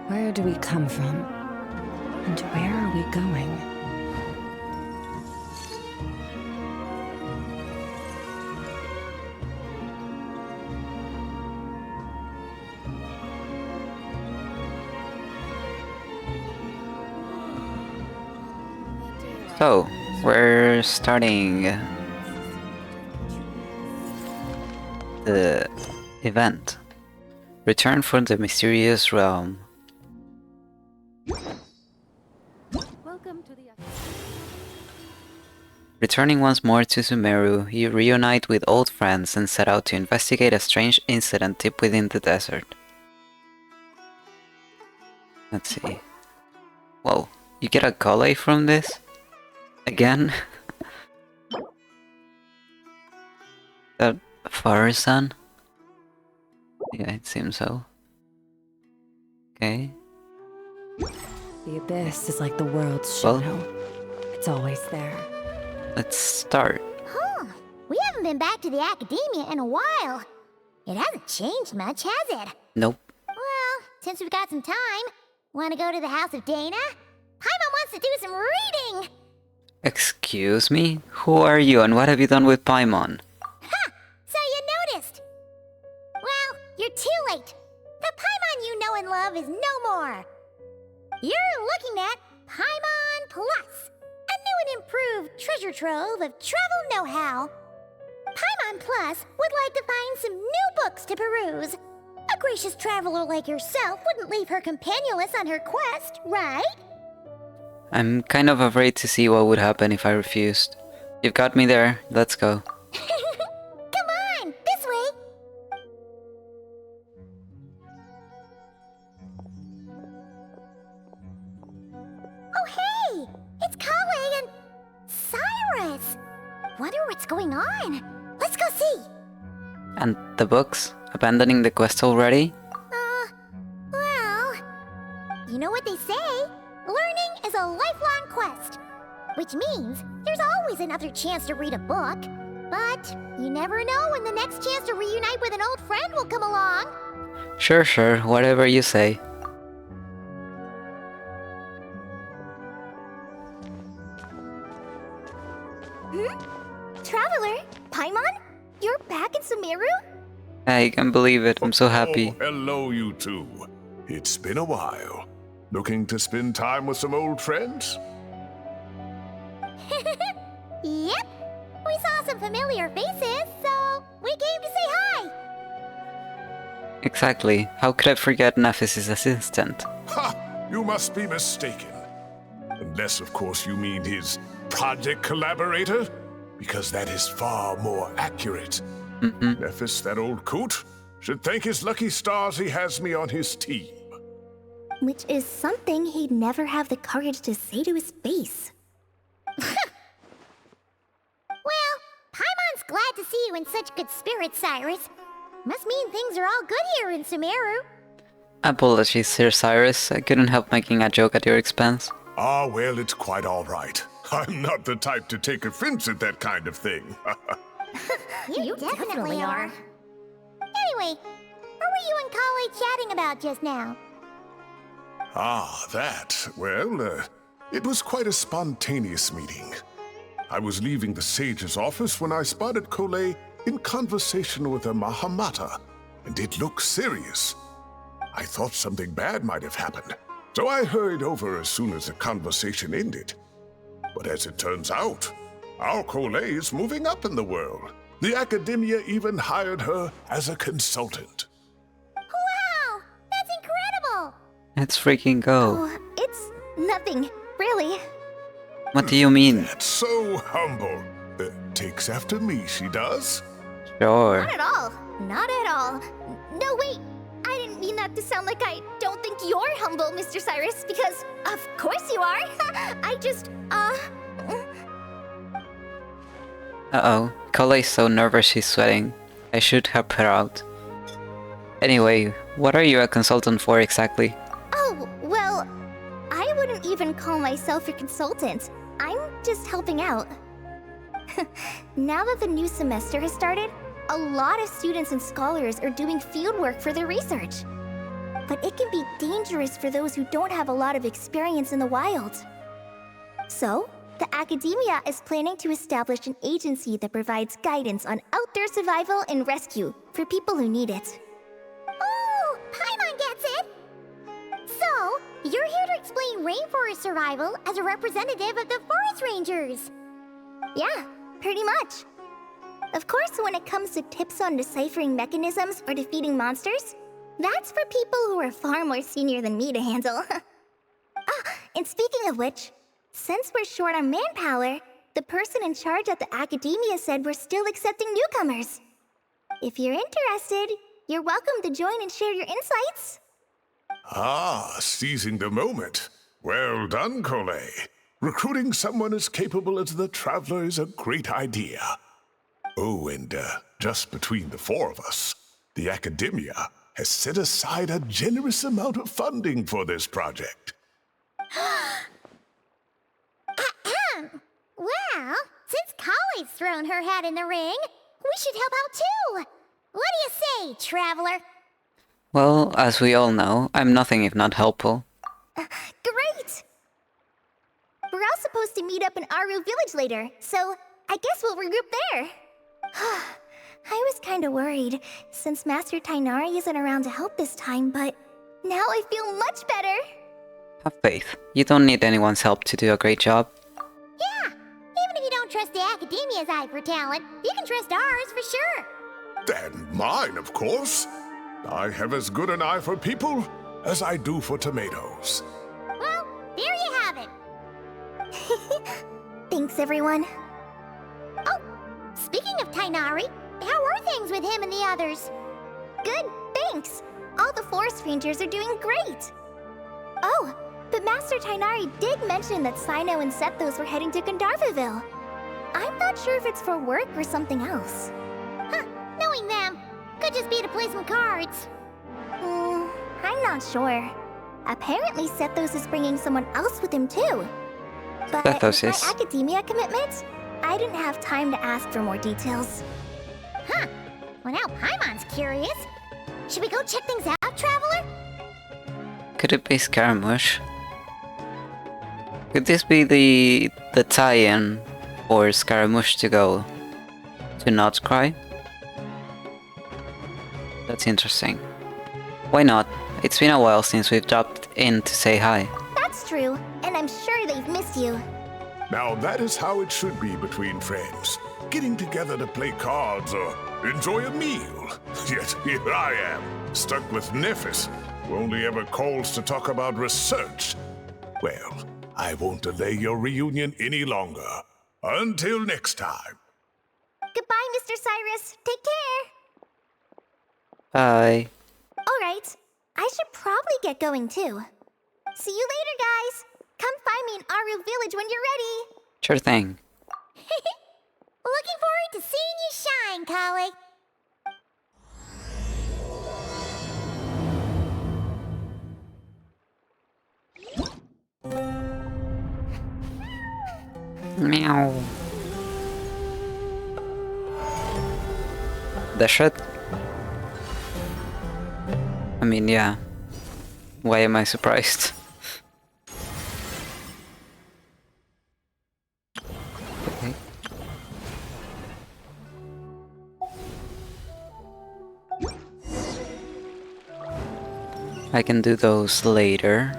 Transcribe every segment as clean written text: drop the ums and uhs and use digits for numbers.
Where do we come from? And where are we going? So, we're starting the event. Return from the mysterious realm. Returning once more to Sumeru, you reunite with old friends and set out to investigate a strange incident deep within the desert. Let's see. Whoa, you get a collay from this? Again? That Far-san? Yeah, it seems so. Okay. The abyss is like the world's shadow. Well, it's always there. Let's start. Huh. We haven't been back to the academia in a while. It hasn't changed much, has it? Nope. Well, since we've got some time, want to go to the house of Dana? Paimon wants to do some reading! Excuse me? Who are you and what have you done with Paimon? Ha! So you noticed! Well, you're too late. The Paimon you know and love is no more. You're looking at Paimon Plus, a new and improved treasure trove of travel know-how. Paimon Plus would like to find some new books to peruse. A gracious traveler like yourself wouldn't leave her companionless on her quest, right? I'm kind of afraid to see what would happen if I refused. You've got me there, let's go. Come on, this way! Oh hey! It's Kale and Cyrus! Wonder what's going on. Let's go see! And the books? Abandoning the quest already? Well... You know what they say? Learning is a lifelong quest. Which means there's always another chance to read a book. But you never know when the next chance to reunite with an old friend will come along. Sure, whatever you say. Traveler? Paimon? You're back in Sumeru? I can't believe it, I'm so happy. Oh, hello, you two. It's been a while. Looking to spend time with some old friends? Yep. We saw some familiar faces, so we came to say hi. Exactly. How could I forget Nephis' assistant? Ha! You must be mistaken. Unless, of course, you mean his project collaborator? Because that is far more accurate. Nephis, that old coot, should thank his lucky stars he has me on his team. Which is something he'd never have the courage to say to his face. Well, Paimon's glad to see you in such good spirits, Cyrus. Must mean things are all good here in Sumeru. Apologies, Sir Cyrus. I couldn't help making a joke at your expense. Ah, well, it's quite all right. I'm not the type to take offense at that kind of thing. You definitely are. Anyway, what were you and Kale chatting about just now? Ah, that. Well, it was quite a spontaneous meeting. I was leaving the sage's office when I spotted Kole in conversation with a Mahamata, and it looked serious. I thought something bad might have happened, so I hurried over as soon as the conversation ended. But as it turns out, our Kole is moving up in the world. The academia even hired her as a consultant. Wow! That's incredible! Let's freaking go. Oh, it's nothing, really. What do you mean? That's so humble. Takes after me, she does. Sure. Not at all. Not at all. No, wait. I didn't mean that to sound like I don't think you're humble, Mr. Cyrus, because of course you are. I just, Uh-oh. Kolei's so nervous she's sweating. I should help her out. Anyway, what are you a consultant for exactly? Oh, well, I wouldn't even call myself a consultant. I'm just helping out. Now that the new semester has started, a lot of students and scholars are doing fieldwork for their research. but it can be dangerous for those who don't have a lot of experience in the wild. So, the Academia is planning to establish an agency that provides guidance on outdoor survival and rescue for people who need it. Oh, Paimon gets it! So, you're here to explain rainforest survival as a representative of the forest rangers. Yeah, pretty much. Of course, when it comes to tips on deciphering mechanisms or defeating monsters, that's for people who are far more senior than me to handle. And speaking of which, since we're short on manpower, the person in charge at the Academia said we're still accepting newcomers. If you're interested, you're welcome to join and share your insights. Ah, seizing the moment. Well done, Cole. Recruiting someone as capable as the Traveler is a great idea. Oh, and just between the four of us, the Academia has set aside a generous amount of funding for this project. Well, since Kali's thrown her hat in the ring, we should help out too. What do you say, Traveler? Well, as we all know, I'm nothing if not helpful. Great! We're all supposed to meet up in Aru Village later, so I guess we'll regroup there. I was kinda worried, since Master Tainari isn't around to help this time, but now I feel much better. Have faith. You don't need anyone's help to do a great job. Yeah, even if you don't trust the Academia's eye for talent, you can trust ours for sure. And mine, of course. I have as good an eye for people as I do for tomatoes. Well, there you have it. Thanks, everyone. Oh, speaking of Tainari, how are things with him and the others? Good, thanks. All the forest rangers are doing great. Oh, but Master Tainari did mention that Sino and Sethos were heading to Gandharvaville. I'm not sure if it's for work or something else. Huh, knowing them, could just be to play some cards. I'm not sure. Apparently Sethos is bringing someone else with him too. But Sethos with is. my Academia commitment, I didn't have time to ask for more details. Huh. Well, now Paimon's curious. Should we go check things out, Traveler? Could it be Scaramouche? Could this be the tie-in for Scaramouche to go to Not Cry? That's interesting. Why not? It's been a while since we've dropped in to say hi. That's true, and I'm sure they've missed you. Now that is how it should be between friends. Getting together to play cards or enjoy a meal. Yet here I am, stuck with Nephis, who only ever calls to talk about research. Well, I won't delay your reunion any longer. Until next time. Goodbye, Mr. Cyrus. Take care. Bye. Alright, I should probably get going too. See you later, guys. Come find me in Aru Village when you're ready. Sure thing. Looking forward to seeing you shine, Kali. Meow. The shit? I mean, yeah. Why am I surprised? Okay. I can do those later.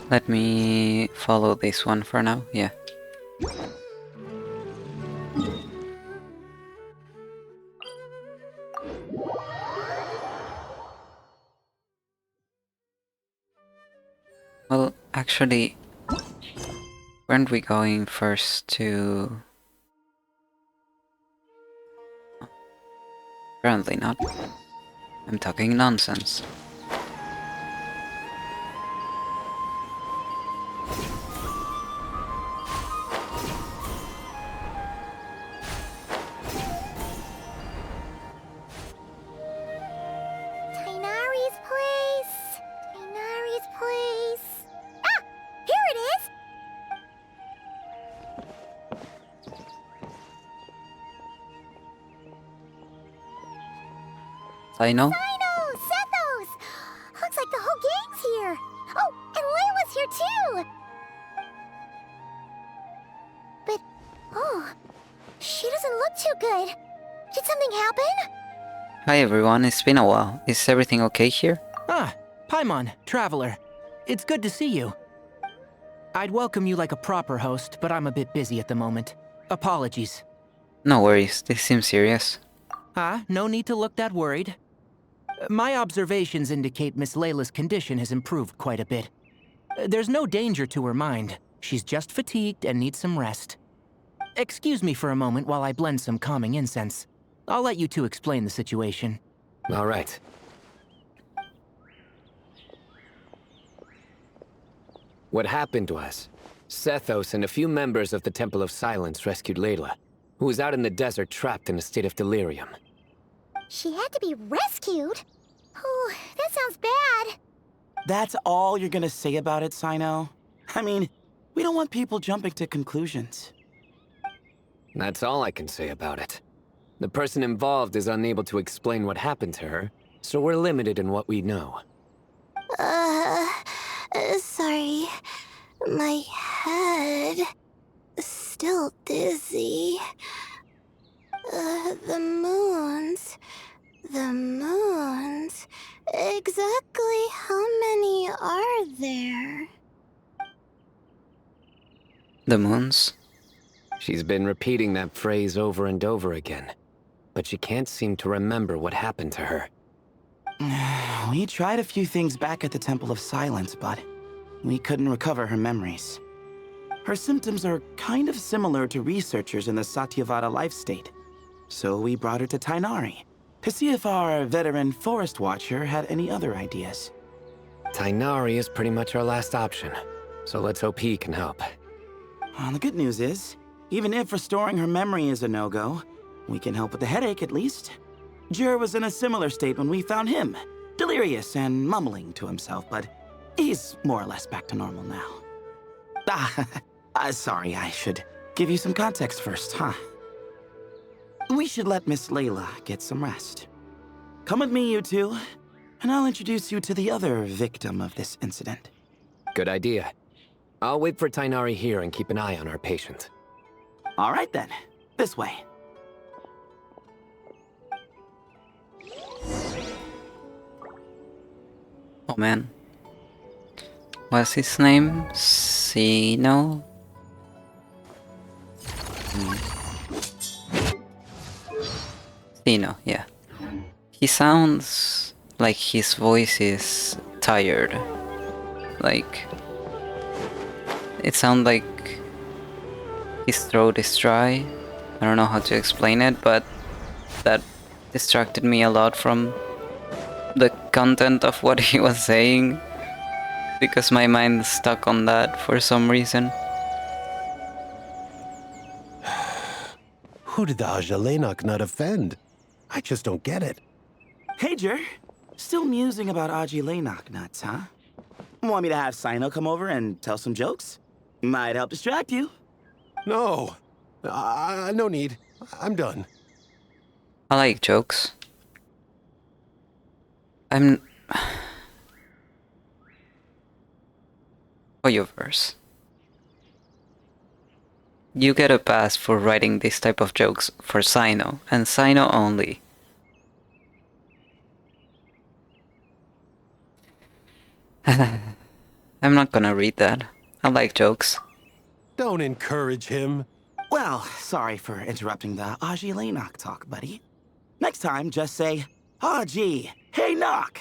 Let me follow this one for now, yeah. Well, actually, weren't we going first to... Apparently not. I'm talking nonsense. Tainari's place. Tainari's place. Ah! Here it is! Sino? Sino! Sethos! Looks like the whole gang's here. Oh, and Layla's here too! But, oh, she doesn't look too good. Did something happen? Hi everyone, it's been a while. Is everything okay here? Ah, Paimon, Traveler. It's good to see you. I'd welcome you like a proper host, but I'm a bit busy at the moment. Apologies. No worries, this seems serious. No need to look that worried. My observations indicate Miss Layla's condition has improved quite a bit. There's no danger to her mind. She's just fatigued and needs some rest. Excuse me for a moment while I blend some calming incense. I'll let you two explain the situation. All right. What happened was, Sethos and a few members of the Temple of Silence rescued Layla, who was out in the desert trapped in a state of delirium. She had to be rescued? Oh, that sounds bad. That's all you're gonna say about it, Sino? I mean, we don't want people jumping to conclusions. That's all I can say about it. The person involved is unable to explain what happened to her, so we're limited in what we know. Sorry. My head... still dizzy. The moons... Exactly how many are there? The moons? She's been repeating that phrase over and over again, but she can't seem to remember what happened to her. We tried a few things back at the Temple of Silence, but we couldn't recover her memories. Her symptoms are kind of similar to researchers in the Satyavada life state. So we brought her to Tainari to see if our veteran forest watcher had any other ideas. Tainari is pretty much our last option, so let's hope he can help. Well, the good news is, even if restoring her memory is a no-go, we can help with the headache at least. Jur was in a similar state when we found him, delirious and mumbling to himself, but he's more or less back to normal now. Sorry, I should give you some context first, huh? We should let Miss Layla get some rest. Come with me, you two, and I'll introduce you to the other victim of this incident. Good idea. I'll wait for Tainari here and keep an eye on our patient. All right then, this way. Oh man. What's his name? Sino? Sino, yeah. He sounds like his voice is tired. Like... it sounds like his throat is dry. I don't know how to explain it, but that distracted me a lot from the content of what he was saying, because my mind stuck on that for some reason. Who did the Ajalenok not offend? I just don't get it. Hey, Jur. Still musing about Aji Laynok nuts, huh? Want me to have Sino come over and tell some jokes? Might help distract you. No. No need. I'm done. I like jokes. I'm... Hoyoverse. You get a pass for writing this type of jokes for Sino, and Sino only. I'm not gonna read that. I like jokes. Don't encourage him. Well, sorry for interrupting the Aji Laynok talk, buddy. Next time, just say, Aji, hey knock!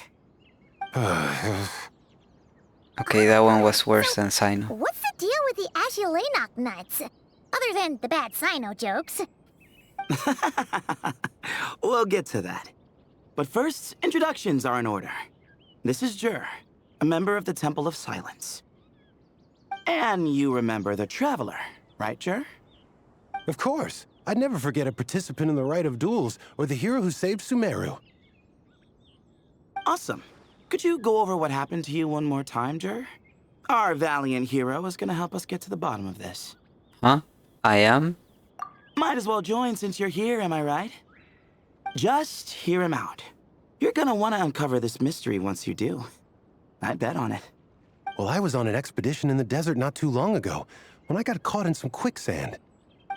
Okay, that one was worse than Sino. What's the deal with the Ashilenok nuts? Other than the bad Sino jokes. We'll get to that. But first, introductions are in order. This is Jur, a member of the Temple of Silence. And you remember the Traveler, right, Jur? Of course. I'd never forget a participant in the Rite of Duels or the hero who saved Sumeru. Awesome. Could you go over what happened to you one more time, Jur? Our valiant hero is gonna help us get to the bottom of this. Huh? I am? Might as well join since you're here, am I right? Just hear him out. You're gonna want to uncover this mystery once you do. I bet on it. Well, I was on an expedition in the desert not too long ago, when I got caught in some quicksand.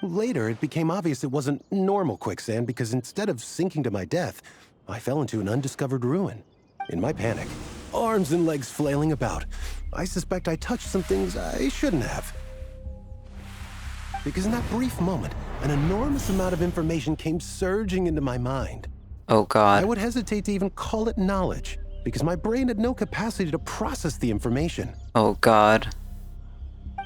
Later, it became obvious it wasn't normal quicksand because instead of sinking to my death, I fell into an undiscovered ruin. In my panic, arms and legs flailing about, I suspect I touched some things I shouldn't have. Because in that brief moment, an enormous amount of information came surging into my mind. Oh I god. would hesitate to even call it knowledge, because my brain had no capacity to process the information. Oh god.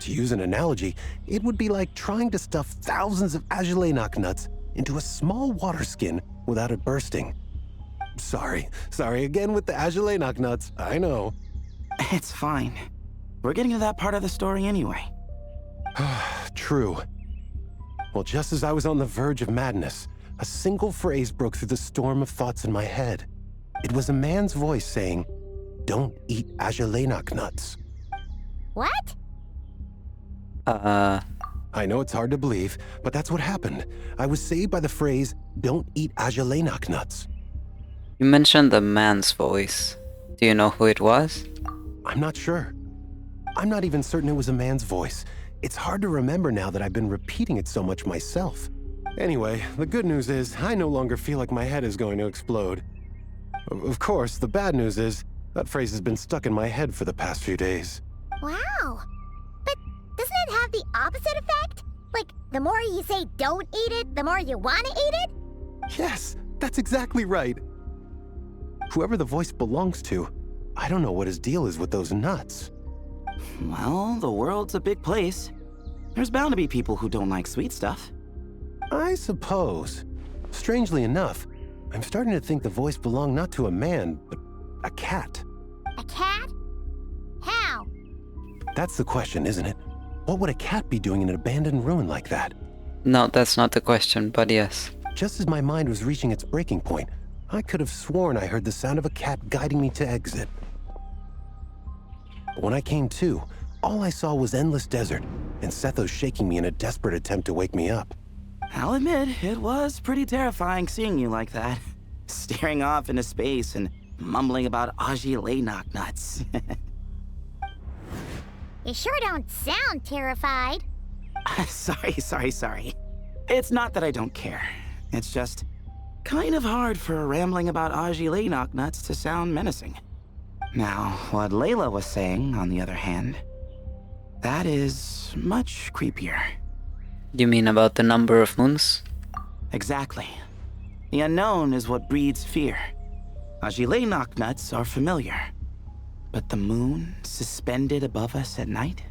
To use an analogy, it would be like trying to stuff thousands of Agelenok nuts into a small water skin without it bursting. Sorry again with the Agelenok nuts, I know. It's fine. We're getting to that part of the story anyway. True. Well, just as I was on the verge of madness, a single phrase broke through the storm of thoughts in my head. It was a man's voice saying, "Don't eat Agelenok nuts." What? I know it's hard to believe, but that's what happened. I was saved by the phrase, "Don't eat Agelenok nuts." You mentioned the man's voice. Do you know who it was? I'm not sure. I'm not even certain it was a man's voice. It's hard to remember now that I've been repeating it so much myself. Anyway, the good news is I no longer feel like my head is going to explode. Of course, the bad news is that phrase has been stuck in my head for the past few days. Wow. But doesn't it have the opposite effect? Like, the more you say don't eat it, the more you want to eat it? Yes, that's exactly right. Whoever the voice belongs to, I don't know what his deal is with those nuts. Well, the world's a big place. There's bound to be people who don't like sweet stuff. I suppose. Strangely enough, I'm starting to think the voice belonged not to a man, but a cat. A cat? How? That's the question, isn't it? What would a cat be doing in an abandoned ruin like that? No, that's not the question, but yes. Just as my mind was reaching its breaking point, I could have sworn I heard the sound of a cat guiding me to exit. But when I came to, all I saw was endless desert, and Sethos shaking me in a desperate attempt to wake me up. I'll admit, it was pretty terrifying seeing you like that. Staring off into space and mumbling about Agelenok nuts. You sure don't sound terrified. Sorry. It's not that I don't care. It's just kind of hard for rambling about Agelenok nuts to sound menacing. Now, what Layla was saying, on the other hand, that is much creepier. You mean about the number of moons? Exactly. The unknown is what breeds fear. Agelenok nuts are familiar. But the moon suspended above us at night?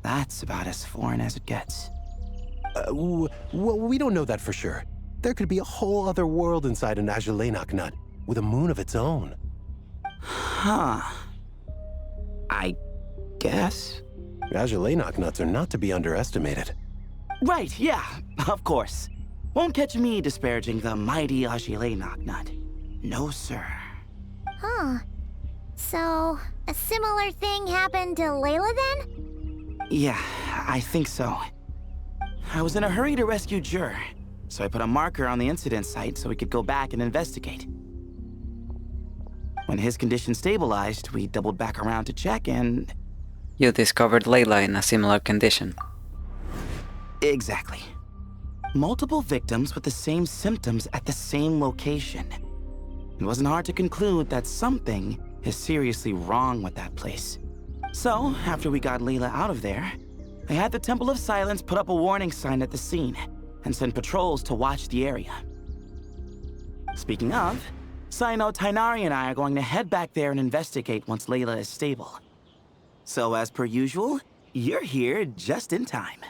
That's about as foreign as it gets. Well, we don't know that for sure. There could be a whole other world inside an Agelenok nut, with a moon of its own. Huh. I guess. Agelenok nuts are not to be underestimated. Right, yeah, of course. Won't catch me disparaging the mighty Agelenok nut. No, sir. Huh. So, a similar thing happened to Layla then? Yeah, I think so. I was in a hurry to rescue Jur, so I put a marker on the incident site so we could go back and investigate. When his condition stabilized, we doubled back around to check and... You discovered Layla in a similar condition. Exactly. Multiple victims with the same symptoms at the same location. It wasn't hard to conclude that something is seriously wrong with that place. So, after we got Layla out of there, I had the Temple of Silence put up a warning sign at the scene and send patrols to watch the area. Speaking of, Sino, Tainari, and I are going to head back there and investigate once Layla is stable. So, as per usual, you're here just in time.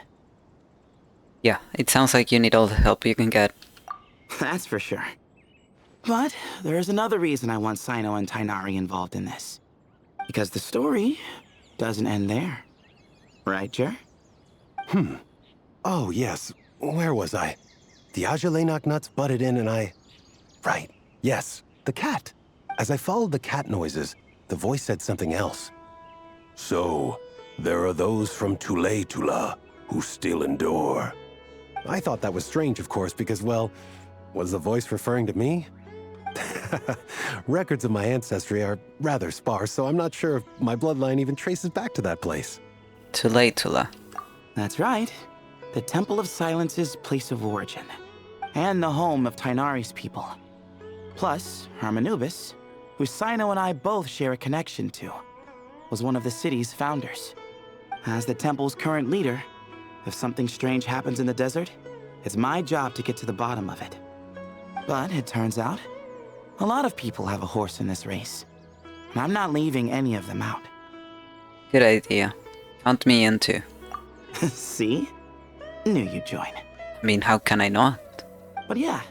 Yeah, it sounds like you need all the help you can get. That's for sure. But there's another reason I want Sino and Tainari involved in this. Because the story doesn't end there. Right, Jer? Oh, yes. Where was I? The Agelenok nuts butted in and I... Right. Yes, the cat. As I followed the cat noises, the voice said something else. So, there are those from Tula who still endure. I thought that was strange, of course, because, well, was the voice referring to me? Records of my ancestry are rather sparse, so I'm not sure if my bloodline even traces back to that place. Tulatula. That's right. The Temple of Silence's place of origin. And the home of Tainari's people. Plus, Hermanubis, who Sino and I both share a connection to, was one of the city's founders. As the temple's current leader, if something strange happens in the desert, it's my job to get to the bottom of it. But it turns out, a lot of people have a horse in this race. And I'm not leaving any of them out. Good idea. Count me in too. See? Knew you'd join. I mean, how can I not? But yeah,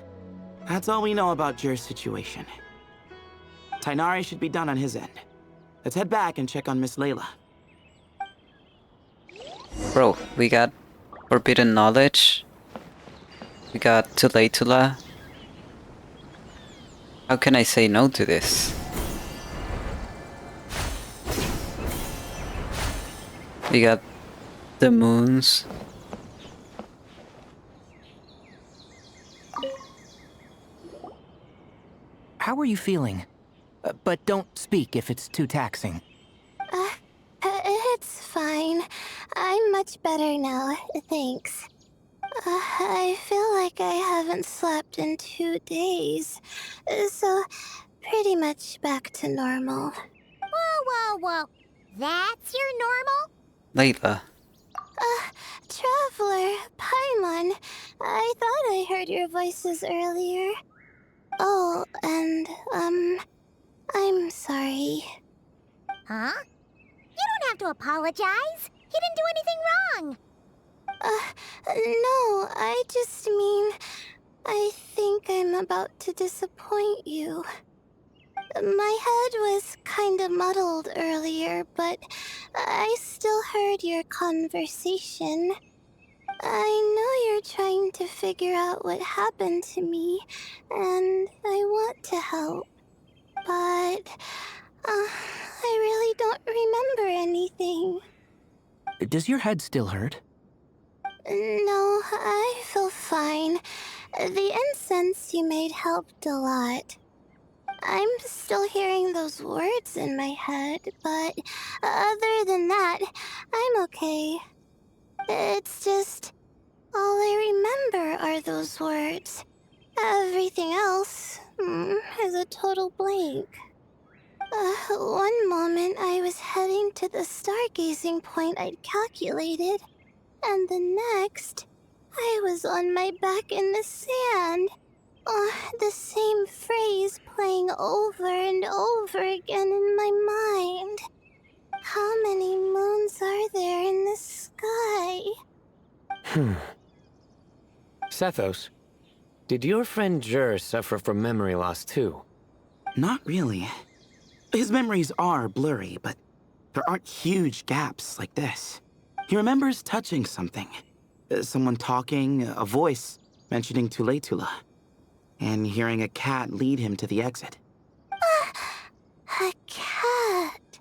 that's all we know about Jur's situation. Tainari should be done on his end. Let's head back and check on Miss Layla. Bro, we got Forbidden Knowledge. We got Tulatula. How can I say no to this? We got the moons. How are you feeling? But don't speak if it's too taxing. It's fine. I'm much better now, thanks. I feel like I haven't slept in 2 days, so pretty much back to normal. Whoa. That's your normal? Layla. Traveler, Paimon, I thought I heard your voices earlier. Oh, and, I'm sorry. Huh? You don't have to apologize. You didn't do anything wrong. No, I just mean, I think I'm about to disappoint you. My head was kinda muddled earlier, but I still heard your conversation. I know you're trying to figure out what happened to me, and I want to help. But, I really don't remember anything. Does your head still hurt? No, I feel fine. The incense you made helped a lot. I'm still hearing those words in my head, but other than that, I'm okay. It's just, all I remember are those words. Everything else is a total blank. One moment I was heading to the stargazing point I'd calculated, and the next, I was on my back in the sand. The same phrase playing over and over again in my mind. How many moons are there in the sky? Sethos, did your friend Jur suffer from memory loss too? Not really. His memories are blurry, but there aren't huge gaps like this. He remembers touching something. Someone talking, a voice mentioning Tulatula, and hearing a cat lead him to the exit. A cat.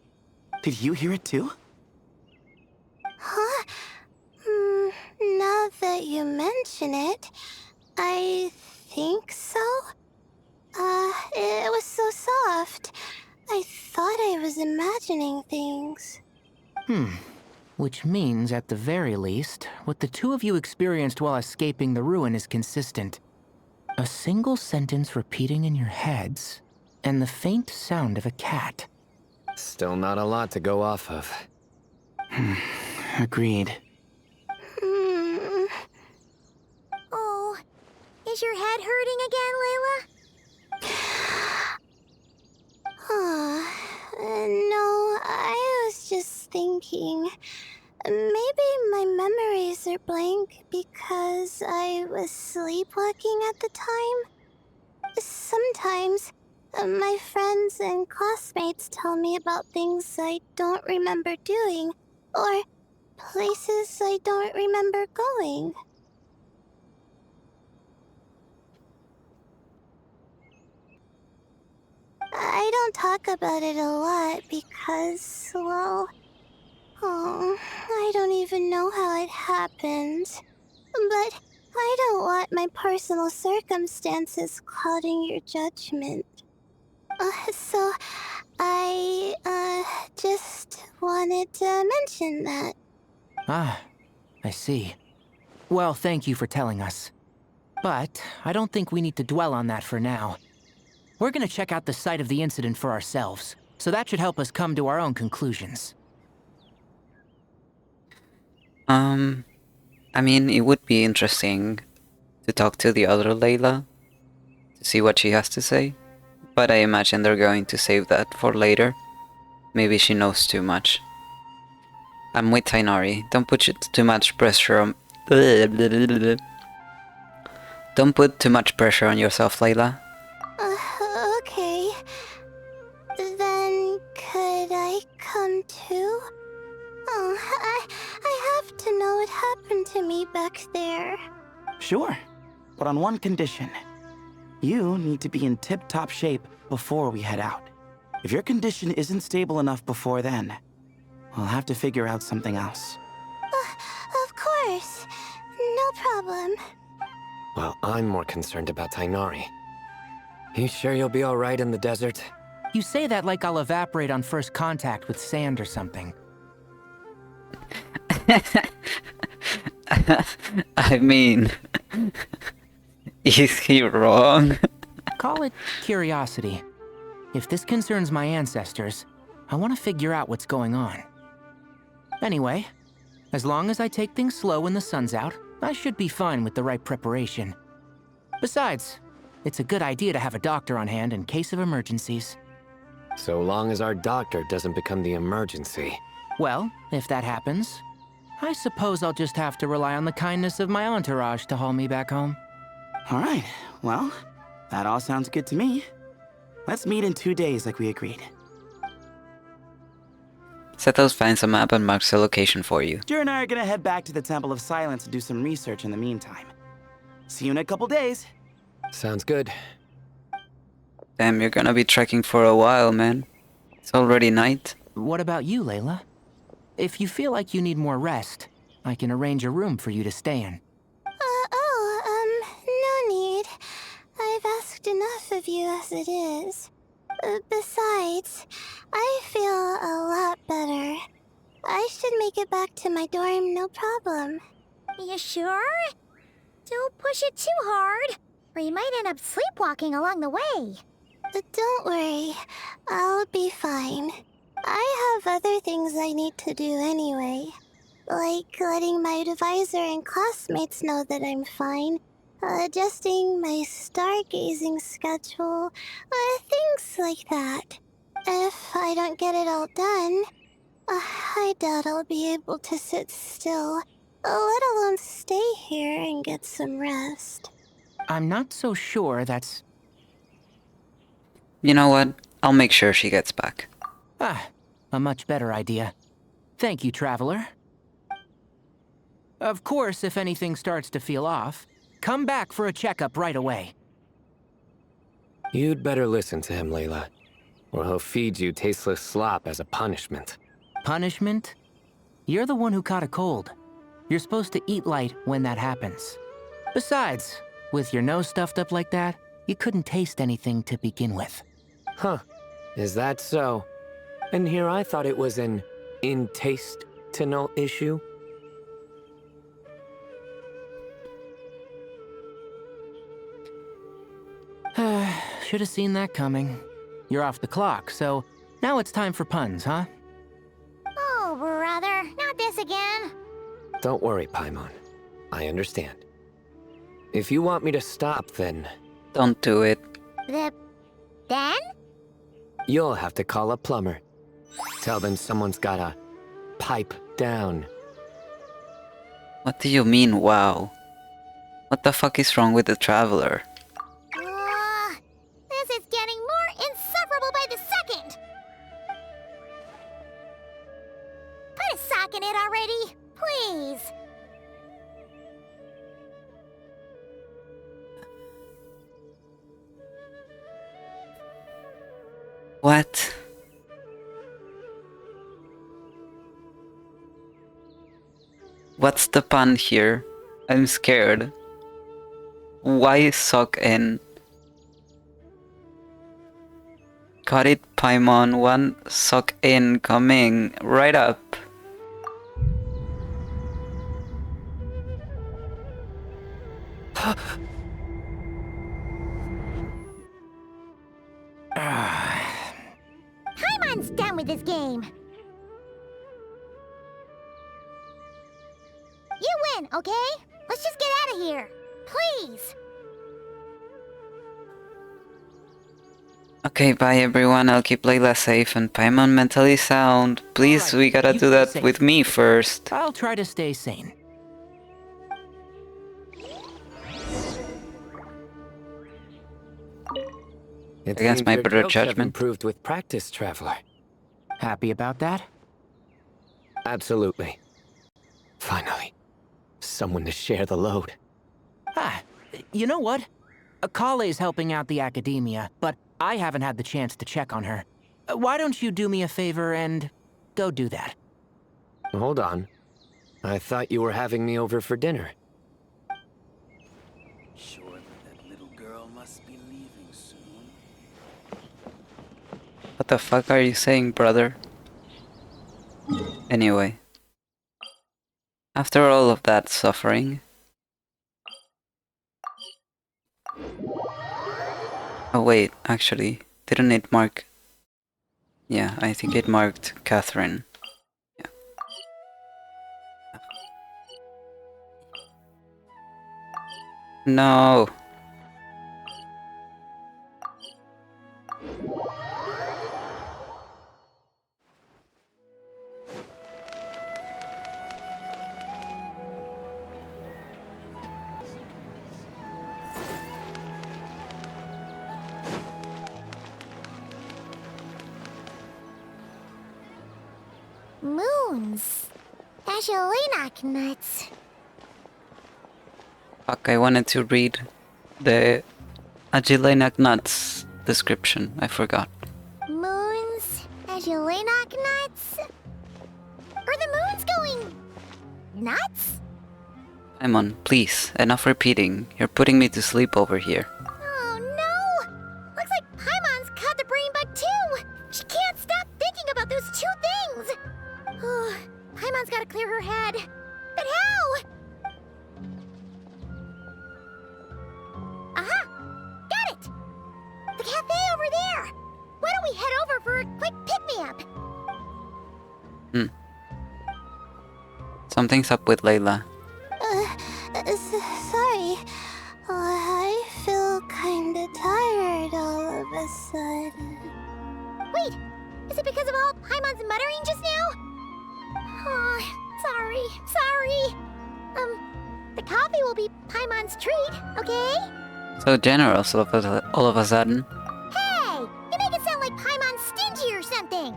Did you hear it too? Huh? Now that you mention it, I think so. It was so soft. I thought I was imagining things. Which means, at the very least, what the two of you experienced while escaping the ruin is consistent. A single sentence repeating in your heads, and the faint sound of a cat. Still not a lot to go off of. Agreed. Oh, is your head hurting again, Layla? No, I was just thinking. Maybe my memories are blank because I was sleepwalking at the time. Sometimes, my friends and classmates tell me about things I don't remember doing, or places I don't remember going. I don't talk about it a lot because, well, I don't even know how it happened. But I don't want my personal circumstances clouding your judgment. So I, just wanted to mention that. Ah, I see. Well, thank you for telling us. But I don't think we need to dwell on that for now. We're gonna check out the site of the incident for ourselves, so that should help us come to our own conclusions. I mean, it would be interesting to talk to the other Layla to see what she has to say, but I imagine they're going to save that for later. Maybe she knows too much. I'm with Tainari. Don't put too much pressure on. Don't put too much pressure on yourself, Layla. Okay. Then could I come too? Oh, I have to know what happened to me back there. Sure, but on one condition. You need to be in tip-top shape before we head out. If your condition isn't stable enough before then, we'll have to figure out something else. Of course. No problem. Well, I'm more concerned about Tainari. You sure you'll be alright in the desert? You say that like I'll evaporate on first contact with sand or something. I mean, is he wrong? Call it curiosity. If this concerns my ancestors, I want to figure out what's going on. Anyway, as long as I take things slow when the sun's out, I should be fine with the right preparation. Besides, it's a good idea to have a doctor on hand in case of emergencies. So long as our doctor doesn't become the emergency. Well, if that happens, I suppose I'll just have to rely on the kindness of my entourage to haul me back home. All right, well, that all sounds good to me. Let's meet in 2 days like we agreed. Setos finds a map and marks a location for you. Jer and I are gonna head back to the Temple of Silence to do some research in the meantime. See you in a couple days. Sounds good. Damn, you're gonna be trekking for a while, man. It's already night. What about you, Layla? If you feel like you need more rest, I can arrange a room for you to stay in. No need. I've asked enough of you as it is. Besides, I feel a lot better. I should make it back to my dorm, no problem. You sure? Don't push it too hard, or you might end up sleepwalking along the way. Don't worry, I'll be fine. I have other things I need to do anyway. Like letting my advisor and classmates know that I'm fine, adjusting my stargazing schedule, things like that. If I don't get it all done, I doubt I'll be able to sit still, let alone stay here and get some rest. I'm not so sure that's... You know what? I'll make sure she gets back. Ah, a much better idea. Thank you, Traveler. Of course, if anything starts to feel off, come back for a checkup right away. You'd better listen to him, Layla, or he'll feed you tasteless slop as a punishment. Punishment? You're the one who caught a cold. You're supposed to eat light when that happens. Besides, with your nose stuffed up like that, you couldn't taste anything to begin with. Huh. Is that so? And here I thought it was an in-taste-to-know issue. Should have seen that coming. You're off the clock, so now it's time for puns, huh? Oh, brother, not this again. Don't worry, Paimon. I understand. If you want me to stop, then Don't do it. Then? you'll have to call a plumber. Tell them someone's gotta pipe down. What do you mean, wow? What the fuck is wrong with the Traveler? This is getting more insufferable by the second. Put a sock in it already, please. What? What's the pun here? I'm scared. Why sock in? Got it, Paimon. One suck in coming right up. Paimon's done with this game. You win, okay? Let's just get out of here. Please. Okay, bye everyone. I'll keep Layla safe and Paimon mentally sound. Please, Alright, we gotta you do stay that safe. with me first. I'll try to stay sane. It Against seems my your better jokes have judgment. improved with practice, Traveler. Happy about that? Absolutely. Finally. Someone to share the load. Ah, you know what? Akale's helping out the academia, but I haven't had the chance to check on her. Why don't you do me a favor and go do that? Hold on. I thought you were having me over for dinner. Sure that little girl must be leaving soon. What the fuck are you saying, brother? Anyway. After all of that suffering... Oh wait, actually, didn't it mark... Yeah, I think it marked Catherine. Yeah. No! Moons. Ashalinak nuts. Fuck, I wanted to read the Agilenak Nuts description. I forgot. Moons. Ashalinak nuts. Are the moons going nuts? Paimon, please, enough repeating. You're putting me to sleep over here. Oh no! Looks like Paimon's caught the brain bug too! She can't stop thinking about those two things! Oh, Paimon's gotta clear her head. But how? Aha! Got it! The cafe over there! Why don't we head over for a quick pick-me-up? Something's up with Layla. Sorry. I feel kinda tired all of a sudden. Wait! Is it because of all Paimon's muttering just now? Oh, sorry. The coffee will be Paimon's treat, okay? So generous all of a sudden. Hey! You make it sound like Paimon's stingy or something!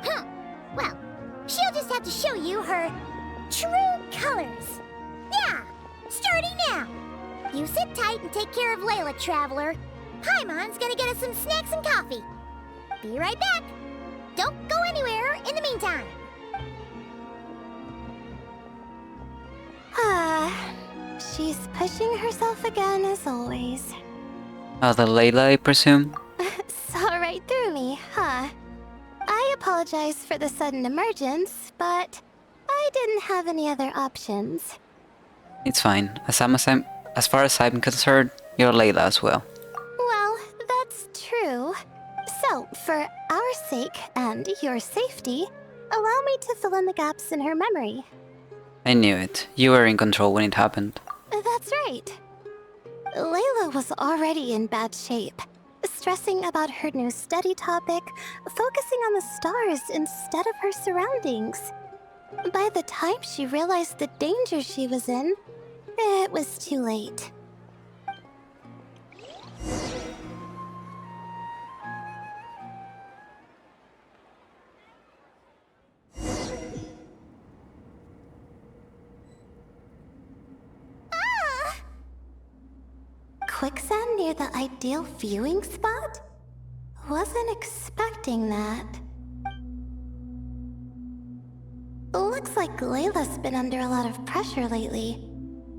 Huh. Well, she'll just have to show you her true colors. Yeah! Starting now! You sit tight and take care of Layla, Traveler. Paimon's gonna get us some snacks and coffee. Be right back. Don't go anywhere in the meantime. She's pushing herself again as always. The Layla, I presume? Saw right through me, huh? I apologize for the sudden emergence, but I didn't have any other options. It's fine. As far as I'm concerned, you're Layla as well. Well, that's true. So, for our sake and your safety, allow me to fill in the gaps in her memory. I knew it. You were in control when it happened. That's right. Layla was already in bad shape, stressing about her new study topic, focusing on the stars instead of her surroundings. By the time she realized the danger she was in, it was too late. Quicksand near the ideal viewing spot? Wasn't expecting that. Looks like Layla's been under a lot of pressure lately.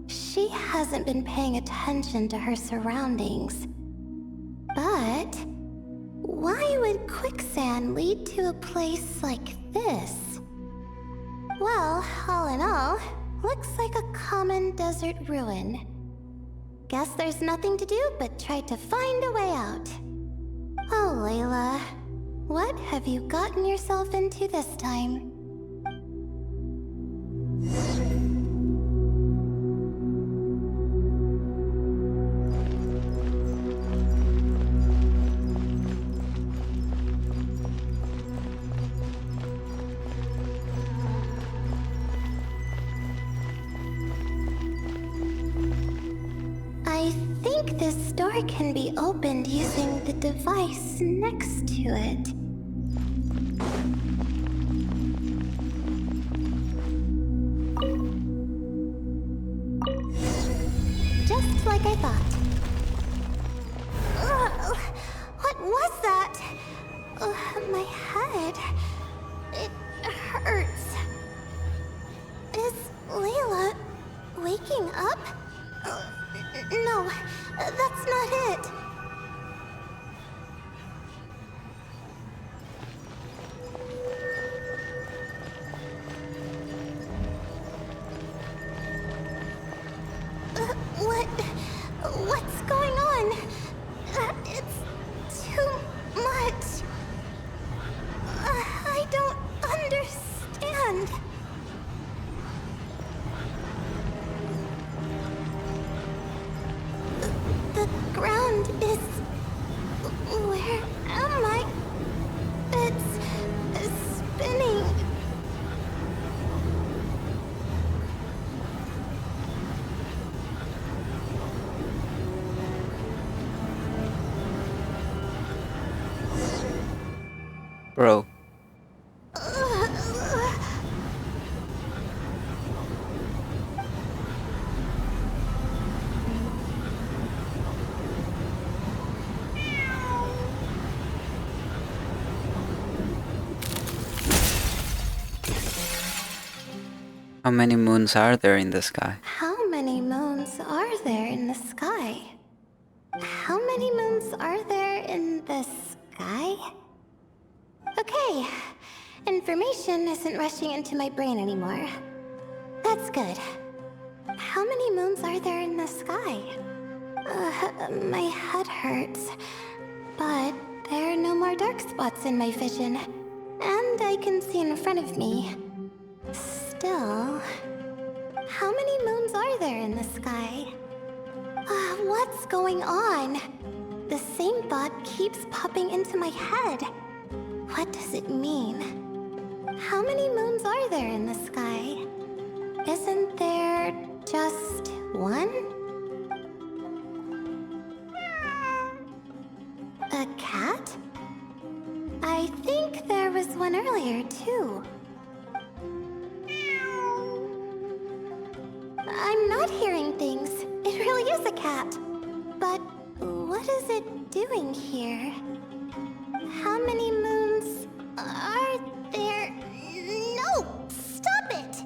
She hasn't been paying attention to her surroundings. But why would quicksand lead to a place like this? Well, all in all, looks like a common desert ruin. Guess there's nothing to do but try to find a way out. Oh, Layla, what have you gotten yourself into this time? I think this door can be opened using the device next to it. Just like I thought. Ugh, what was that? My head. It hurts. Is Layla waking up? No, that's not it. What's going on? It's too much. I don't understand. The ground is... Where am I? It's spinning. Bro. How many moons are there in the sky? How many moons are there in the sky? How many moons are there in the sky? Okay, information isn't rushing into my brain anymore. That's good. How many moons are there in the sky? My head hurts, but there are no more dark spots in my vision, and I can see in front of me. Still, how many moons are there in the sky? What's going on? The same thought keeps popping into my head. What does it mean? How many moons are there in the sky? Isn't there just one? A cat? I think there was one earlier, too. I'm not hearing things. It really is a cat. But what is it doing here? How many moons are there? No! Stop it!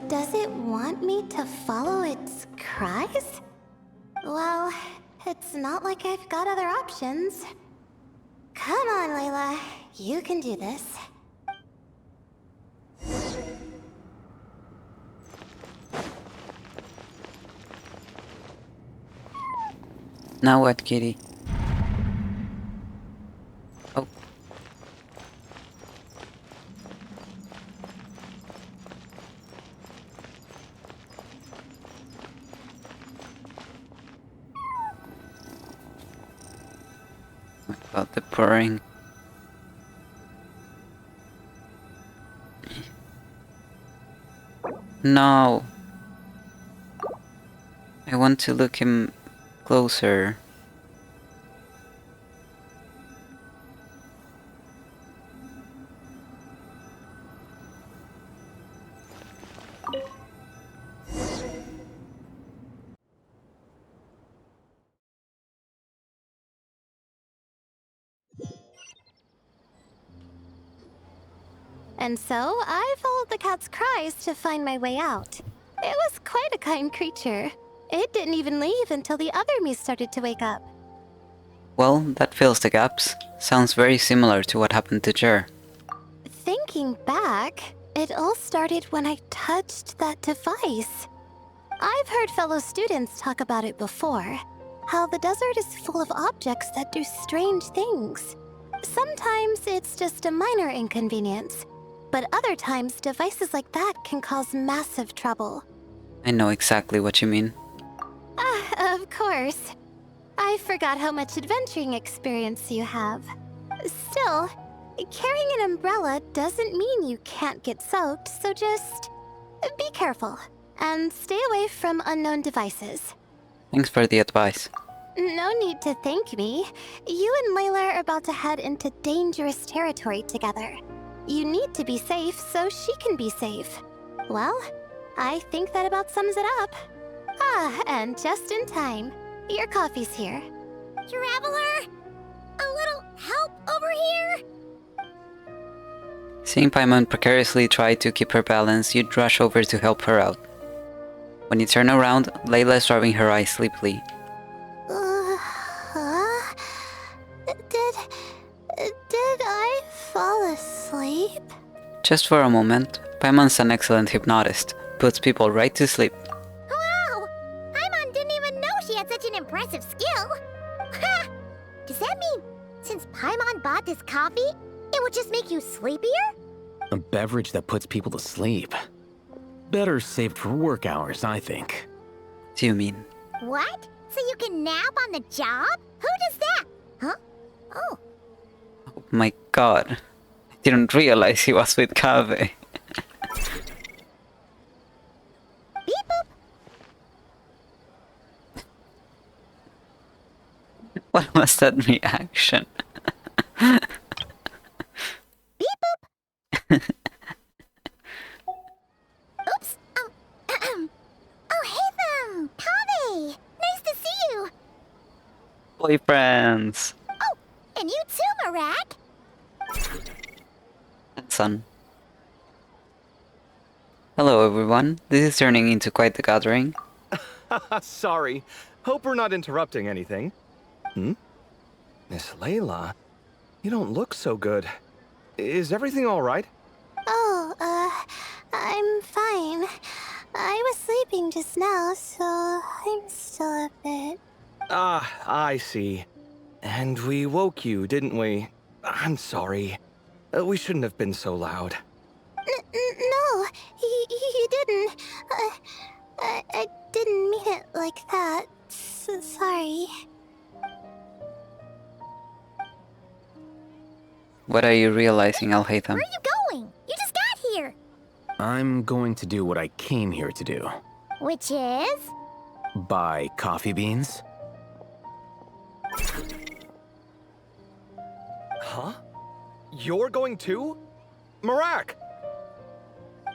Does it want me to follow its cries? Well, it's not like I've got other options. Come on, Layla. You can do this. Now what, kitty? Oh. My God, the purring. No. I want to look him closer. And so, I followed the cat's cries to find my way out. It was quite a kind creature. It didn't even leave until the other me started to wake up. Well, that fills the gaps. Sounds very similar to what happened to Jer. Thinking back, it all started when I touched that device. I've heard fellow students talk about it before. How the desert is full of objects that do strange things. Sometimes it's just a minor inconvenience, but other times devices like that can cause massive trouble. I know exactly what you mean. Ah, of course. I forgot how much adventuring experience you have. Still, carrying an umbrella doesn't mean you can't get soaked, so just be careful and stay away from unknown devices. Thanks for the advice. No need to thank me. You and Layla are about to head into dangerous territory together. You need to be safe so she can be safe. Well, I think that about sums it up. Ah, and just in time. Your coffee's here. Traveler? A little help over here? Seeing Paimon precariously try to keep her balance, you'd rush over to help her out. When you turn around, Layla is rubbing her eyes sleepily. Did I fall asleep? Just for a moment, Paimon's an excellent hypnotist, puts people right to sleep. Wow! Paimon didn't even know she had such an impressive skill! Ha! Does that mean since Paimon bought this coffee, it would just make you sleepier? A beverage that puts people to sleep. Better saved for work hours, I think. Do you mean? What? So you can nap on the job? Who does that? Huh? Oh. Oh my god. I didn't realize he was with Kave. Beep boop. What was that reaction? Beep boop. Oops. Oh, hey them. Kave. Nice to see you. Boyfriends. Oh, and you too, Marak. Son. Hello everyone. This is turning into quite the gathering. Sorry. Hope we're not interrupting anything. Miss Layla, you don't look so good. Is everything all right? Oh, I'm fine. I was sleeping just now, so I'm still a bit... Ah, I see. And we woke you, didn't we? I'm sorry. We shouldn't have been so loud. No, you didn't. I didn't mean it like that. Sorry. What are you realizing, Alhaitham? Where are you going? You just got here. I'm going to do what I came here to do. Which is? Buy coffee beans. Huh? You're going too? Marak!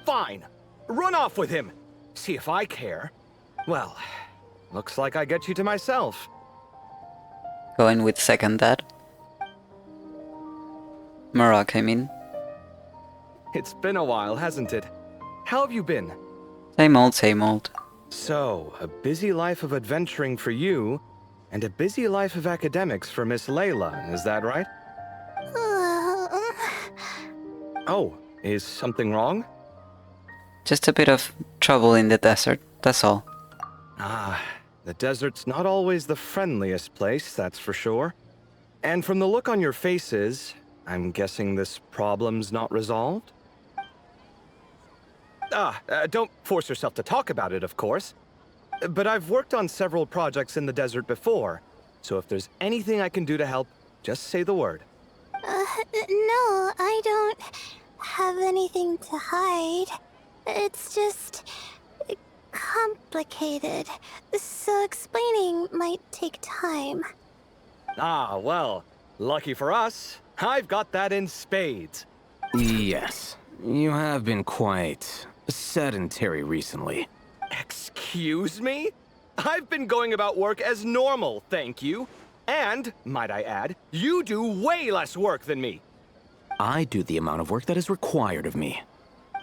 Fine. Run off with him. See if I care. Well, looks like I get you to myself. Going with second dad? Marak, I mean. It's been a while, hasn't it? How have you been? Same old, same old. So, a busy life of adventuring for you, and a busy life of academics for Miss Layla, is that right? Oh, is something wrong? Just a bit of trouble in the desert, that's all. Ah, the desert's not always the friendliest place, that's for sure. And from the look on your faces, I'm guessing this problem's not resolved? Don't force yourself to talk about it, of course. But I've worked on several projects in the desert before, so if there's anything I can do to help, just say the word. No, I don't have anything to hide. It's just complicated, so explaining might take time. Ah, well, lucky for us, I've got that in spades. Yes, you have been quite sedentary recently. Excuse me? I've been going about work as normal, thank you. And, might I add, you do way less work than me. I do the amount of work that is required of me.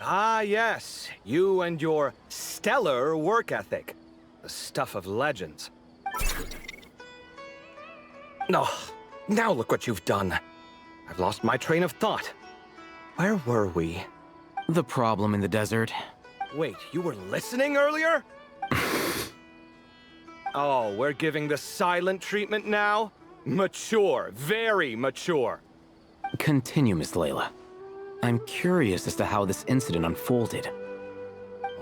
Ah, yes. You and your stellar work ethic. The stuff of legends. Oh, now look what you've done. I've lost my train of thought. Where were we? The problem in the desert. Wait, you were listening earlier? Oh, we're giving the silent treatment now? Mature, very mature. Continue, Miss Layla. I'm curious as to how this incident unfolded.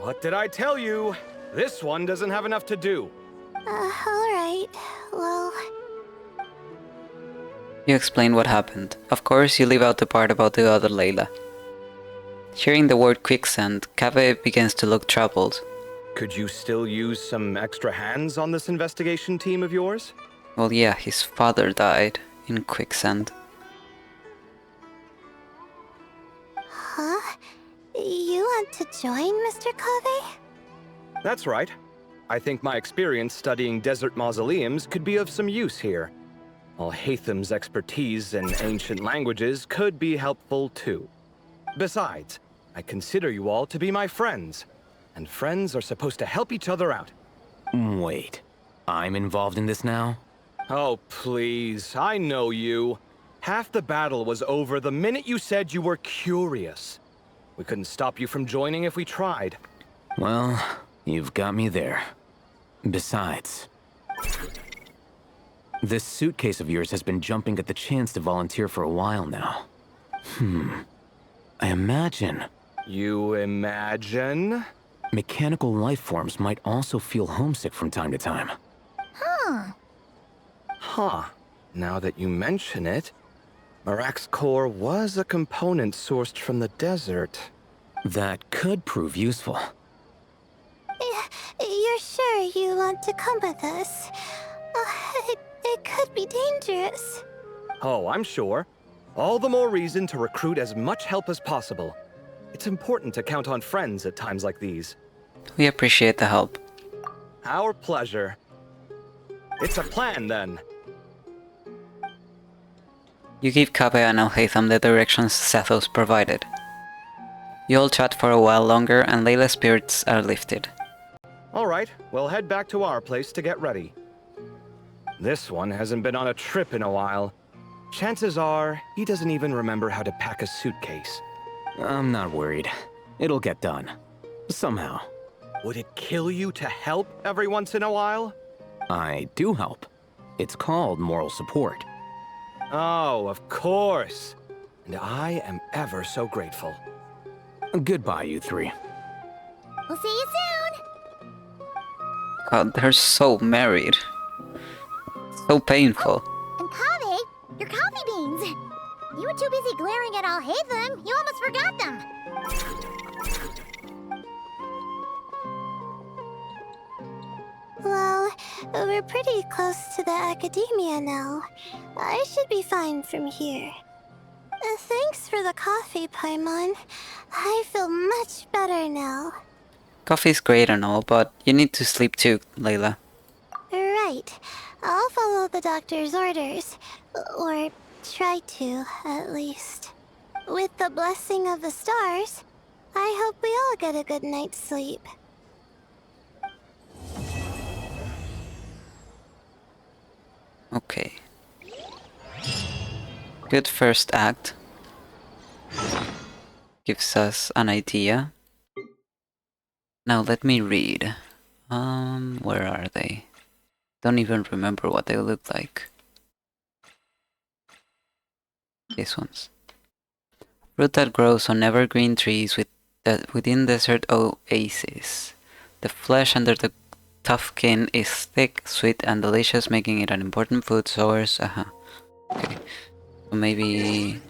What did I tell you? This one doesn't have enough to do. Alright. Well, You explain what happened. Of course, you leave out the part about the other Layla. Hearing the word quicksand, Kabe begins to look troubled. Could you still use some extra hands on this investigation team of yours? Well, yeah, his father died in quicksand. huh? You want to join, Mr. Kave? That's right. I think my experience studying desert mausoleums could be of some use here. Al-Haytham's expertise in ancient languages could be helpful too. Besides, I consider you all to be my friends, and friends are supposed to help each other out. Wait, I'm involved in this now? Oh, please, I know you. Half the battle was over the minute you said you were curious. We couldn't stop you from joining if we tried. Well, you've got me there. Besides, this suitcase of yours has been jumping at the chance to volunteer for a while now. I imagine You imagine? mechanical life forms might also feel homesick from time to time. Huh. Now that you mention it, Marak's core was a component sourced from the desert. That could prove useful. You're sure you want to come with us? It could be dangerous. Oh, I'm sure. All the more reason to recruit as much help as possible. It's important to count on friends at times like these. We appreciate the help. Our pleasure. It's a plan, then. You give Kabe and Al-Haytham the directions Sethos provided. You all chat for a while longer and Layla's spirits are lifted. All right, we'll head back to our place to get ready. This one hasn't been on a trip in a while. Chances are, he doesn't even remember how to pack a suitcase. I'm not worried. It'll get done. Somehow. Would it kill you to help every once in a while? I do help. It's called moral support. Oh, of course. And I am ever so grateful. Goodbye, you three. We'll see you soon. God, they're so married. So painful. And Kave, your coffee beans. You were too busy glaring at Al-Haytham, you almost forgot them. Well, we're pretty close to the academia now. I should be fine from here. Thanks for the coffee, Paimon. I feel much better now. Coffee's great and all, but you need to sleep too, Layla. Right. I'll follow the doctor's orders. Or try to, at least. With the blessing of the stars, I hope we all get a good night's sleep. Okay. Good first act. Gives us an idea. Now let me read. Where are they? Don't even remember what they look like. These ones. Fruit that grows on evergreen trees within desert oases. The flesh under the tough skin is thick, sweet, and delicious, making it an important food source. Okay. So maybe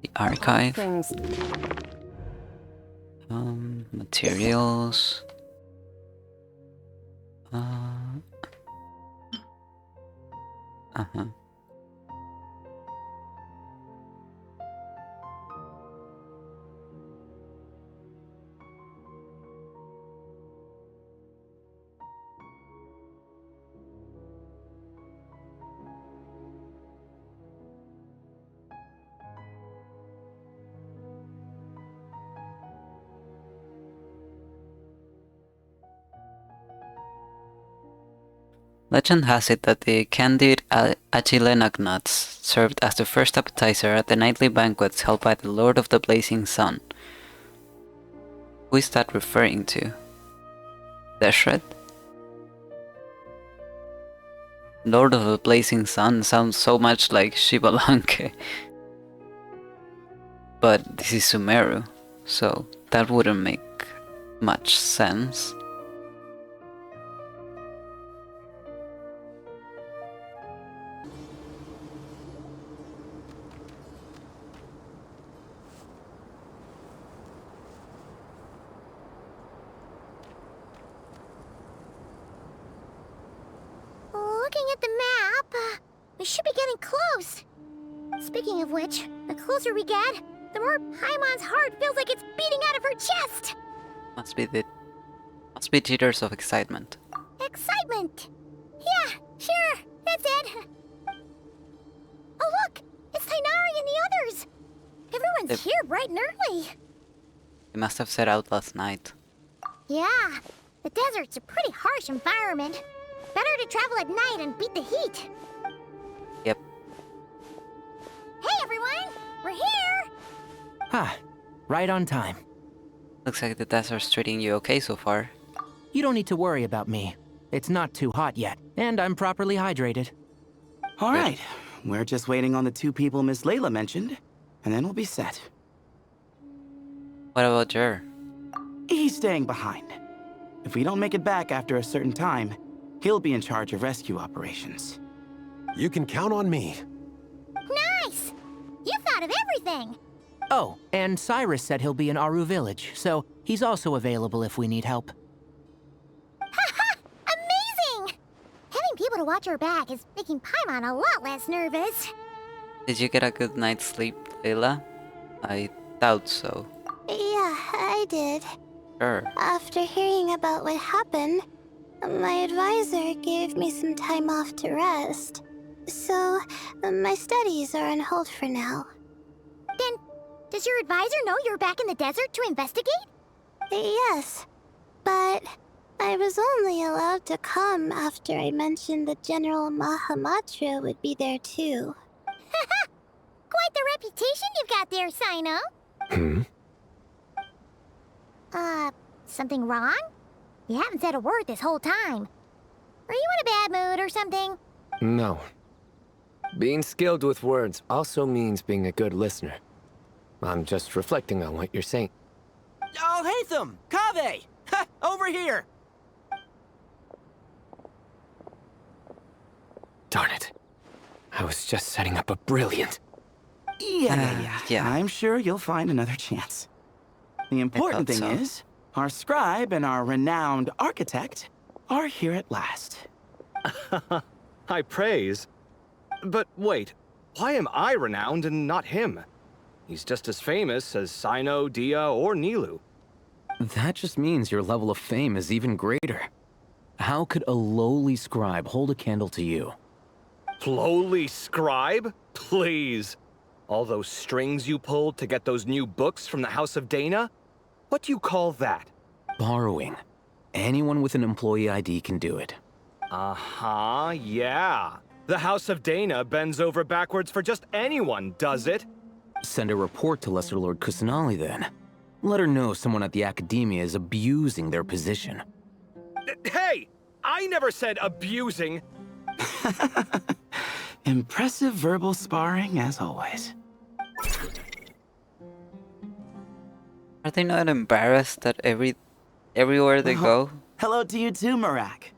the archive. Materials. Legend has it that the candied achilenag nuts served as the first appetizer at the nightly banquets held by the Lord of the Blazing Sun. Who is that referring to? Deshret? Lord of the Blazing Sun sounds so much like Shivalanke. But this is Sumeru, so that wouldn't make much sense. Looking at the map, we should be getting close. Speaking of which, the closer we get, the more Paimon's heart feels like it's beating out of her chest. Must be jitters of excitement. Excitement! Yeah, sure, that's it. Oh look, it's Tainari and the others. Everyone's here bright and early. They must have set out last night. Yeah, the desert's a pretty harsh environment. Better to travel at night and beat the heat. Yep. Hey everyone, we're here! Ah, right on time. Looks like the desert's treating you okay so far. You don't need to worry about me. It's not too hot yet, and I'm properly hydrated. All right, we're just waiting on the 2 people Miss Layla mentioned, and then we'll be set. What about Jer? He's staying behind. If we don't make it back after a certain time, he'll be in charge of rescue operations. You can count on me. Nice! You thought of everything! Oh, and Cyrus said he'll be in Aru Village, so he's also available if we need help. Haha! Amazing! Having people to watch our back is making Paimon a lot less nervous. Did you get a good night's sleep, Layla? I doubt so. Yeah, I did. Sure. After hearing about what happened, my advisor gave me some time off to rest. So, my studies are on hold for now. Then, does your advisor know you're back in the desert to investigate? Yes, but I was only allowed to come after I mentioned that General Mahamatra would be there too. Haha! Quite the reputation you've got there, Sino. Something wrong? You haven't said a word this whole time. Are you in a bad mood or something? No. Being skilled with words also means being a good listener. I'm just reflecting on what you're saying. Oh, Hatham! Kaveh! Ha! Over here! Darn it. I was just setting up a brilliant... Yeah. I'm sure you'll find another chance. The important thing is, our scribe and our renowned architect are here at last. High praise. But wait, why am I renowned and not him? He's just as famous as Sino, Dia, or Nilu. That just means your level of fame is even greater. How could a lowly scribe hold a candle to you? Lowly scribe? Please. All those strings you pulled to get those new books from the House of Dana? What do you call that? Borrowing. Anyone with an employee ID can do it. Uh-huh, yeah. The House of Dana bends over backwards for just anyone, does it? Send a report to Lesser Lord Kusanali then. Let her know someone at the Academia is abusing their position. Hey! I never said abusing! Impressive verbal sparring, as always. Are they not embarrassed that everywhere they go, Hello to you too, Marak.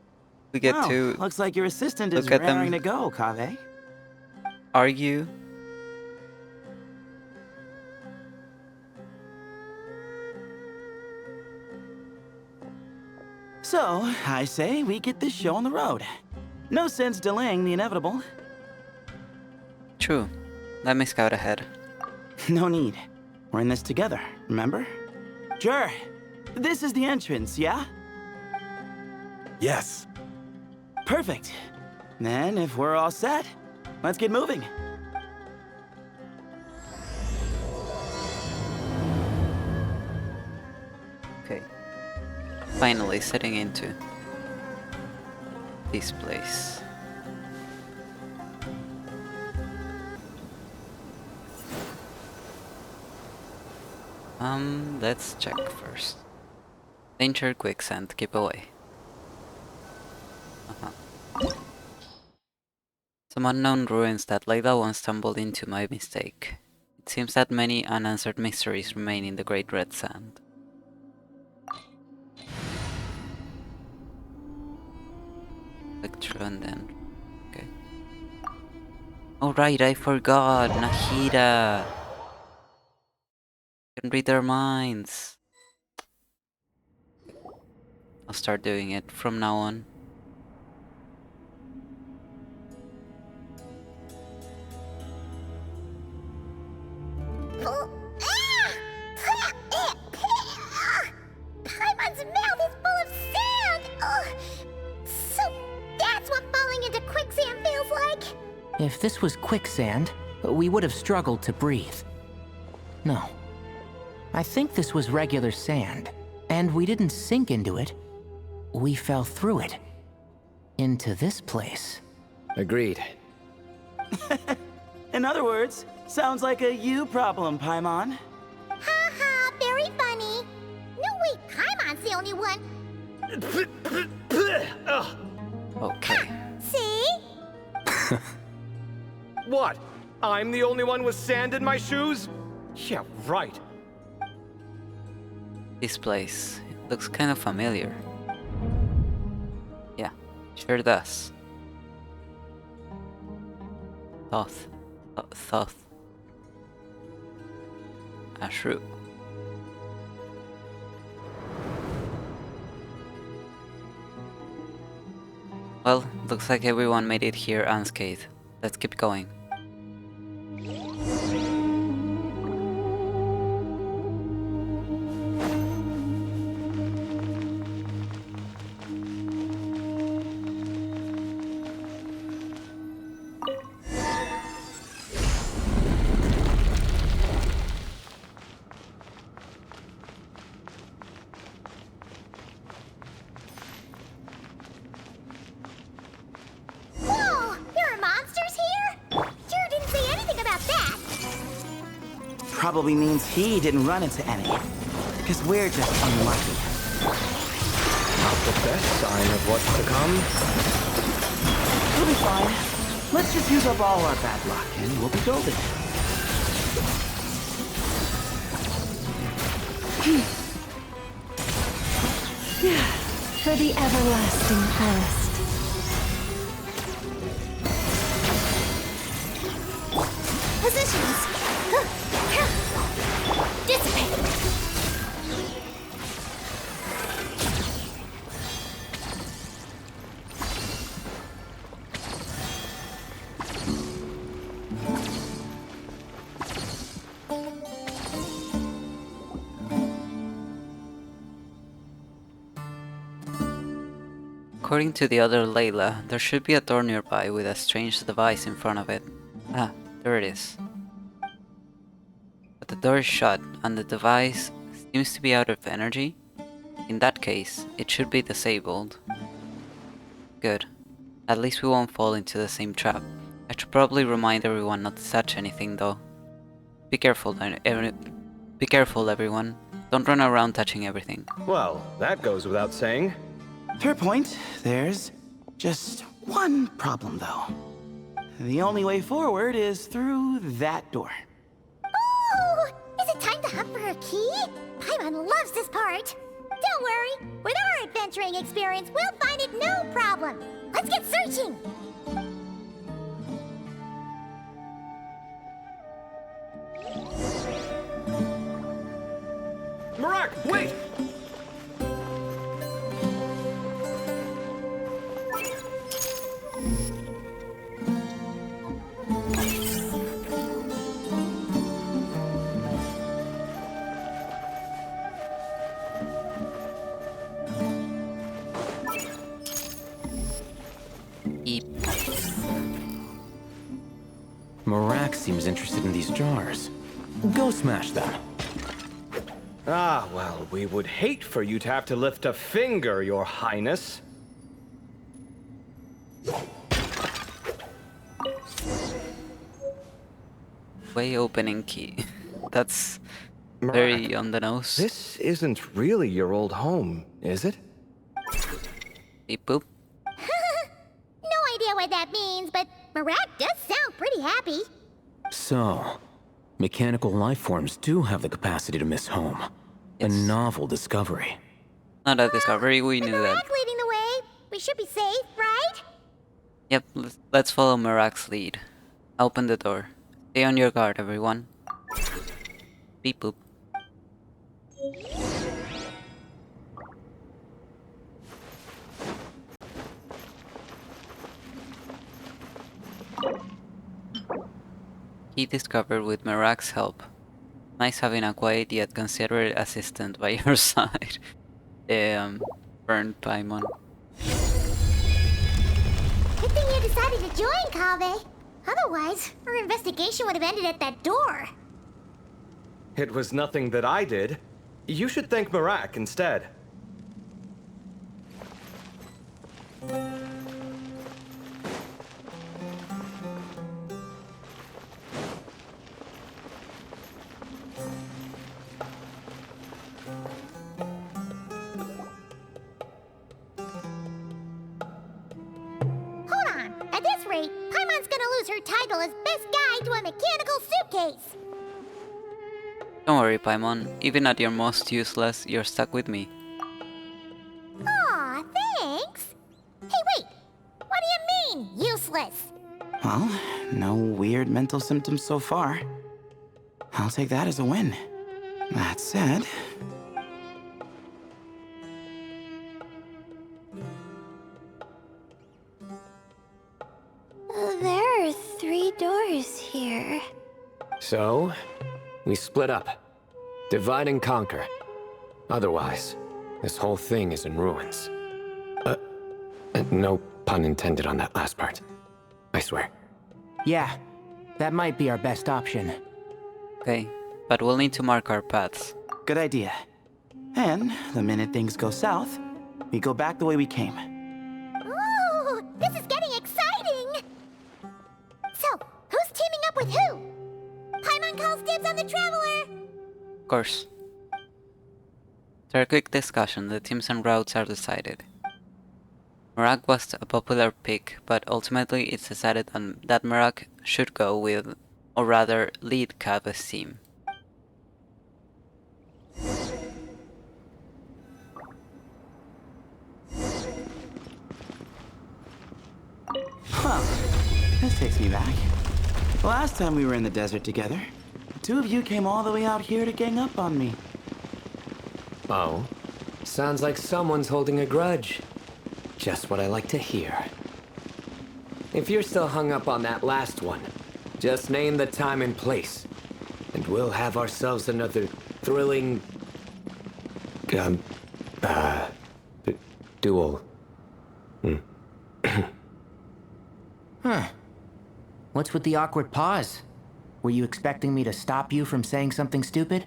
we get to Looks like your assistant is look at them. raring to go, Kaveh. argue? So, I say we get this show on the road. No sense delaying the inevitable. True. Let me scout ahead. No need. We're in this together, remember? Sure. This is the entrance, yeah? Yes. Perfect. Then, if we're all set, let's get moving. Okay. Finally setting into. this place? Let's check first. Danger, quicksand, keep away. Some unknown ruins that Layla once stumbled into by mistake. It seems that many unanswered mysteries remain in the Great Red Sand. Click through and then... okay. Oh right, I forgot! Nahida! Can read their minds! I'll start doing it from now on. Paimon's mouth is full of sand! So that's what falling into quicksand feels like? If this was quicksand, we would have struggled to breathe. No. I think this was regular sand, and we didn't sink into it. We fell through it. Into this place. Agreed. In other words, sounds like a you problem, Paimon. Ha ha, very funny. No, wait, Paimon's the only one. Okay. See? What? I'm the only one with sand in my shoes? Yeah, right. This place, it looks kind of familiar. Yeah, sure does. Thoth. Thoth. A shrew. Well, looks like everyone made it here unscathed. Let's keep going. Whoa, there are monsters here? Jur didn't say anything about that. Probably means he didn't run into any. Because we're just unlucky. Not the best sign of what's to come. We'll be fine. Let's just use up all our bad luck and we'll be golden. For the everlasting quest. Positions. Dissipate. According to the other Layla, there should be a door nearby with a strange device in front of it. Ah, there it is. But the door is shut, and the device seems to be out of energy. In that case, it should be disabled. Good. At least we won't fall into the same trap. I should probably remind everyone not to touch anything though. Be careful, everyone. Don't run around touching everything. Well, that goes without saying. Fair point. There's just one problem, though. The only way forward is through that door. Oh, is it time to hunt for a key? Paimon loves this part. Don't worry, with our adventuring experience, we'll find it no problem. Let's get searching. Marak, wait! Marak seems interested in these jars. Go smash them. Ah, well, we would hate for you to have to lift a finger, Your Highness. Way opening key. That's Marak, very on the nose. this isn't really your old home, is it? Beep boop. No idea what that means, but Marak does sound pretty happy. So, mechanical life forms do have the capacity to miss home. A Yes. novel discovery. Not a discovery, we With knew that. Marak leading the way, we should be safe, right? Yep, let's follow Marak's lead. Open the door. Stay on your guard, everyone. Beep boop. Key discovered with Marak's help. Nice having a quiet yet considerate assistant by your side. Burned Paimon. Good thing you decided to join, Kaveh. Otherwise, our investigation would have ended at that door. It was nothing that I did. You should thank Marak instead. Hold on. At this rate, Paimon's gonna lose her title as best guide to a mechanical suitcase. Don't worry, Paimon. Even at your most useless, you're stuck with me. Aw, thanks. Hey, wait. What do you mean, useless? Well, no weird mental symptoms so far. I'll take that as a win. That said... There are 3 doors here. So, we split up. Divide and conquer. Otherwise, this whole thing is in ruins. No pun intended on that last part. I swear. Yeah, that might be our best option. Okay, but we'll need to mark our paths. Good idea. And the minute things go south, we go back the way we came. Ooh, this is getting exciting! So, who's teaming up with who? Paimon calls dibs on the Traveler! Of course. After a quick discussion, the teams and routes are decided. Marak was a popular pick, but ultimately it's decided that Marak should go with, or rather, lead Kaveh's team. Huh. This takes me back. Last time we were in the desert together, the 2 of you came all the way out here to gang up on me. Oh? Sounds like someone's holding a grudge. Just what I like to hear. If you're still hung up on that last one, just name the time and place, and we'll have ourselves another thrilling... duel. Huh. What's with the awkward pause? Were you expecting me to stop you from saying something stupid?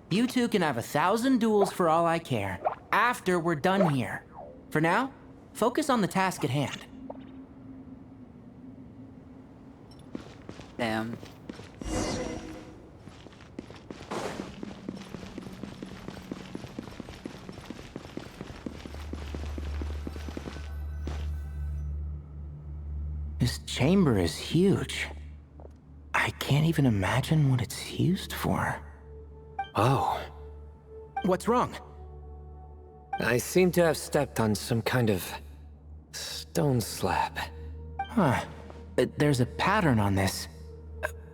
You two can have 1,000 duels for all I care, after we're done here. For now, focus on the task at hand. Damn. This chamber is huge. I can't even imagine what it's used for. Oh. What's wrong? I seem to have stepped on some kind of... stone slab. Huh. There's a pattern on this,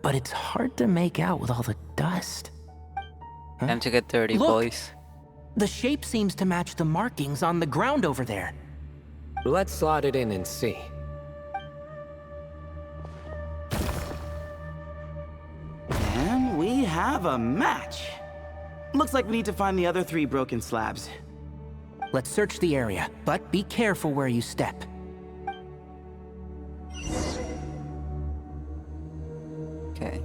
but it's hard to make out with all the dust. Huh? Time to get dirty, Look! boys. The shape seems to match the markings on the ground over there. Let's slot it in and see. And we have a match. Looks like we need to find the other 3 broken slabs. Let's search the area, but be careful where you step. Okay.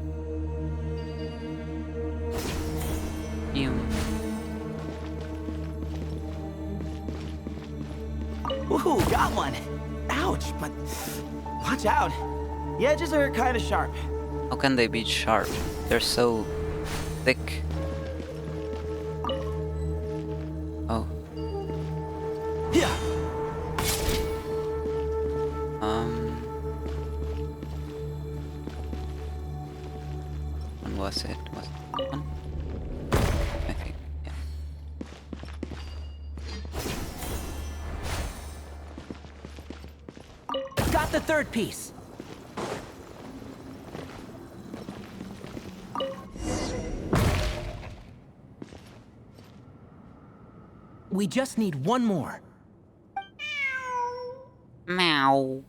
Ew. Ooh, got one! Ouch, but watch out. The edges are kind of sharp. How can they be sharp? They're so thick. Oh. Yeah. When was it? Was it one? I think, yeah. Got the third piece. We just need one more. Meow.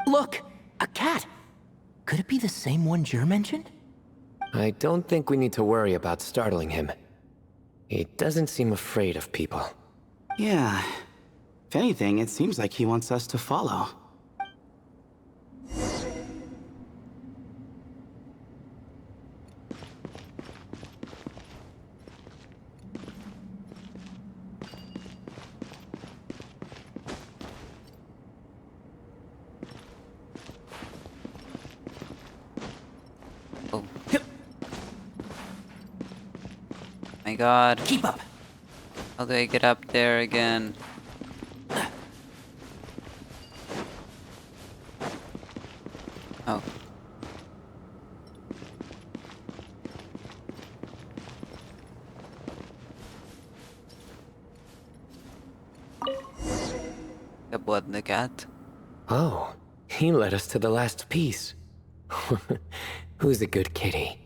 Look, a cat. Could it be the same one Jer mentioned? I don't think we need to worry about startling him. He doesn't seem afraid of people. Yeah. If anything, it seems like he wants us to follow. Oh. My god. Keep up. How do I get up there again? Oh. The cat. Oh, he led us to the last piece. Who's a good kitty?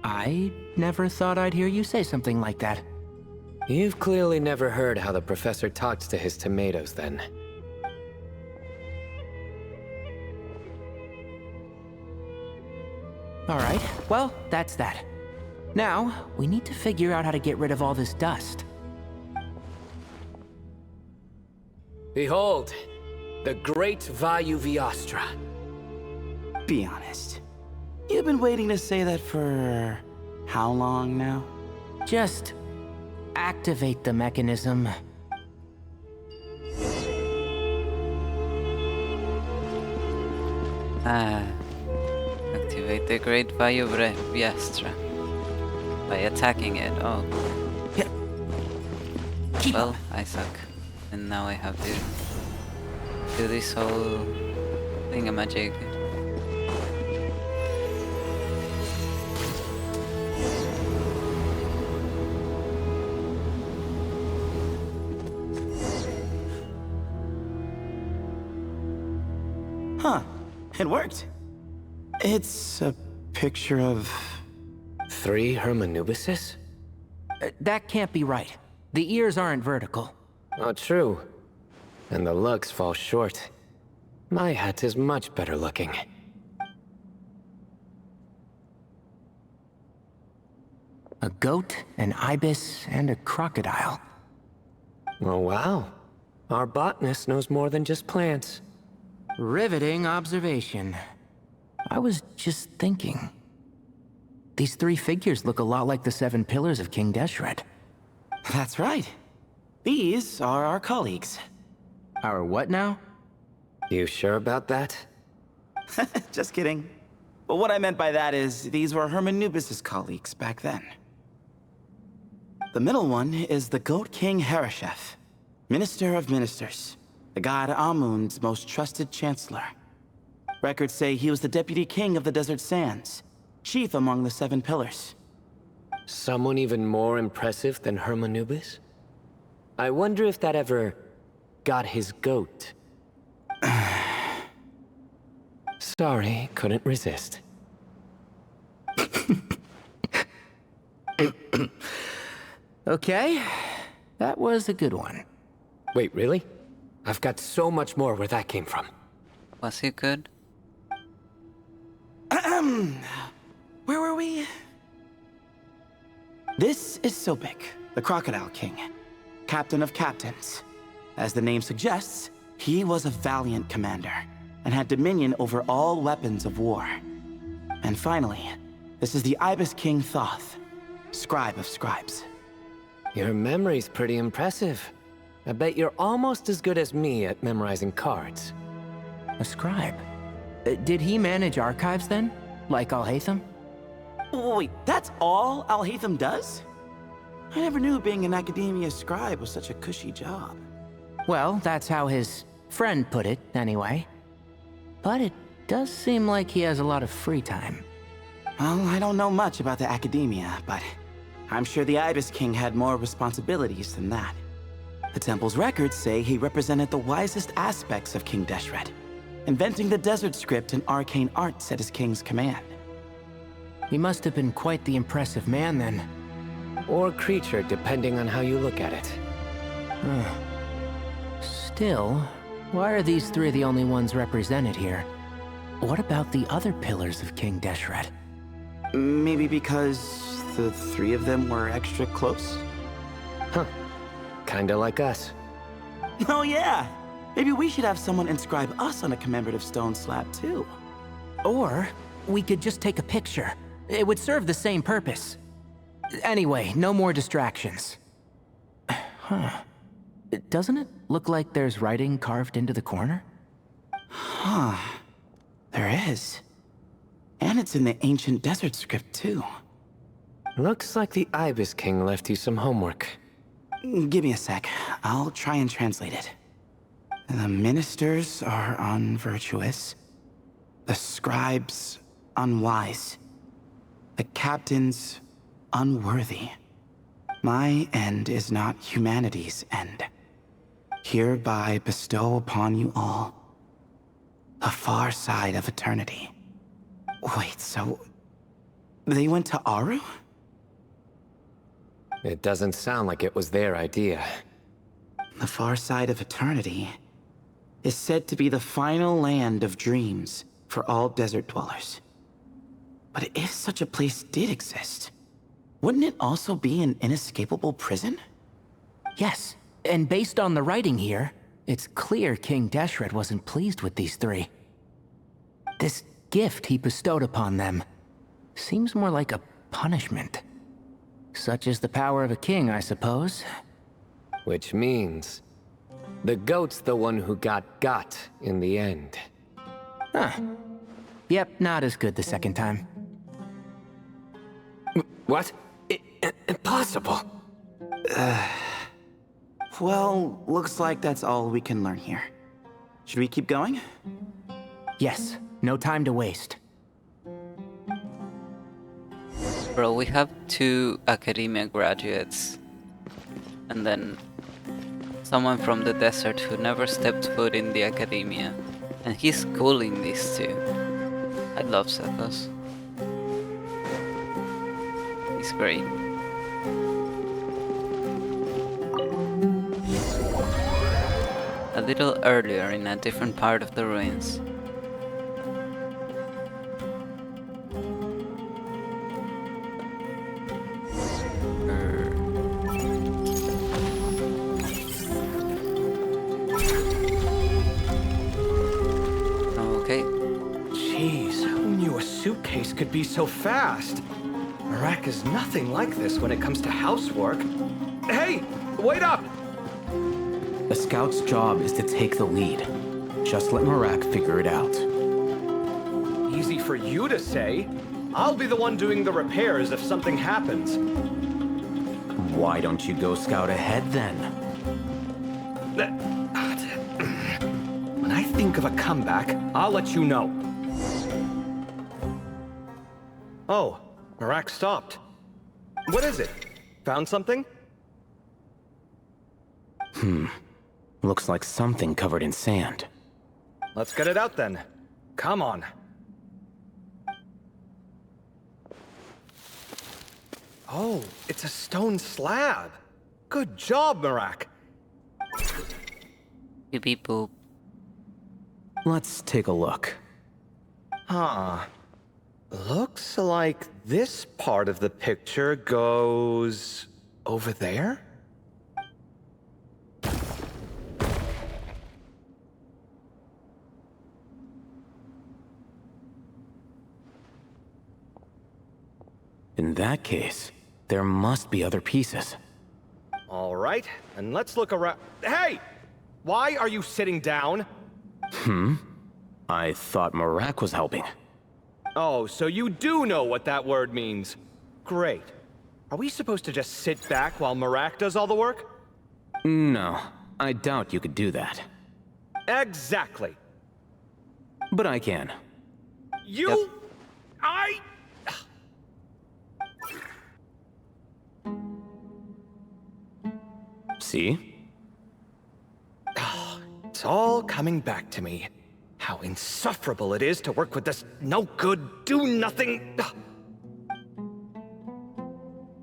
I never thought I'd hear you say something like that. You've clearly never heard how the professor talks to his tomatoes, then. Alright, well, that's that. Now, we need to figure out how to get rid of all this dust. Behold, the great Vayu Viastra. Be honest. You've been waiting to say that for... how long now? Just activate the mechanism. Activate the Great Viastra by attacking it. Oh. Yeah. Keep Well, up. I suck. And now I have to do this whole thingamajig. Huh. It worked. It's a picture of... 3 Hermanubises? That can't be right. The ears aren't vertical. Oh, true. And the looks fall short. My hat is much better looking. A goat, an ibis, and a crocodile. Oh, wow. Our botanist knows more than just plants. Riveting observation. I was just thinking. These 3 figures look a lot like the 7 pillars of King Deshret. That's right. These are our colleagues. Our what now? You sure about that? Just kidding. But what I meant by that is, these were Hermanubis' colleagues back then. The middle one is the Goat King Harashef, Minister of Ministers, the god Amun's most trusted chancellor. Records say he was the deputy king of the Desert Sands, chief among the 7 pillars. Someone even more impressive than Hermanubis? I wonder if that ever got his goat. Sorry, couldn't resist. Okay, that was a good one. Wait, really? I've got so much more where that came from. Was it good? Where were we? This is Sobek, the Crocodile King, captain of captains. As the name suggests, he was a valiant commander and had dominion over all weapons of war. And finally, this is the Ibis King Thoth, scribe of scribes. Your memory's pretty impressive. I bet you're almost as good as me at memorizing cards. A scribe? Did he manage archives then? Like Alhaitham? Wait, that's all Alhaitham does? I never knew being an academia scribe was such a cushy job. Well, that's how his friend put it, anyway. But it does seem like he has a lot of free time. Well, I don't know much about the academia, but I'm sure the Ibis King had more responsibilities than that. The temple's records say he represented the wisest aspects of King Deshret, inventing the desert script and arcane arts at his king's command. He must have been quite the impressive man then. Or creature, depending on how you look at it. Still, why are these three the only ones represented here? What about the other pillars of King Deshret? Maybe because the three of them were extra close? Huh. Kinda like us. Oh yeah! Maybe we should have someone inscribe us on a commemorative stone slab too. Or we could just take a picture. It would serve the same purpose. Anyway, no more distractions. Huh. Doesn't it look like there's writing carved into the corner? Huh. There is. And it's in the ancient desert script too. Looks like the Ibis King left you some homework. Give me a sec. I'll try and translate it. The ministers are unvirtuous. The scribes unwise. The captains unworthy. My end is not humanity's end. Hereby bestow upon you all the far side of eternity. Wait, so they went to Aru? It doesn't sound like it was their idea. The far side of eternity is said to be the final land of dreams for all desert dwellers. But if such a place did exist, wouldn't it also be an inescapable prison? Yes, and based on the writing here, it's clear King Deshret wasn't pleased with these three. This gift he bestowed upon them seems more like a punishment. Such is the power of a king, I suppose. Which means the goat's the one who got in the end. Huh. Yep, not as good the second time. What? Impossible. Well, looks like that's all we can learn here. Should we keep going? Yes, no time to waste. Bro, we have 2 academia graduates. And then someone from the desert who never stepped foot in the academia. And he's schooling these 2. I love Sethos. He's great. A little earlier in a different part of the ruins. Okay. Jeez, who knew a suitcase could be so fast? Marak is nothing like this when it comes to housework. Hey, wait up! A scout's job is to take the lead. Just let Marak figure it out. Easy for you to say. I'll be the one doing the repairs if something happens. Why don't you go scout ahead then? When I think of a comeback, I'll let you know. Oh, Marak stopped. What is it? Found something? Looks like something covered in sand. Let's get it out then. Come on. Oh, it's a stone slab. Good job, Marak. Beep beep boop. Let's take a look. Huh. Looks like this part of the picture goes over there? In that case, there must be other pieces. All right, and let's look around. Hey! Why are you sitting down? I thought Marak was helping. Oh, so you do know what that word means. Great. Are we supposed to just sit back while Marak does all the work? No, I doubt you could do that. Exactly. But I can. You... Yep. I... See? It's all coming back to me. How insufferable it is to work with this no-good, do-nothing...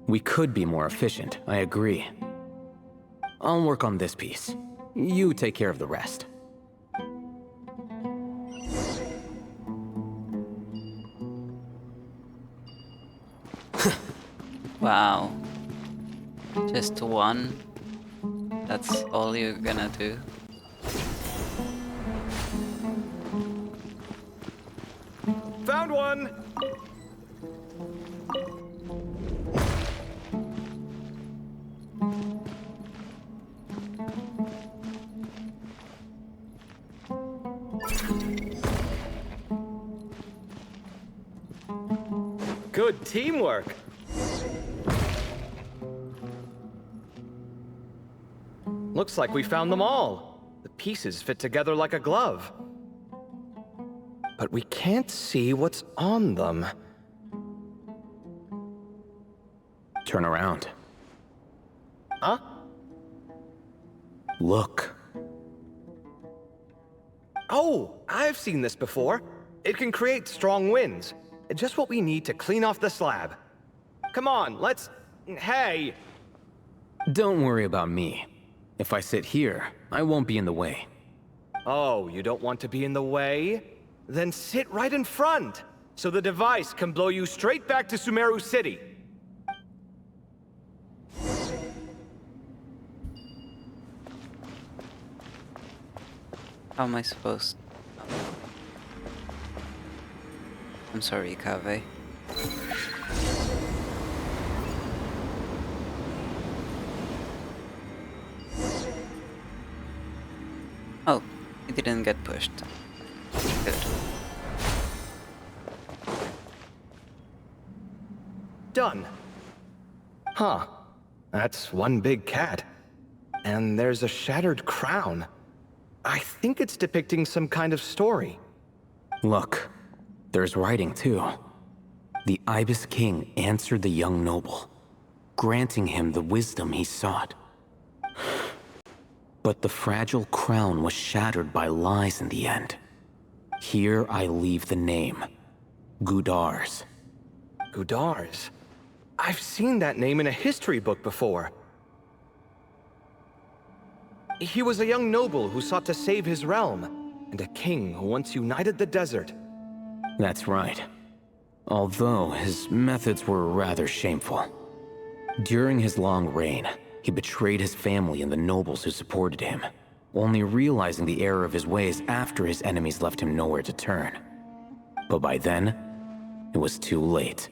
We could be more efficient, I agree. I'll work on this piece. You take care of the rest. Wow. Just one? That's all you're gonna do? Found one! Good teamwork. Looks like we found them all. The pieces fit together like a glove. But we can't see what's on them. Turn around. Huh? Look. Oh, I've seen this before. It can create strong winds. Just what we need to clean off the slab. Come on, let's... Hey! Don't worry about me. If I sit here, I won't be in the way. Oh, you don't want to be in the way? Then sit right in front, so the device can blow you straight back to Sumeru City. How am I supposed... I'm sorry, Kave. Oh, he didn't get pushed. Good. Done. Huh. That's one big cat. And there's a shattered crown. I think it's depicting some kind of story. Look, there's writing too. The Ibis King answered the young noble, granting him the wisdom he sought. But the fragile crown was shattered by lies in the end. Here I leave the name, Gudar's. Gudar's? I've seen that name in a history book before. He was a young noble who sought to save his realm, and a king who once united the desert. That's right. Although his methods were rather shameful. During his long reign, he betrayed his family and the nobles who supported him, only realizing the error of his ways after his enemies left him nowhere to turn. But by then, it was too late.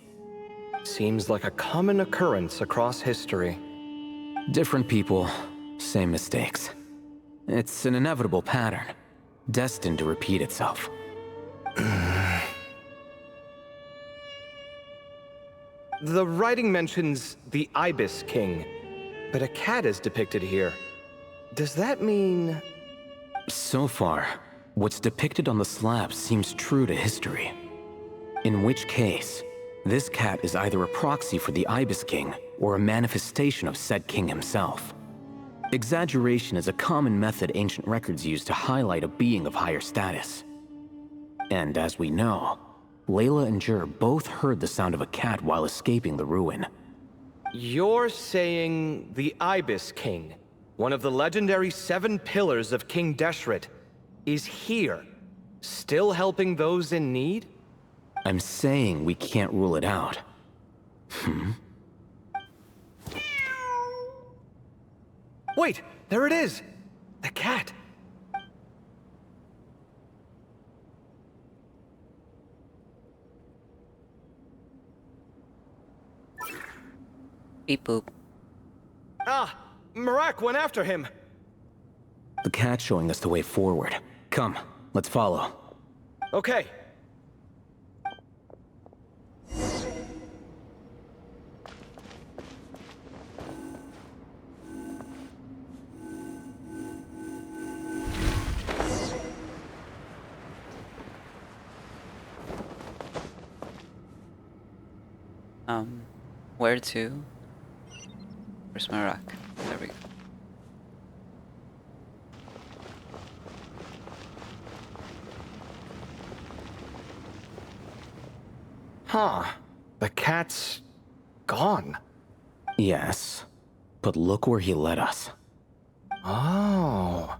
Seems like a common occurrence across history. Different people, same mistakes. It's an inevitable pattern, destined to repeat itself. The writing mentions the Ibis King, but a cat is depicted here. Does that mean... So far, what's depicted on the slab seems true to history. In which case, this cat is either a proxy for the Ibis King or a manifestation of said king himself. Exaggeration is a common method ancient records use to highlight a being of higher status. And as we know, Layla and Jur both heard the sound of a cat while escaping the ruin. You're saying the Ibis King, one of the legendary 7 pillars of King Deshret, is here, still helping those in need? I'm saying we can't rule it out. Wait, there it is! The cat! Beep boop. Ah, Marak went after him. The cat's showing us the way forward. Come, let's follow. Okay. Where to? Where's Marak? There we go. Huh. The cat's gone. Yes, but look where he led us. Oh.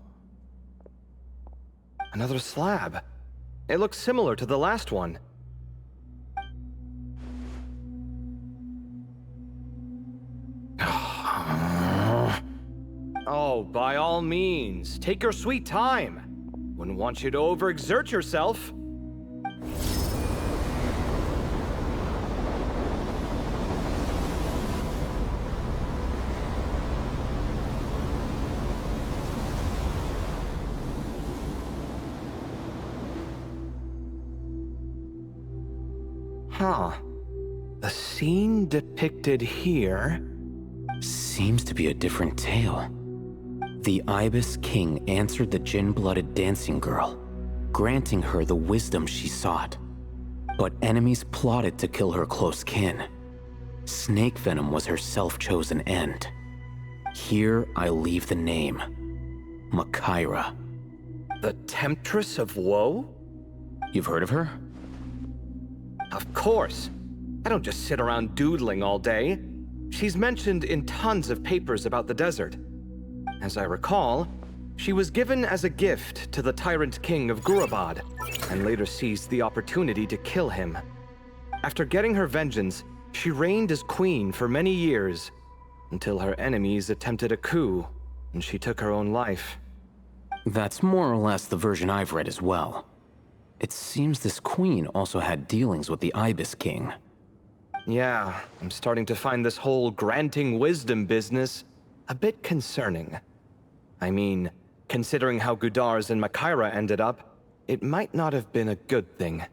Another slab. It looks similar to the last one. Oh, by all means, take your sweet time. Wouldn't want you to overexert yourself. Huh. The scene depicted here seems to be a different tale. The Ibis King answered the Jinn-blooded dancing girl, granting her the wisdom she sought. But enemies plotted to kill her close kin. Snake venom was her self-chosen end. Here I leave the name, Makaira. The Temptress of Woe? You've heard of her? Of course. I don't just sit around doodling all day. She's mentioned in tons of papers about the desert. As I recall, she was given as a gift to the tyrant king of Gurabad, and later seized the opportunity to kill him. After getting her vengeance, she reigned as queen for many years, until her enemies attempted a coup, and she took her own life. That's more or less the version I've read as well. It seems this queen also had dealings with the Ibis King. Yeah, I'm starting to find this whole granting wisdom business a bit concerning. I mean, considering how Gudar's and Makaira ended up, it might not have been a good thing.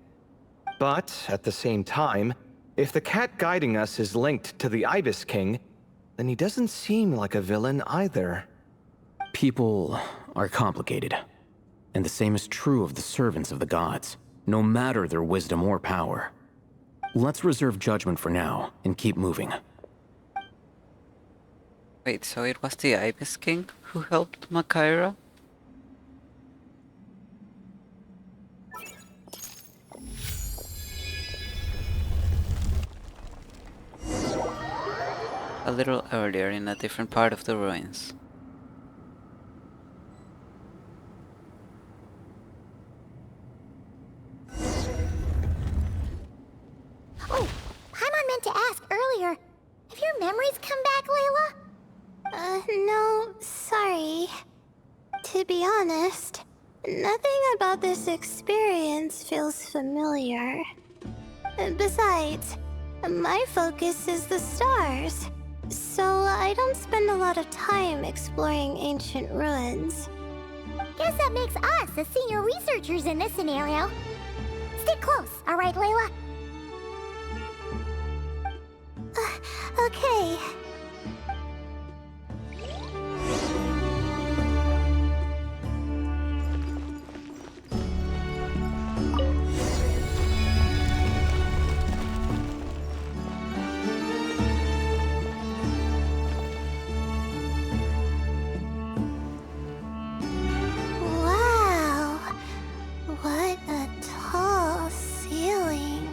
But, at the same time, if the cat guiding us is linked to the Ibis King, then he doesn't seem like a villain either. People are complicated. And the same is true of the servants of the gods, no matter their wisdom or power. Let's reserve judgment for now, and keep moving. Wait, so it was the Ibis King who helped Makaira? A little earlier in a different part of the ruins. Oh, Paimon meant to ask earlier. Have your memories come back, Layla? No, sorry. To be honest, nothing about this experience feels familiar. Besides, my focus is the stars, so I don't spend a lot of time exploring ancient ruins. Guess that makes us the senior researchers in this scenario. Stick close, alright, Layla? Okay. Wow, what a tall ceiling.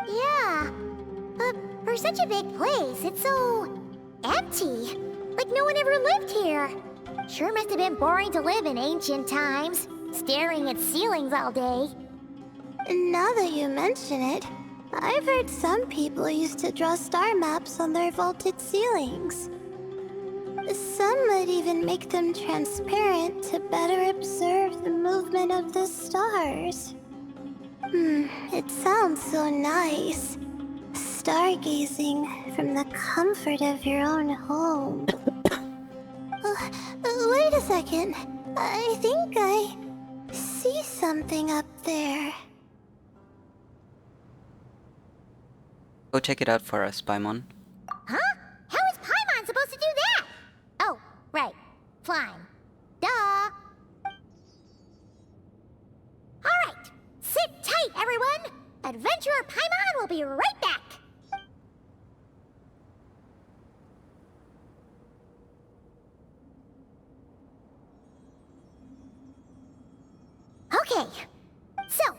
Yeah, but for such a big place, it's so empty. Like no one ever lived here. Sure must have been boring to live in ancient times, staring at ceilings all day. Now that you mention it, I've heard some people used to draw star maps on their vaulted ceilings. Some might even make them transparent to better observe the movement of the stars. It sounds so nice. Stargazing from the comfort of your own home. Wait a second. I think I see something up there. Go check it out for us, Paimon. Huh? How is Paimon supposed to do that? Oh, right. Flying. Duh. Alright. Sit tight, everyone. Adventurer Paimon will be right back. Okay. So,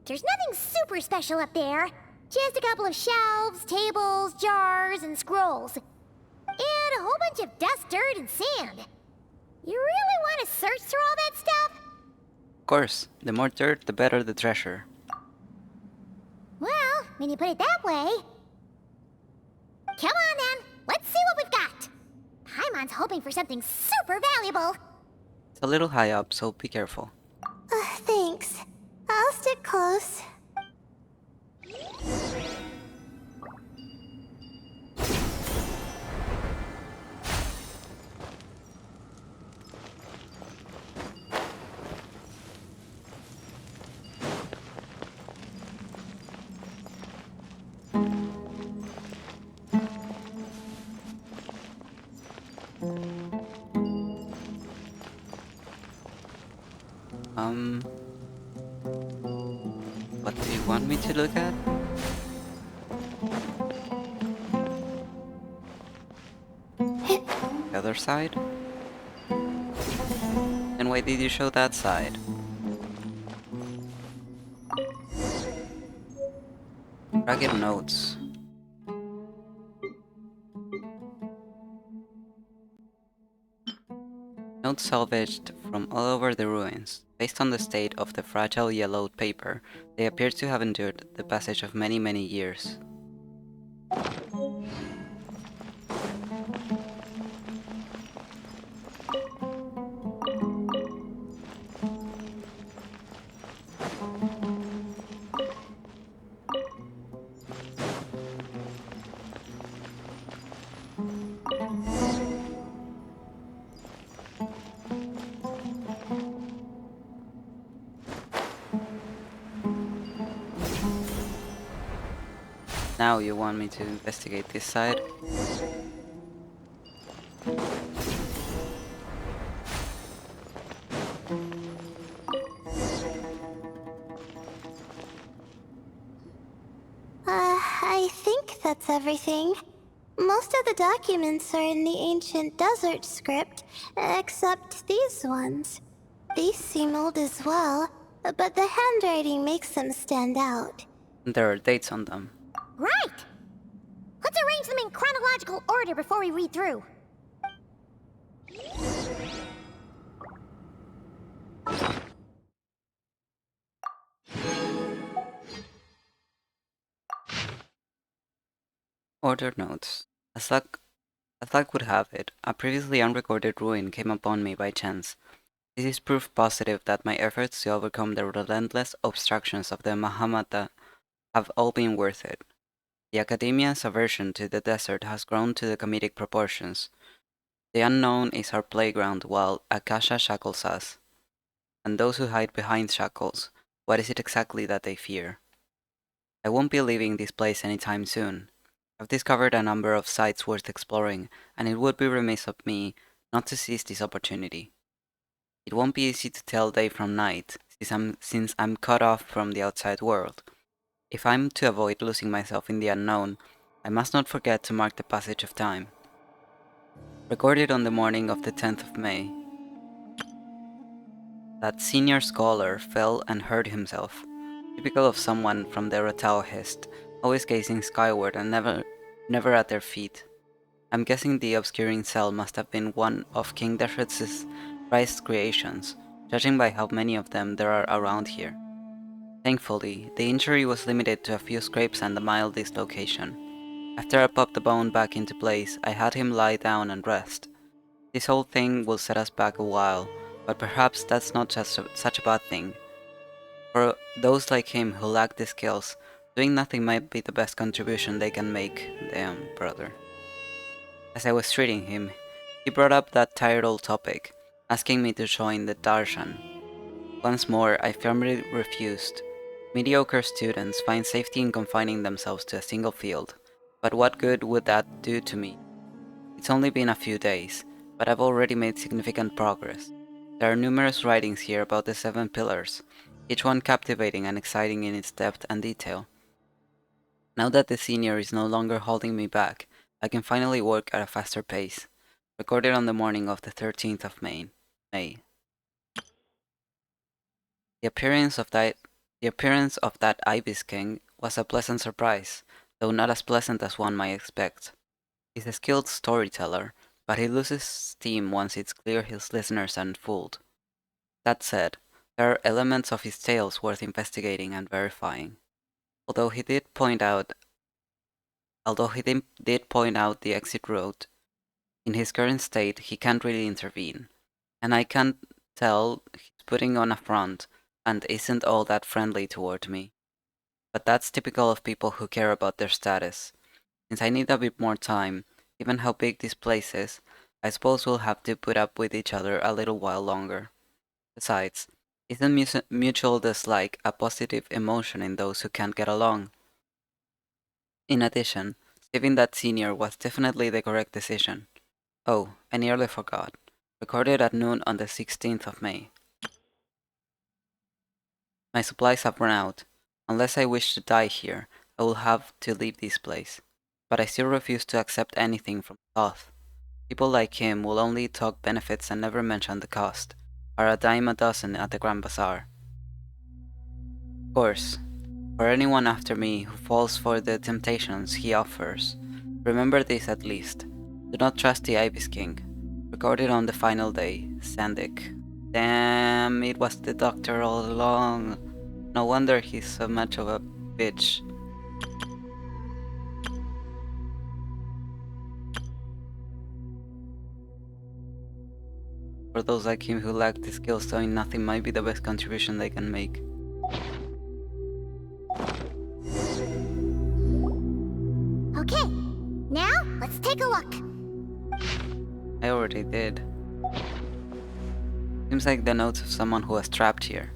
there's nothing super special up there. Just a couple of shelves, tables, jars, and scrolls. And a whole bunch of dust, dirt, and sand. You really want to search through all that stuff? Of course, the more dirt, the better the treasure. Well, when you put it that way... Come on then, let's see what we've got. Paimon's hoping for something super valuable. It's a little high up, so be careful. Thanks. I'll stick close. What do you want me to look at? The other side? Then why did you show that side? Ragged notes. Notes salvaged from all over the ruins. Based on the state of the fragile yellowed paper, they appear to have endured the passage of many, many years. Now you want me to investigate this side? I think that's everything. Most of the documents are in the ancient desert script, except these ones. These seem old as well, but the handwriting makes them stand out. There are dates on them. Right! Let's arrange them in chronological order before we read through. Order notes. As luck would have it, a previously unrecorded ruin came upon me by chance. This is proof positive that my efforts to overcome the relentless obstructions of the Mahamata have all been worth it. The Academia's aversion to the desert has grown to the comedic proportions. The unknown is our playground while Akasha shackles us. And those who hide behind shackles, what is it exactly that they fear? I won't be leaving this place anytime soon. I've discovered a number of sites worth exploring, and it would be remiss of me not to seize this opportunity. It won't be easy to tell day from night, since I'm cut off from the outside world. If I'm to avoid losing myself in the unknown, I must not forget to mark the passage of time. Recorded on the morning of the 10th of May, that senior scholar fell and hurt himself, typical of someone from the Rataohist, always gazing skyward and never at their feet. I'm guessing the obscuring cell must have been one of King Defritz's prized creations, judging by how many of them there are around here. Thankfully, the injury was limited to a few scrapes and a mild dislocation. After I popped the bone back into place, I had him lie down and rest. This whole thing will set us back a while, but perhaps that's not just such a bad thing. For those like him who lack the skills, doing nothing might be the best contribution they can make, damn brother. As I was treating him, he brought up that tired old topic, asking me to join the Darshan. Once more, I firmly refused. Mediocre students find safety in confining themselves to a single field, but what good would that do to me? It's only been a few days, but I've already made significant progress. There are numerous writings here about the 7 pillars, each one captivating and exciting in its depth and detail. Now that the senior is no longer holding me back, I can finally work at a faster pace. Recorded on the morning of the 13th of May. The appearance of that Ibis King was a pleasant surprise, though not as pleasant as one might expect. He's a skilled storyteller, but he loses steam once it's clear his listeners aren't fooled. That said, there are elements of his tales worth investigating and verifying. Although he did point out the exit route, in his current state he can't really intervene, and I can't tell he's putting on a front and isn't all that friendly toward me. But that's typical of people who care about their status. Since I need a bit more time, given how big this place is, I suppose we'll have to put up with each other a little while longer. Besides, isn't mutual dislike a positive emotion in those who can't get along? In addition, saving that senior was definitely the correct decision. Oh, I nearly forgot. Recorded at noon on the 16th of May. My supplies have run out. Unless I wish to die here, I will have to leave this place. But I still refuse to accept anything from Thoth. People like him will only talk benefits and never mention the cost, are a dime a dozen at the Grand Bazaar. Of course, for anyone after me who falls for the temptations he offers, remember this at least. Do not trust the Ibis King. Recorded on the final day, Sandik. Damn, it was the doctor all along. No wonder he's so much of a bitch. For those like him who lack the skills, doing nothing might be the best contribution they can make. Okay, now let's take a look. I already did. Seems like the notes of someone who was trapped here.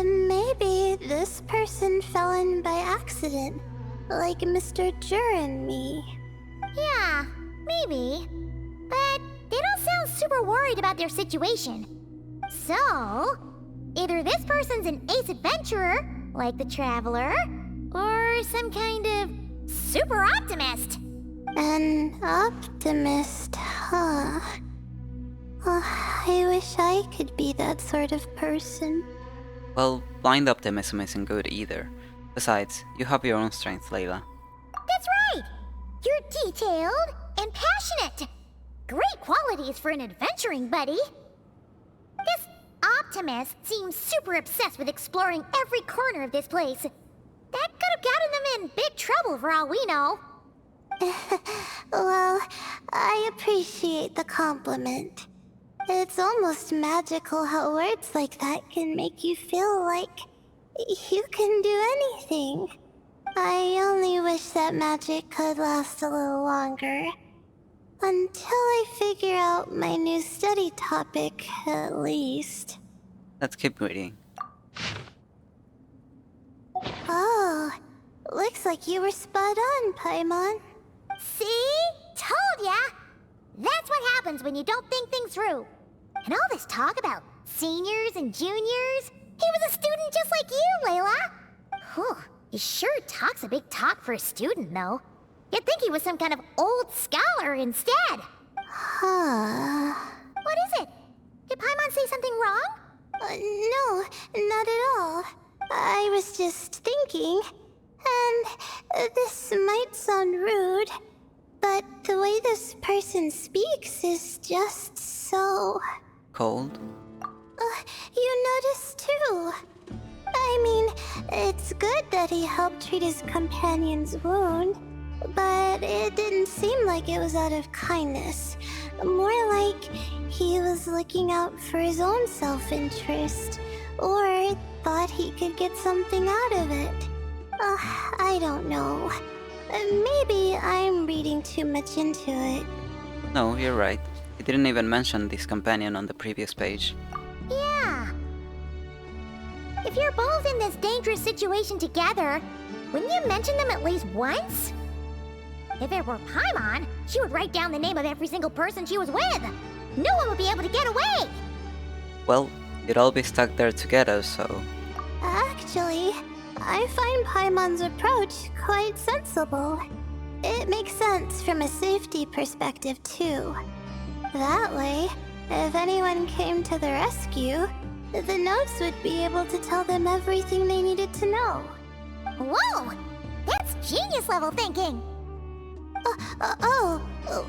Maybe this person fell in by accident, like Mr. Jur and me. Yeah, maybe. But they don't sound super worried about their situation. So, either this person's an ace adventurer, like the Traveler, or some kind of super optimist. An optimist, huh? I wish I could be that sort of person. Well, blind optimism isn't good either. Besides, you have your own strength, Layla. That's right! You're detailed and passionate. Great qualities for an adventuring buddy. This optimist seems super obsessed with exploring every corner of this place. That could have gotten them in big trouble for all we know. Well, I appreciate the compliment. It's almost magical how words like that can make you feel like you can do anything. I only wish that magic could last a little longer. Until I figure out my new study topic, at least. Let's keep reading. Oh, looks like you were spot on, Paimon. See? Told ya! That's what happens when you don't think things through. And all this talk about seniors and juniors, he was a student just like you, Layla. Whew, he sure talks a big talk for a student, though. You'd think he was some kind of old scholar instead. Huh. What is it? Did Paimon say something wrong? No, not at all. I was just thinking, and this might sound rude, but the way this person speaks is just so... Cold? You noticed too. I mean, it's good that he helped treat his companion's wound, but it didn't seem like it was out of kindness. More like looking out for his own self-interest, or thought he could get something out of it. I don't know. Maybe I'm reading too much into it. No, you're right. He didn't even mention this companion on the previous page. Yeah. If you're both in this dangerous situation together, wouldn't you mention them at least once? If it were Paimon, she would write down the name of every single person she was with. No one would be able to get away. Well, you'd all be stuck there together, so... Actually, I find Paimon's approach quite sensible. It makes sense from a safety perspective, too. That way, if anyone came to the rescue, the notes would be able to tell them everything they needed to know. Whoa! That's genius-level thinking!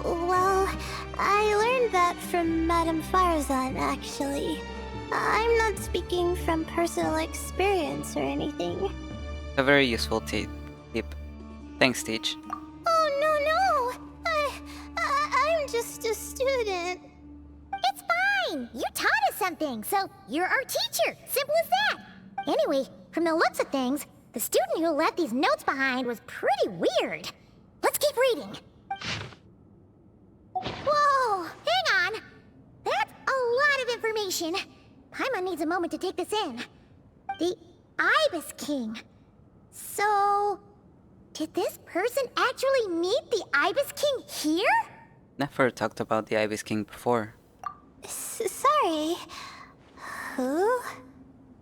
Well, I learned that from Madame Farazan, actually. I'm not speaking from personal experience or anything. A very useful tip. Thanks, Teach. Oh, no! I'm just a student. It's fine! You taught us something, so you're our teacher. Simple as that. Anyway, from the looks of things, the student who left these notes behind was pretty weird. Let's keep reading. Whoa! Hang on! That's a lot of information. Paimon needs a moment to take this in. The Ibis King. So... did this person actually meet the Ibis King here? Never talked about the Ibis King before. Sorry. Who?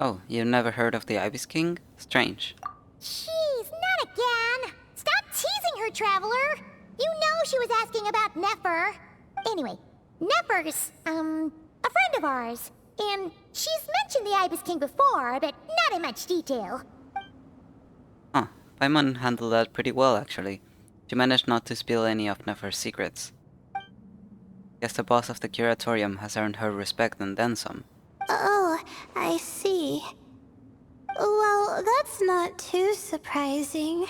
Oh, you never heard of the Ibis King? Strange. Jeez, not again! Stop teasing her, Traveler! You know she was asking about Nefer. Anyway, Nefer's, a friend of ours. And she's mentioned the Ibis King before, but not in much detail. Huh, Paimon handled that pretty well, actually. She managed not to spill any of Nefer's secrets. Guess the boss of the curatorium has earned her respect and then some. Oh, I see. Well, that's not too surprising.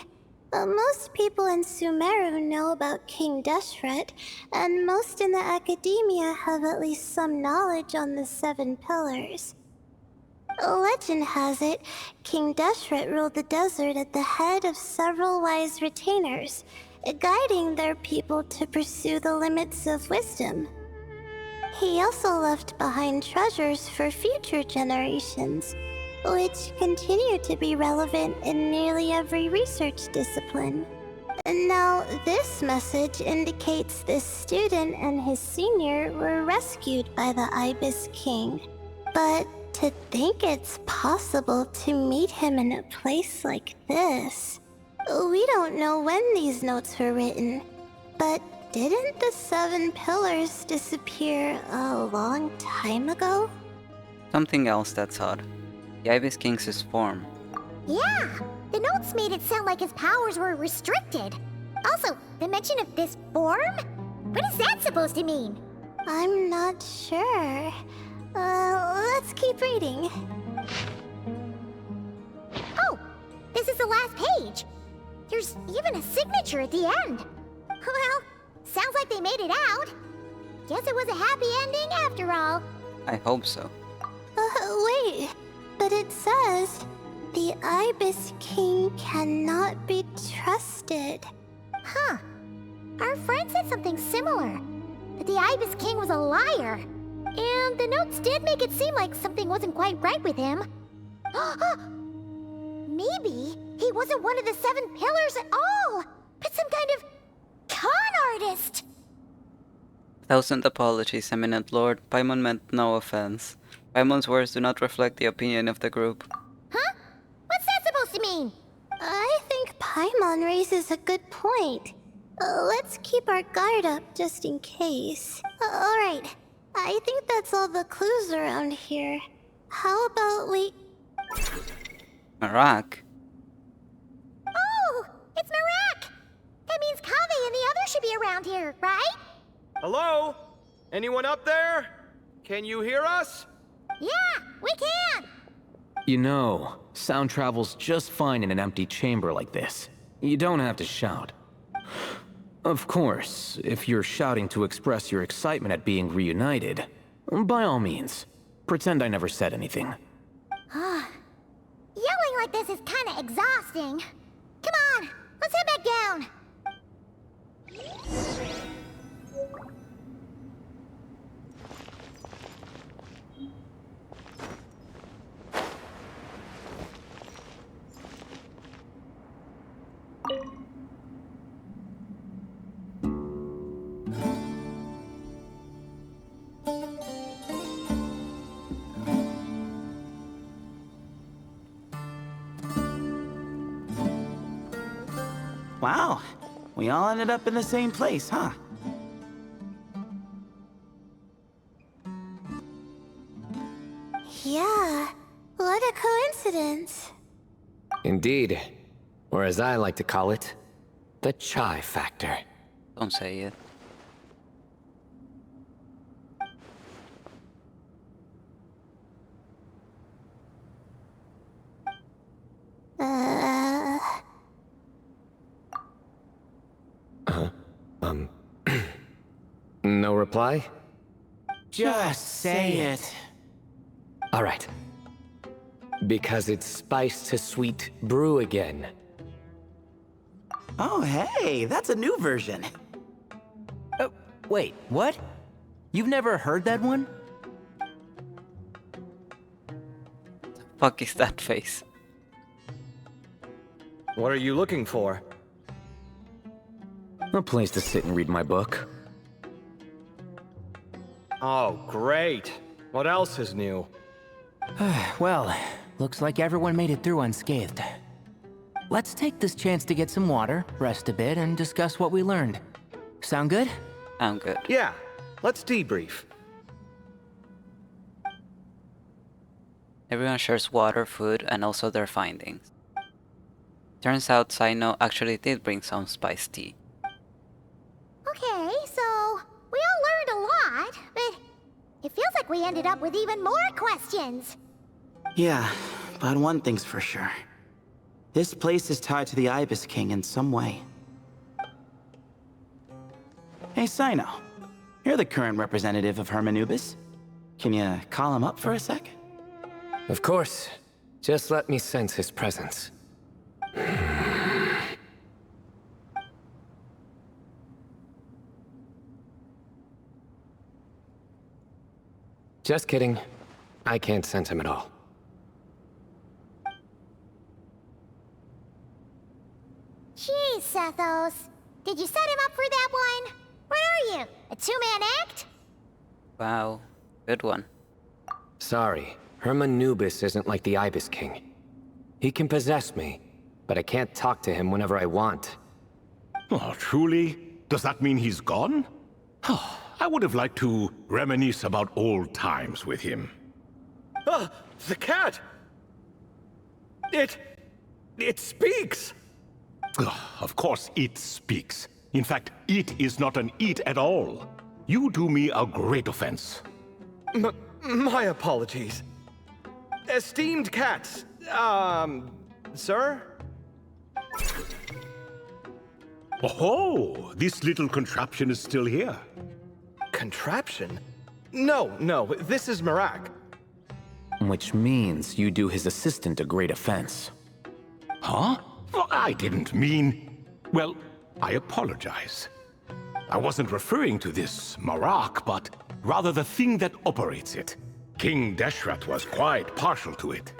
Most people in Sumeru know about King Deshret, and most in the academia have at least some knowledge on the 7 pillars. Legend has it, King Deshret ruled the desert at the head of several wise retainers, guiding their people to pursue the limits of wisdom. He also left behind treasures for future generations, which continue to be relevant in nearly every research discipline. Now, this message indicates this student and his senior were rescued by the Ibis King. But to think it's possible to meet him in a place like this... We don't know when these notes were written, but didn't the 7 pillars disappear a long time ago? Something else that's odd. The Ibis King's his form. Yeah, the notes made it sound like his powers were restricted. Also, the mention of this form? What is that supposed to mean? I'm not sure. Let's keep reading. Oh, this is the last page. There's even a signature at the end. Well, sounds like they made it out. Guess it was a happy ending after all. I hope so. Wait. But it says, the Ibis King cannot be trusted. Huh. Our friend said something similar. That the Ibis King was a liar. And the notes did make it seem like something wasn't quite right with him. Maybe he wasn't one of the 7 pillars at all, but some kind of con artist. 1,000 apologies, Eminent Lord. Paimon meant no offense. Paimon's words do not reflect the opinion of the group. Huh? What's that supposed to mean? I think Paimon raises a good point. Let's keep our guard up just in case. Alright, I think that's all the clues around here. How about we... Marak? Oh, it's Marak! That means Kaveh and the others should be around here, right? Hello? Anyone up there? Can you hear us? Yeah, we can! You know, sound travels just fine in an empty chamber like this. You don't have to shout. Of course, if you're shouting to express your excitement at being reunited, By all means. Pretend I never said anything. Yelling like this is kinda exhausting. Come on, let's head back down. Wow, we all ended up in the same place, huh? Yeah, what a coincidence. Indeed. Or as I like to call it, the chai factor. Don't say it. No reply? Just say it. All right. Because it's spice to sweet brew again. Oh, hey, that's a new version. Oh, wait, what? You've never heard that one? Fuck is that face? What are you looking for? A place to sit and read my book. Oh, great. What else is new? Well, looks like everyone made it through unscathed. Let's take this chance to get some water, rest a bit, and discuss what we learned. Sound good? I'm good. Yeah, let's debrief. Everyone shares water, food, and also their findings. Turns out Sino actually did bring some spiced tea. Okay, so we all learned a lot, but it feels like we ended up with even more questions. Yeah, but one thing's for sure. This place is tied to the Ibis King in some way. Hey, Sino. You're the current representative of Hermanubis. Can you call him up for a sec? Of course. Just let me sense his presence. Just kidding. I can't sense him at all. Jeez, Sethos. Did you set him up for that one? What are you, a two-man act? Wow, good one. Sorry, Hermanubis isn't like the Ibis King. He can possess me, but I can't talk to him whenever I want. Oh, truly? Does that mean he's gone? I would have liked to reminisce about old times with him. Ah, the cat! It speaks! Of course it speaks. In fact, it is not an it at all. You do me a great offense. My apologies. Esteemed cats, sir? Oh, this little contraption is still here. Contraption? No, this is Marak. Which means you do his assistant a great offense. Huh? Well, I didn't mean... Well, I apologize. I wasn't referring to this Marak, but rather the thing that operates it. King Deshret was quite partial to it.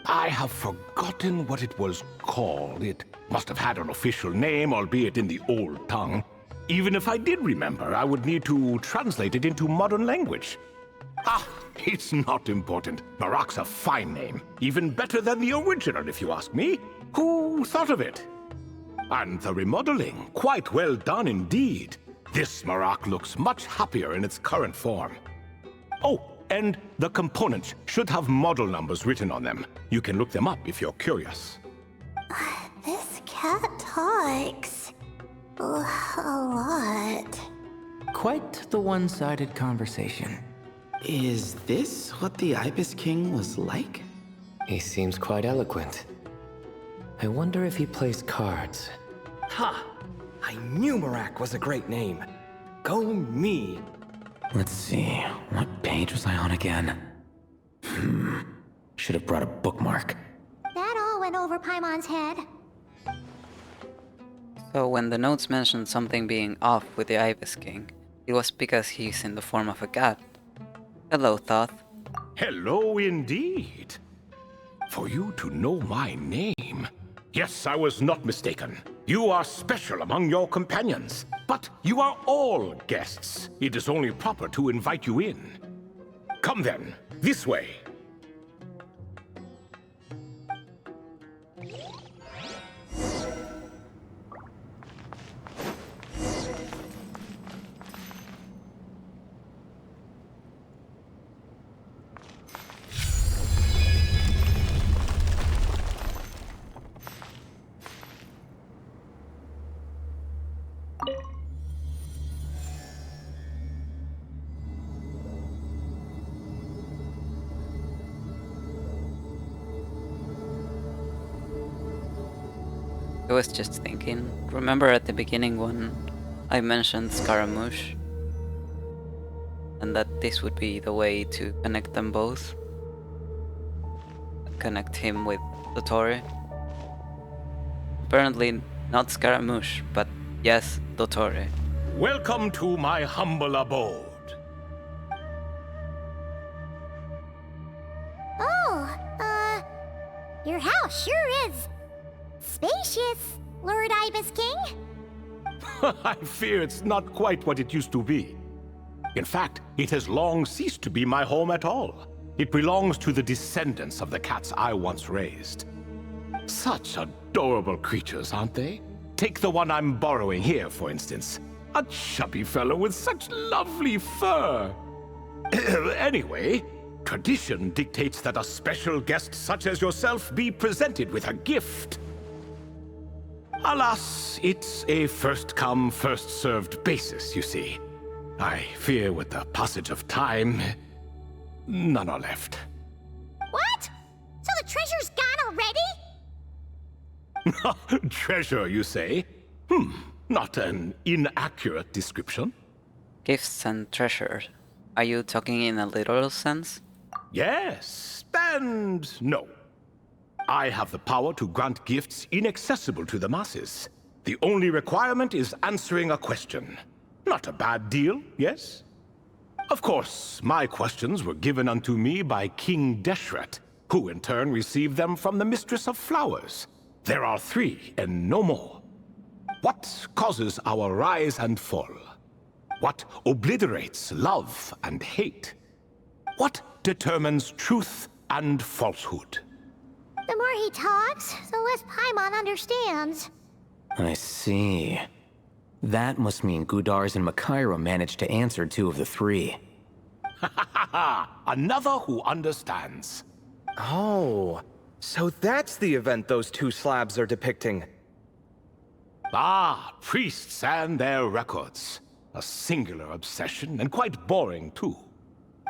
I have forgotten what it was called. It must have had an official name, albeit in the old tongue. Even if I did remember, I would need to translate it into modern language. It's not important. Marak's a fine name. Even better than the original, if you ask me. Who thought of it? And the remodeling, quite well done indeed. This Marak looks much happier in its current form. Oh, and the components should have model numbers written on them. You can look them up if you're curious. This cat talks a lot. Quite the one-sided conversation. Is this what the Ibis King was like? He seems quite eloquent. I wonder if he plays cards. Ha! I knew Marak was a great name. Go me. Let's see, what page was I on again? Should have brought a bookmark. That all went over Paimon's head. So when the notes mentioned something being off with the Ibis King, it was because he's in the form of a cat. Hello, Thoth. Hello indeed. For you to know my name. Yes, I was not mistaken. You are special among your companions. But you are all guests. It is only proper to invite you in. Come then, this way. I was just thinking, remember at the beginning when I mentioned Scaramouche? And that this would be the way to connect them both? Connect him with Dottore? Apparently not Scaramouche, but yes, Dottore. Welcome to my humble abode. Oh, your house sure is spacious, Lord Ibis King. I fear it's not quite what it used to be. In fact, it has long ceased to be my home at all. It belongs to the descendants of the cats I once raised. Such adorable creatures, aren't they? Take the one I'm borrowing here, for instance. A chubby fellow with such lovely fur. Anyway, tradition dictates that a special guest such as yourself be presented with a gift. Alas, it's a first-come, first-served basis, you see. I fear with the passage of time, none are left. What? So the treasure's gone already? Treasure, you say? Not an inaccurate description. Gifts and treasures. Are you talking in a literal sense? Yes, and no. I have the power to grant gifts inaccessible to the masses. The only requirement is answering a question. Not a bad deal, yes? Of course, my questions were given unto me by King Deshret, who in turn received them from the Mistress of Flowers. There are 3, and no more. What causes our rise and fall? What obliterates love and hate? What determines truth and falsehood? The more he talks, the less Paimon understands. I see. That must mean Gudars and Makaira managed to answer 2 of the 3. Another who understands. Oh, so that's the event those 2 slabs are depicting. Ah, priests and their records. A singular obsession, and quite boring too.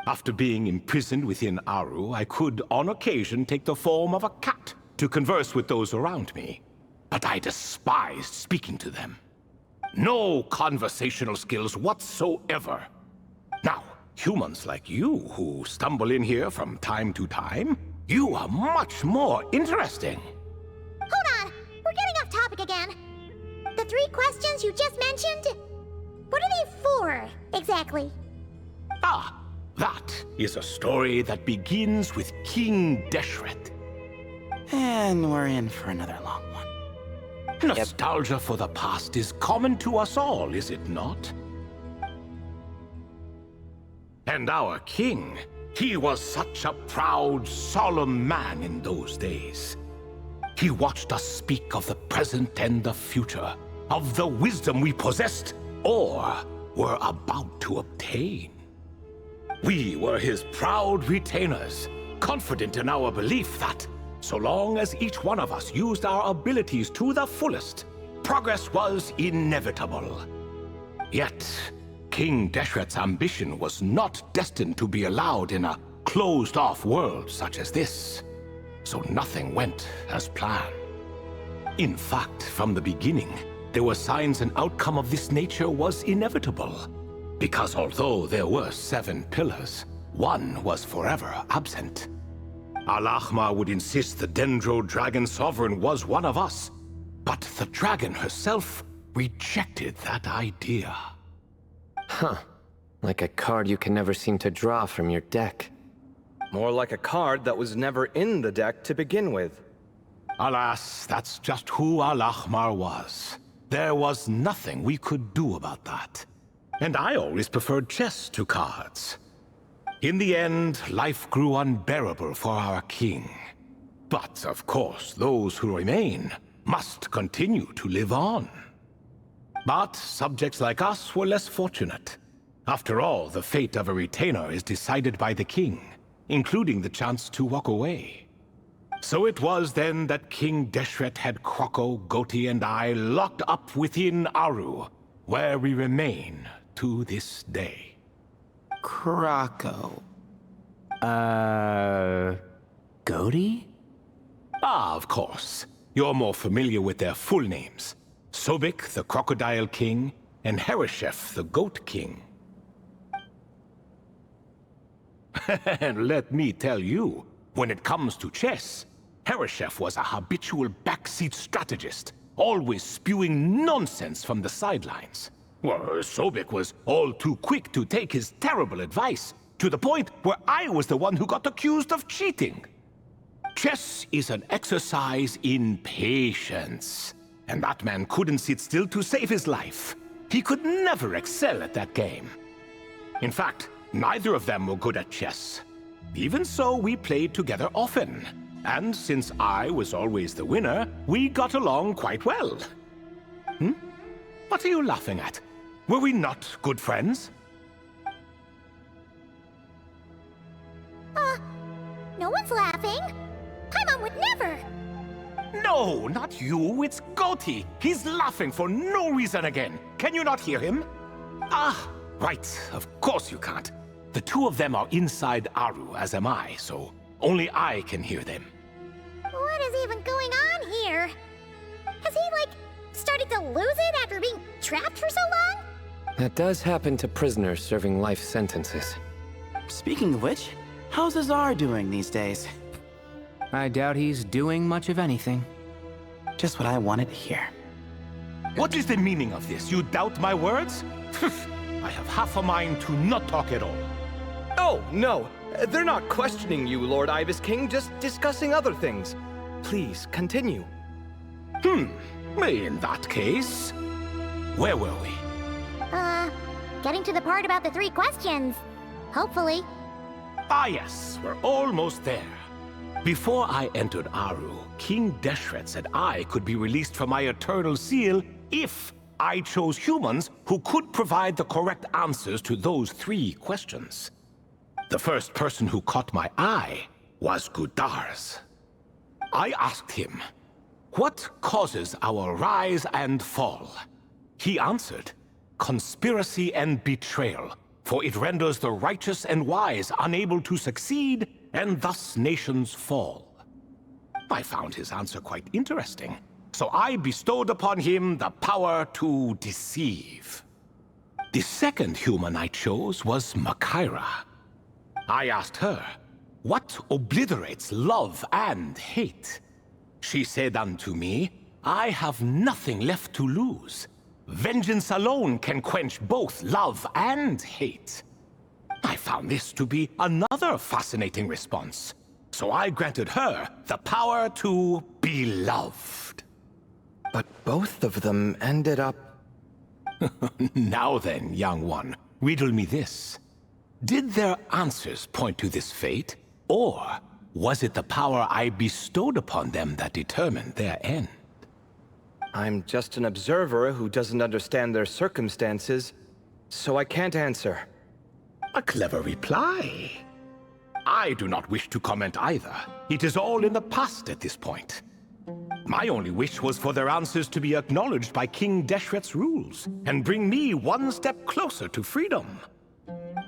After being imprisoned within Aru, I could, on occasion, take the form of a cat to converse with those around me. But I despised speaking to them. No conversational skills whatsoever. Now, humans like you who stumble in here from time to time, you are much more interesting. Hold on, we're getting off topic again. The 3 questions you just mentioned? What are they for, exactly? Ah, that is a story that begins with King Deshret. And we're in for another long one. Nostalgia for the past is common to us all, is it not? And our king, he was such a proud, solemn man in those days. He watched us speak of the present and the future, of the wisdom we possessed or were about to obtain. We were his proud retainers, confident in our belief that, so long as each one of us used our abilities to the fullest, progress was inevitable. Yet, King Deshret's ambition was not destined to be allowed in a closed-off world such as this, so nothing went as planned. In fact, from the beginning, there were signs an outcome of this nature was inevitable. Because although there were 7 pillars, one was forever absent. Al-Ahmar would insist the Dendro Dragon Sovereign was one of us, but the dragon herself rejected that idea. Huh. Like a card you can never seem to draw from your deck. More like a card that was never in the deck to begin with. Alas, that's just who Al-Ahmar was. There was nothing we could do about that. And I always preferred chess to cards. In the end, life grew unbearable for our king. But, of course, those who remain must continue to live on. But subjects like us were less fortunate. After all, the fate of a retainer is decided by the king, including the chance to walk away. So it was then that King Deshret had Kroko, Goti, and I locked up within Aru, where we remain to this day. Krako. Goti? Ah, of course. You're more familiar with their full names. Sobek, the Crocodile King, and Hereshef, the Goat King. And let me tell you, when it comes to chess, Hereshef was a habitual backseat strategist, always spewing nonsense from the sidelines. Well, Sobek was all too quick to take his terrible advice, to the point where I was the one who got accused of cheating. Chess is an exercise in patience, and that man couldn't sit still to save his life. He could never excel at that game. In fact, neither of them were good at chess. Even so, we played together often. And since I was always the winner, we got along quite well. What are you laughing at? Were we not good friends? No one's laughing. Paimon would never. No, not you. It's Goti. He's laughing for no reason again. Can you not hear him? Ah, right. Of course you can't. The two of them are inside Aru, as am I, so only I can hear them. What is even going on here? Has he, like, started to lose it after being trapped for so long? That does happen to prisoners serving life sentences. Speaking of which, how's Azar doing these days? I doubt he's doing much of anything. Just what I wanted to hear. What is the meaning of this? You doubt my words? I have half a mind to not talk at all. Oh, no. They're not questioning you, Lord Ibis King, just discussing other things. Please, continue. In that case, where were we? Getting to the part about the 3 questions. Hopefully. Ah yes, we're almost there. Before I entered Aru, King Deshret said I could be released from my eternal seal if I chose humans who could provide the correct answers to those 3 questions. The first person who caught my eye was Gudars. I asked him, "What causes our rise and fall?" He answered, "Conspiracy and betrayal, for it renders the righteous and wise unable to succeed, and thus nations fall." I found his answer quite interesting, so I bestowed upon him the power to deceive. The second human I chose was Makaira. I asked her, "What obliterates love and hate?" She said unto me, "I have nothing left to lose. Vengeance alone can quench both love and hate." I found this to be another fascinating response, so I granted her the power to be loved. But both of them ended up... Now then, young one, riddle me this. Did their answers point to this fate, or was it the power I bestowed upon them that determined their end? I'm just an observer who doesn't understand their circumstances, so I can't answer. A clever reply. I do not wish to comment either. It is all in the past at this point. My only wish was for their answers to be acknowledged by King Deshret's rules, and bring me one step closer to freedom.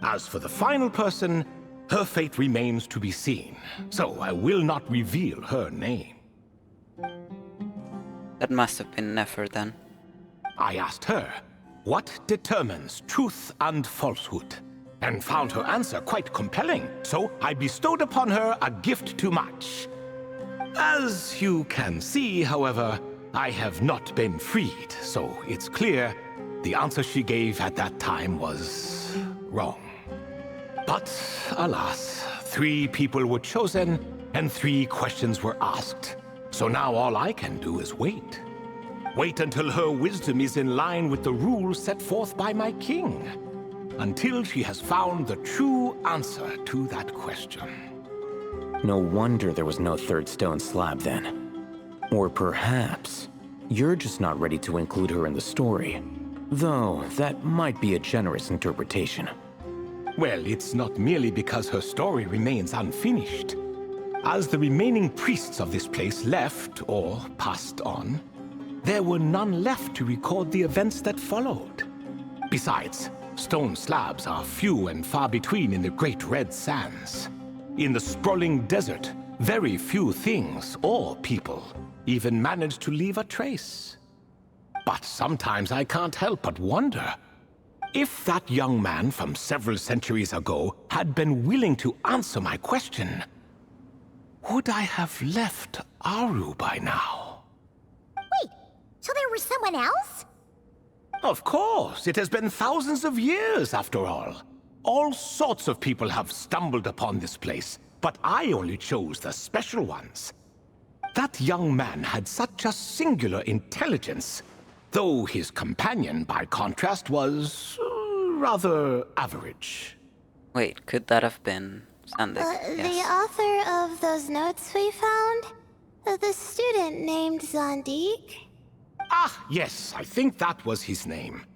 As for the final person, her fate remains to be seen, so I will not reveal her name. That must have been Nefer then. I asked her, what determines truth and falsehood, and found her answer quite compelling, so I bestowed upon her a gift to match. As you can see, however, I have not been freed, so it's clear the answer she gave at that time was wrong. But alas, 3 people were chosen and 3 questions were asked. So now all I can do is wait. Wait until her wisdom is in line with the rules set forth by my king. Until she has found the true answer to that question. No wonder there was no third stone slab then. Or perhaps you're just not ready to include her in the story. Though that might be a generous interpretation. Well, it's not merely because her story remains unfinished. As the remaining priests of this place left or passed on, there were none left to record the events that followed. Besides, stone slabs are few and far between in the Great Red Sands. In the sprawling desert, very few things or people even manage to leave a trace. But sometimes I can't help but wonder, if that young man from several centuries ago had been willing to answer my question, would I have left Aru by now? Wait, so there was someone else? Of course, it has been thousands of years after all. All sorts of people have stumbled upon this place, but I only chose the special ones. That young man had such a singular intelligence, though his companion, by contrast, was rather average. Wait, could that have been Sandik? The Yes. author of those notes we found? The student named Zandik? Ah, yes, I think that was his name.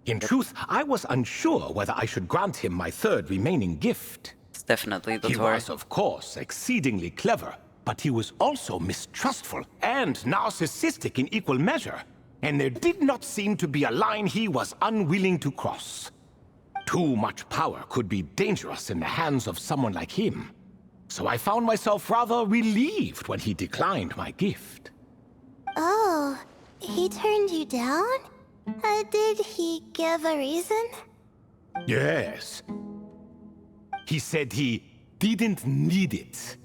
In truth, I was unsure whether I should grant him my 3rd remaining gift. It's definitely the He Tori. was, of course, exceedingly clever, but he was also mistrustful and narcissistic in equal measure, and there did not seem to be a line he was unwilling to cross. Too much power could be dangerous in the hands of someone like him, so I found myself rather relieved when he declined my gift. Oh, he turned you down? Did he give a reason? Yes. He said he didn't need it.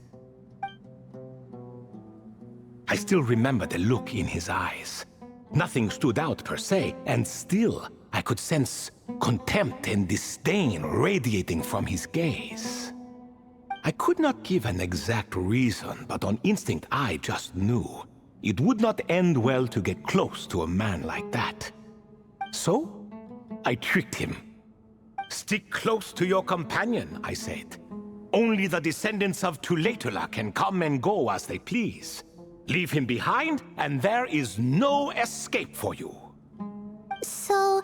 I still remember the look in his eyes. Nothing stood out per se, and still I could sense contempt and disdain radiating from his gaze. I could not give an exact reason, but on instinct I just knew it would not end well to get close to a man like that. So, I tricked him. Stick close to your companion, I said. Only the descendants of Tuletula can come and go as they please. Leave him behind, and there is no escape for you. So,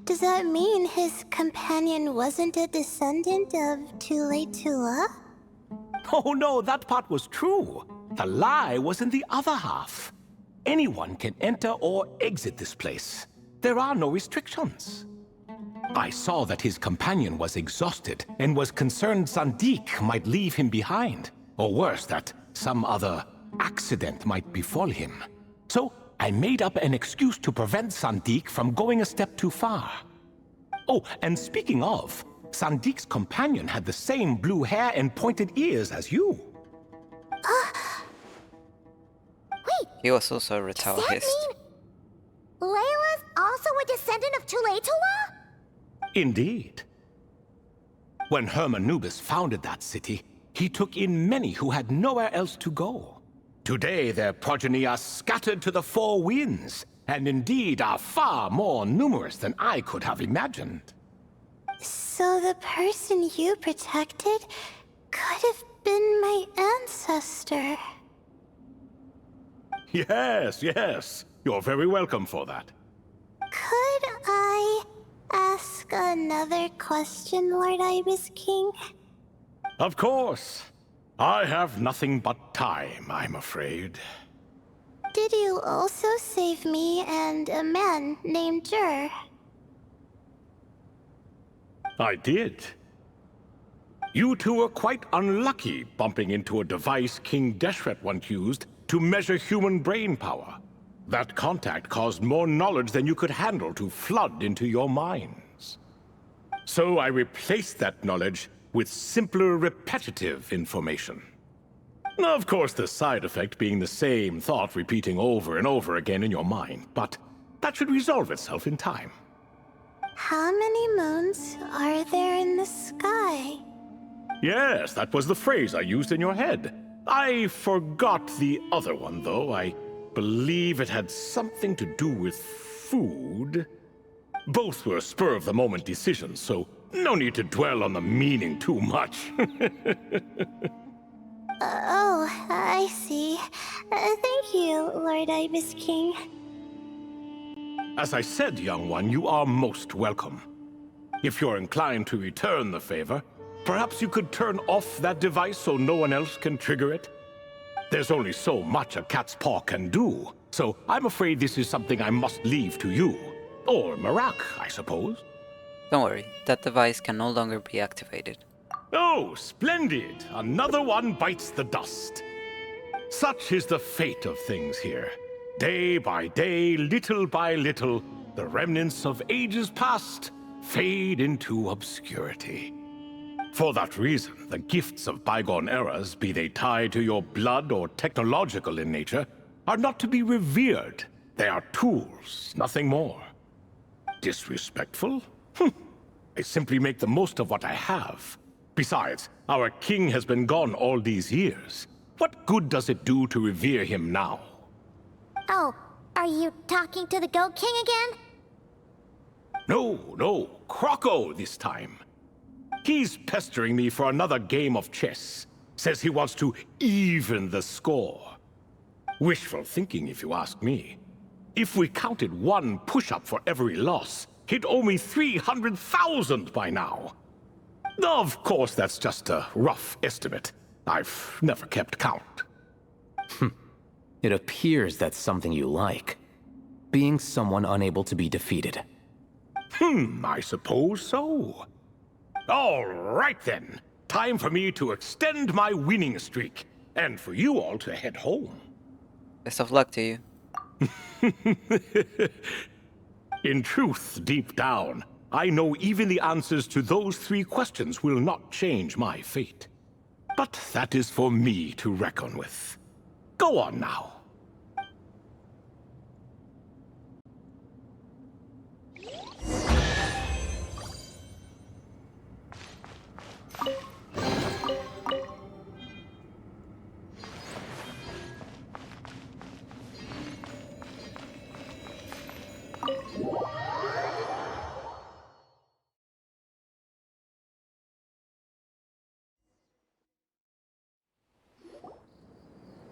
does that mean his companion wasn't a descendant of Tuletula? Oh no, that part was true. The lie was in the other half. Anyone can enter or exit this place. There are no restrictions. I saw that his companion was exhausted and was concerned Zandik might leave him behind, or worse, that some other accident might befall him. So I made up an excuse to prevent Zandik from going a step too far. Oh, and speaking of, Sandik's companion had the same blue hair and pointed ears as you. Wait, He was also a does that retaliist. mean Layla's also a descendant of Tuletula? Indeed. When Hermanubis founded that city, he took in many who had nowhere else to go. Today, their progeny are scattered to the 4 winds, and indeed are far more numerous than I could have imagined. So the person you protected could have been my ancestor. Yes, yes. You're very welcome for that. Could I ask another question, Lord Ibis King? Of course. I have nothing but time, I'm afraid. Did you also save me and a man named Jur? I did. You two were quite unlucky bumping into a device King Deshret once used to measure human brain power. That contact caused more knowledge than you could handle to flood into your minds. So I replaced that knowledge with simpler, repetitive information. Of course, the side effect being the same thought repeating over and over again in your mind, but that should resolve itself in time. How many moons are there in the sky? Yes, that was the phrase I used in your head. I forgot the other one, though. I believe it had something to do with food. Both were spur-of-the-moment decisions, so no need to dwell on the meaning too much. Oh, I see. Thank you, Lord Ibis King. As I said, young one, you are most welcome. If you're inclined to return the favor, perhaps you could turn off that device so no one else can trigger it? There's only so much a cat's paw can do, so I'm afraid this is something I must leave to you. Or Marak, I suppose. Don't worry, that device can no longer be activated. Oh, splendid! Another one bites the dust. Such is the fate of things here. Day by day, little by little, the remnants of ages past fade into obscurity. For that reason, the gifts of bygone eras, be they tied to your blood or technological in nature, are not to be revered. They are tools, nothing more. Disrespectful? I simply make the most of what I have. Besides, our king has been gone all these years. What good does it do to revere him now? Oh, are you talking to the Goat King again? No, Croco this time. He's pestering me for another game of chess. Says he wants to even the score. Wishful thinking, if you ask me. If we counted one push-up for every loss, he'd owe me 300,000 by now. Of course, that's just a rough estimate. I've never kept count. It appears that's something you like. Being someone unable to be defeated. I suppose so. All right then. Time for me to extend my winning streak, and for you all to head home. Best of luck to you. In truth, deep down, I know even the answers to those 3 questions will not change my fate. But that is for me to reckon with. Go on now.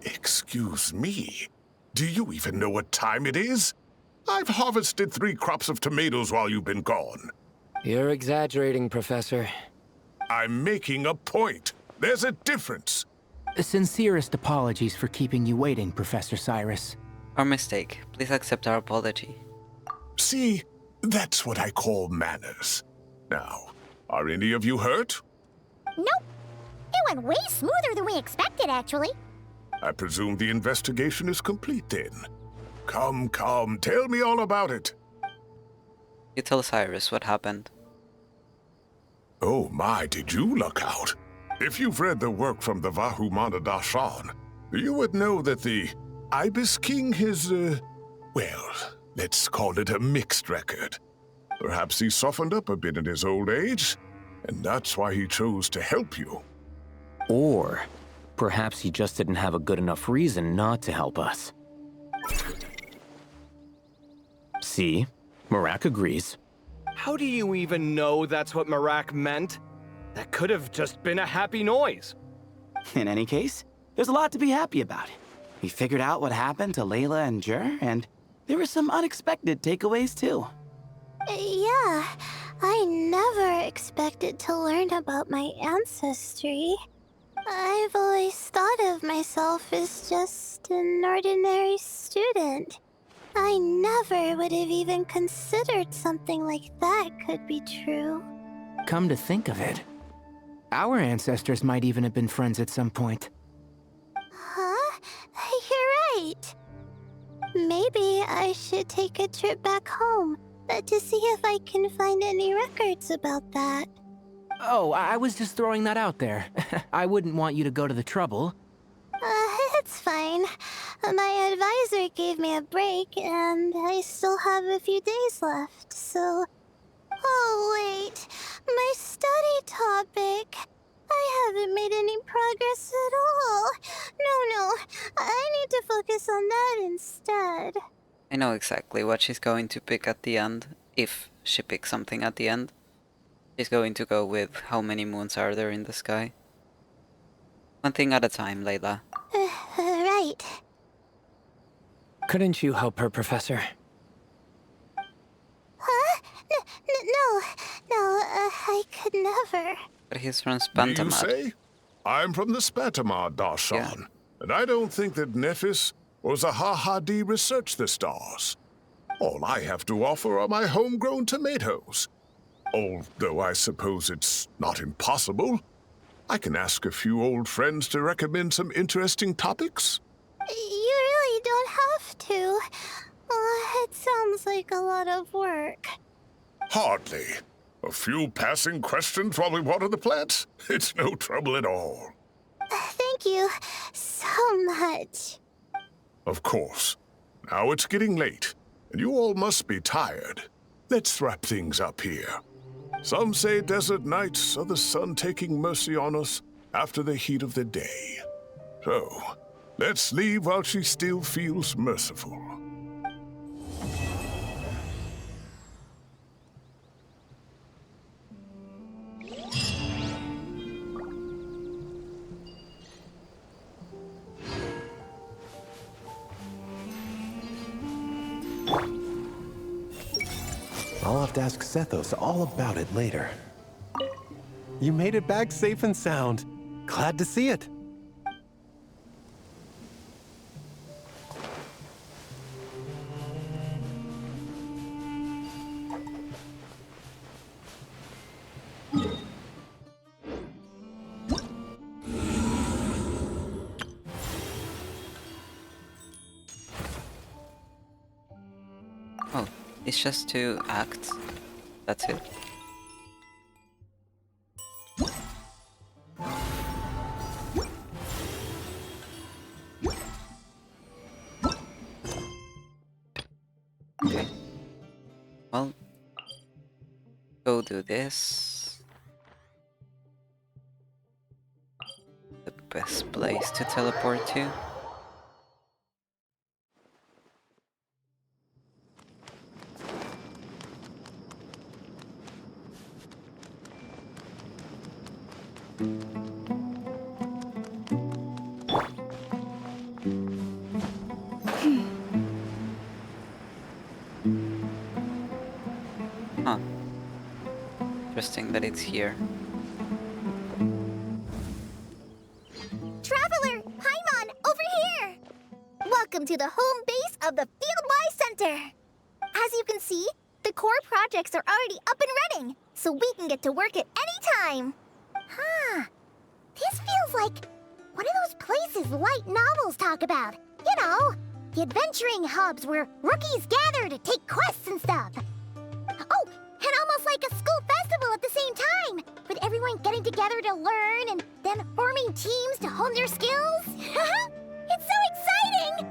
Excuse me? Do you even know what time it is? I've harvested 3 crops of tomatoes while you've been gone. You're exaggerating, Professor. I'm making a point. There's a difference. Sincerest apologies for keeping you waiting, Professor Cyrus. Our mistake. Please accept our apology. See, that's what I call manners. Now, are any of you hurt? Nope. It went way smoother than we expected, actually. I presume the investigation is complete then. Come, tell me all about it. You tell Cyrus what happened. Oh my, did you luck out? If you've read the work from the Vahumana Dashan, you would know that the Ibis King has, well, let's call it a mixed record. Perhaps he softened up a bit in his old age, and that's why he chose to help you. Or perhaps he just didn't have a good enough reason not to help us. See? Marak agrees. How do you even know that's what Marak meant? That could have just been a happy noise. In any case, there's a lot to be happy about. We figured out what happened to Layla and Jur, and there were some unexpected takeaways too. Yeah, I never expected to learn about my ancestry. I've always thought of myself as just an ordinary student. I never would have even considered something like that could be true. Come to think of it, our ancestors might even have been friends at some point. Huh? You're right. Maybe maybe I should take a trip back home to see if I can find any records about that. Oh, I was just throwing that out there. I wouldn't want you to go to the trouble. It's fine. My advisor gave me a break, and I still have a few days left, so... Oh, wait. My study topic. I haven't made any progress at all. No. I need to focus on that instead. I know exactly what she's going to pick at the end, if she picks something at the end. She's going to go with how many moons are there in the sky. One thing at a time, Layla. Right. Couldn't you help her, Professor? Huh? No, I could never. But he's from You Spantamad. say? I'm from the Spantamad, Darshan. Yeah. And I don't think that Nephis or Zaha-Hadid researched the stars. All I have to offer are my homegrown tomatoes. Although I suppose it's not impossible. I can ask a few old friends to recommend some interesting topics. You really don't have to. It sounds like a lot of work. Hardly. A few passing questions while we water the plants? It's no trouble at all. Thank you so much. Of course. Now it's getting late, and you all must be tired. Let's wrap things up here. Some say desert nights are the sun taking mercy on us after the heat of the day. So, let's leave while she still feels merciful. I'll have to ask Sethos all about it later. You made it back safe and sound. Glad to see it. Oh, it's just 2 acts. That's it. Okay. Well, go do this. The best place to teleport to. Huh. Interesting that it's here. Traveler, Paimon, over here! Welcome to the home base of the Fieldwise Center. As you can see, the core projects are already up and running, so we can get to work at any time. Huh. This feels like one of those places light novels talk about. You know, the adventuring hubs where rookies gather to take quests and stuff. Oh, and almost like a school festival at the same time, with everyone getting together to learn and then forming teams to hone their skills. It's so exciting!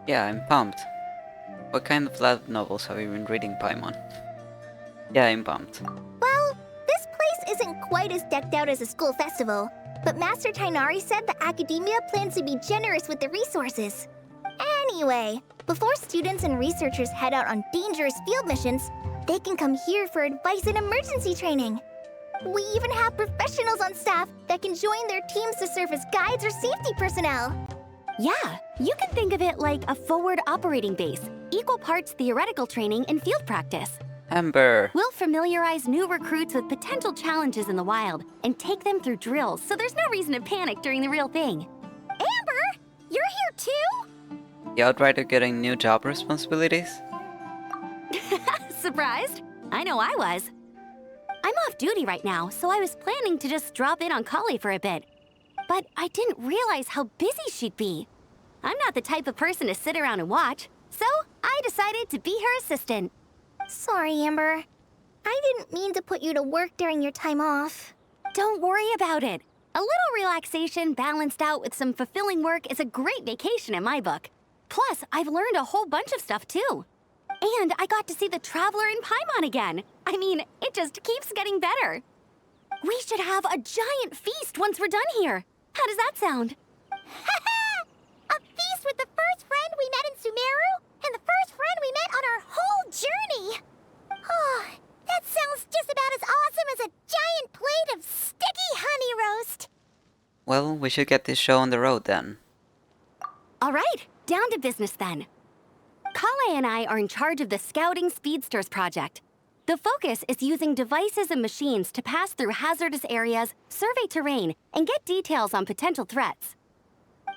Yeah, I'm pumped. What kind of light novels have you been reading, Paimon? Yeah, I'm pumped. Well, this place isn't quite as decked out as a school festival, but Master Tainari said the academia plans to be generous with the resources. Anyway, before students and researchers head out on dangerous field missions, they can come here for advice and emergency training. We even have professionals on staff that can join their teams to serve as guides or safety personnel. Yeah, you can think of it like a forward operating base, equal parts theoretical training and field practice. Amber! We'll familiarize new recruits with potential challenges in the wild and take them through drills, so there's no reason to panic during the real thing. Amber, you're here too? The Outrider getting new job responsibilities? Surprised? I know I was. I'm off duty right now, so I was planning to just drop in on Kali for a bit. But I didn't realize how busy she'd be. I'm not the type of person to sit around and watch, so I I decided to be her assistant. Sorry, Amber. I didn't mean to put you to work during your time off. Don't worry about it. A little relaxation balanced out with some fulfilling work is a great vacation in my book. Plus, I've learned a whole bunch of stuff too. And I got to see the Traveler in Paimon again. I mean, it just keeps getting better. We should have a giant feast once we're done here. How does that sound? A feast with the first friend we met in Sumeru and the first friend we met on our whole journey. Oh, that sounds just about as awesome as a giant plate of sticky honey roast. Well, we should get this show on the road then. All right, down to business then. Kale and I are in charge of the Scouting Speedsters project. The focus is using devices and machines to pass through hazardous areas, survey terrain, and get details on potential threats.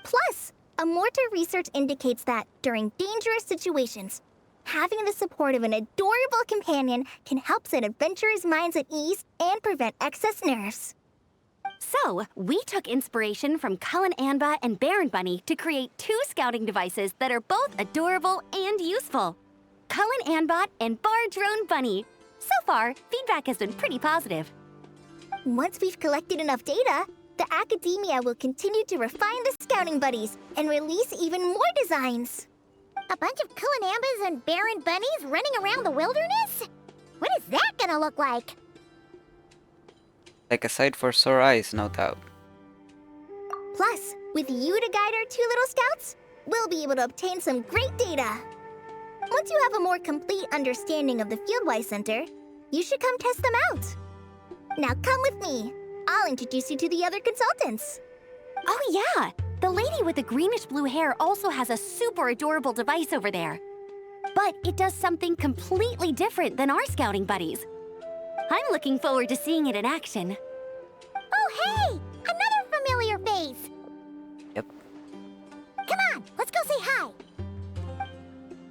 Plus, a mortar research indicates that, during dangerous situations, having the support of an adorable companion can help set adventurers' minds at ease and prevent excess nerves. So, we took inspiration from Cullen Anba and Baron Bunny to create 2 scouting devices that are both adorable and useful. Cullen Anbot and Bar Drone Bunny. So far, feedback has been pretty positive. Once we've collected enough data, the Academia will continue to refine the scouting buddies and release even more designs. A bunch of Cullen Ambas and Baron Bunnies running around the wilderness? What is that gonna look like? Like a sight for sore eyes, no doubt. Plus, with you to guide our 2 little scouts, we'll be able to obtain some great data. Once you have a more complete understanding of the Fieldwise Center, you should come test them out. Now come with me. I'll introduce you to the other consultants. Oh yeah! The lady with the greenish-blue hair also has a super adorable device over there. But it does something completely different than our scouting buddies. I'm looking forward to seeing it in action. Oh, hey! Another familiar face! Yep. Come on, let's go say hi!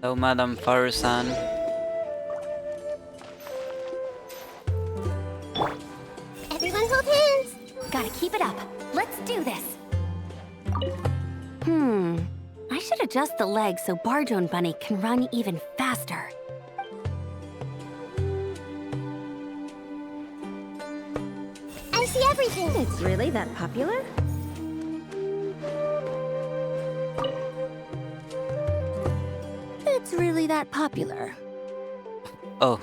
Hello, Madame Faru-san. Everyone hold hands! Gotta keep it up. Let's do this. I should adjust the legs so Bar Drone Bunny can run even faster. I see everything! It's really that popular? It's really that popular. Oh.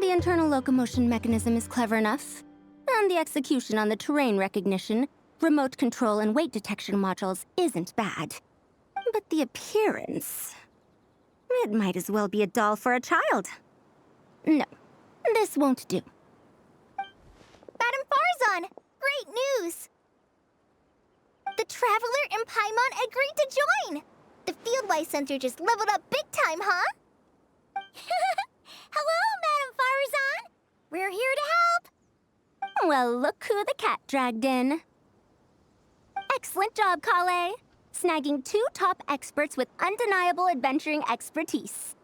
The internal locomotion mechanism is clever enough, and the execution on the terrain recognition, remote control, and weight detection modules isn't bad. But the appearance... it might as well be a doll for a child. No, this won't do. Madame Farzan, great news! The Traveler in Paimon agreed to join! The Fieldwise Center just leveled up big time, huh? Hello, Madame Farzan! We're here to help! Well, look who the cat dragged in. Excellent job, Kale. Snagging 2 top experts with undeniable adventuring expertise.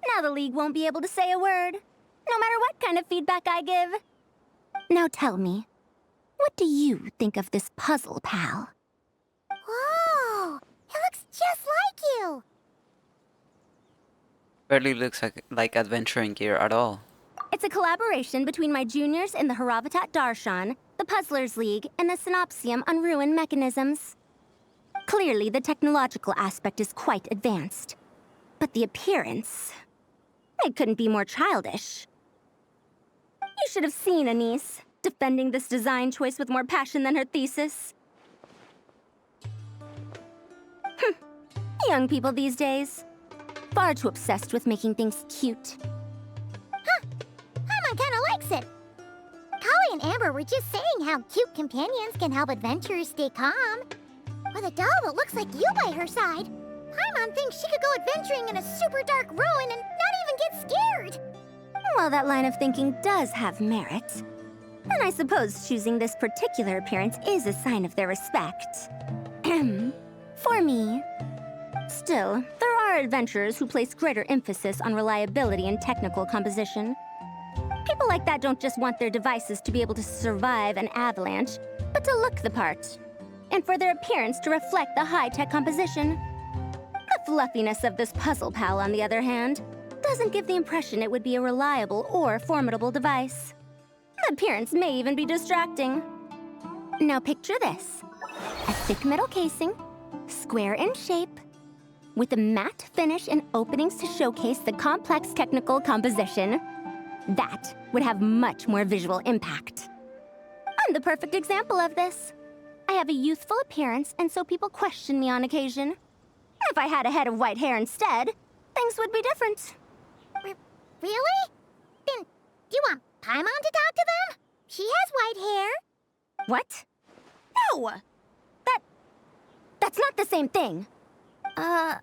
Now the League won't be able to say a word, no matter what kind of feedback I give. Now tell me, what do you think of this puzzle, pal? Whoa! It looks just like you! Barely looks like adventuring gear at all. It's a collaboration between my juniors in the Haravatat Darshan, the Puzzlers League, and the Synopsium on Ruin Mechanisms. Clearly, the technological aspect is quite advanced. But the appearance... it couldn't be more childish. You should have seen Anise, defending this design choice with more passion than her thesis. Young people these days. Far too obsessed with making things cute. Huh. Paimon kinda likes it. Kali and Amber were just saying how cute companions can help adventurers stay calm. With a doll that looks like you by her side, Paimon thinks she could go adventuring in a super dark ruin and not even get scared. Well, that line of thinking does have merit. And I suppose choosing this particular appearance is a sign of their respect. For me. Still, there are adventurers who place greater emphasis on reliability and technical composition. People like that don't just want their devices to be able to survive an avalanche, but to look the part. And for their appearance to reflect the high-tech composition. The fluffiness of this puzzle pal, on the other hand, doesn't give the impression it would be a reliable or formidable device. The appearance may even be distracting. Now picture this. A thick metal casing, square in shape, with a matte finish and openings to showcase the complex technical composition. That would have much more visual impact. I'm the perfect example of this. I have a youthful appearance, and so people question me on occasion. If I had a head of white hair instead, things would be different. Really? Then, do you want Paimon to talk to them? She has white hair. What? No! That's not the same thing. I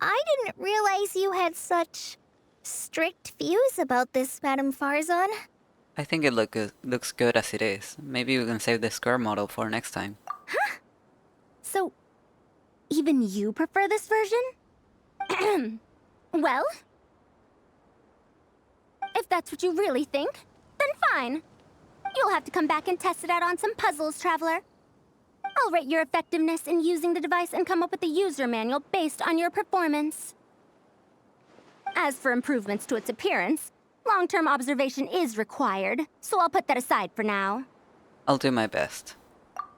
didn't realize you had such strict views about this, Madame Farzan. I think it looks good as it is. Maybe we can save the square model for next time. Huh? So, even you prefer this version? Well, if that's what you really think, then fine. You'll have to come back and test it out on some puzzles, Traveler. I'll rate your effectiveness in using the device and come up with a user manual based on your performance. As for improvements to its appearance, long-term observation is required, so I'll put that aside for now. I'll do my best.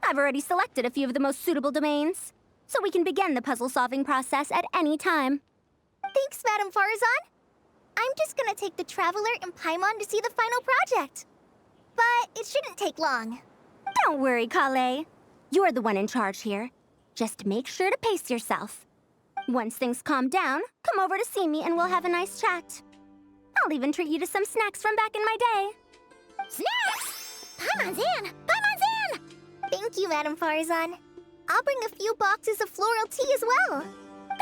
I've already selected a few of the most suitable domains, so we can begin the puzzle-solving process at any time. Thanks, Madame Farzan. I'm just gonna take the Traveler and Paimon to see the final project. But it shouldn't take long. Don't worry, Kale. You're the one in charge here. Just make sure to pace yourself. Once things calm down, come over to see me and we'll have a nice chat. I'll even treat you to some snacks from back in my day. Snacks? Paimon's in! Paimon's in! Thank you, Madame Farzan. I'll bring a few boxes of floral tea as well.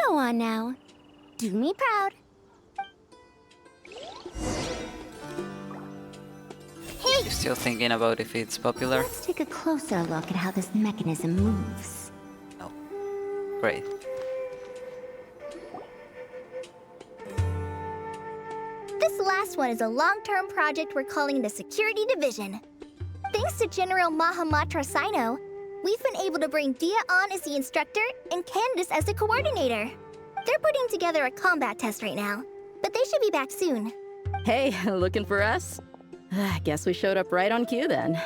Go on now. Do me proud. Hey! You're still thinking about if it's popular? Let's take a closer look at how this mechanism moves. Oh, great. This last one is a long-term project we're calling the Security Division. Thanks to General Mahamatra Sino, we've been able to bring Dia on as the instructor and Candace as the coordinator. They're putting together a combat test right now, but they should be back soon. Hey, looking for us? I guess we showed up right on cue then.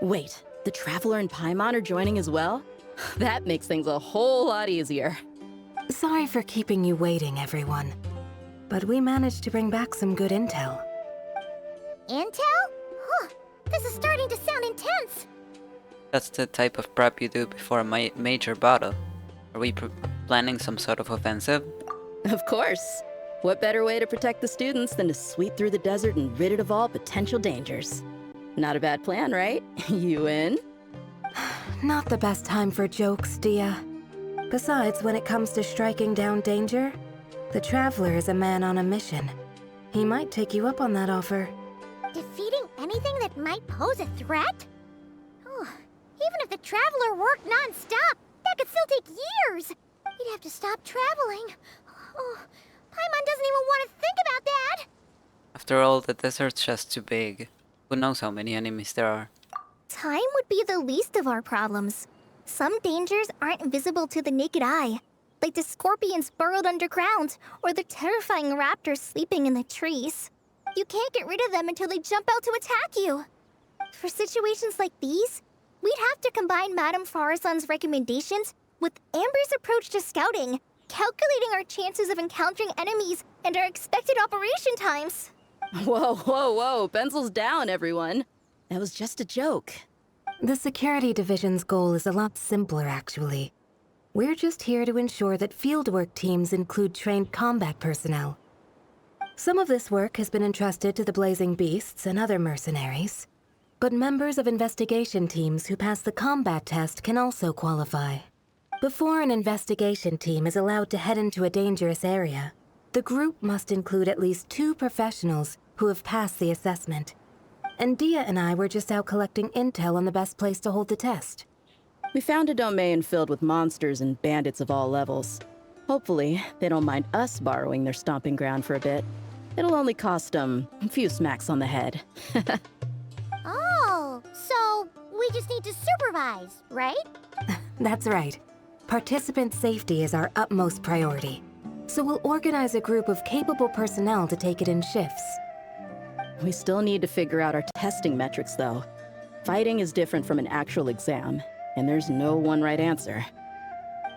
Wait, the Traveler and Paimon are joining as well? That makes things a whole lot easier. Sorry for keeping you waiting, everyone. But we managed to bring back some good intel. Intel? Huh, this is starting to sound intense. That's the type of prep you do before a major battle. Are we planning some sort of offensive? Of course. What better way to protect the students than to sweep through the desert and rid it of all potential dangers? Not a bad plan, right? You in? Not the best time for jokes, Dia. Besides, when it comes to striking down danger, the Traveler is a man on a mission. He might take you up on that offer. Defeating anything that might pose a threat? Oh, even if the Traveler worked non-stop, that could still take years. He'd have to stop traveling. Oh, Paimon doesn't even want to think about that. After all, the desert's just too big. Who knows how many enemies there are? Time would be the least of our problems. Some dangers aren't visible to the naked eye, like the scorpions burrowed underground, or the terrifying raptors sleeping in the trees. You can't get rid of them until they jump out to attack you. For situations like these, we'd have to combine Madame Farazan's recommendations with Amber's approach to scouting, calculating our chances of encountering enemies and our expected operation times. Whoa, whoa, whoa, pencils down, everyone. That was just a joke. The Security Division's goal is a lot simpler, actually. We're just here to ensure that fieldwork teams include trained combat personnel. Some of this work has been entrusted to the Blazing Beasts and other mercenaries, but members of investigation teams who pass the combat test can also qualify. Before an investigation team is allowed to head into a dangerous area, the group must include at least 2 professionals who have passed the assessment. And Dia and I were just out collecting intel on the best place to hold the test. We found a domain filled with monsters and bandits of all levels. Hopefully, they don't mind us borrowing their stomping ground for a bit. It'll only cost them a few smacks on the head. Oh, so we just need to supervise, right? That's right. participant safety is our utmost priority. So we'll organize a group of capable personnel to take it in shifts. We still need to figure out our testing metrics, though. Fighting is different from an actual exam, and there's no one right answer.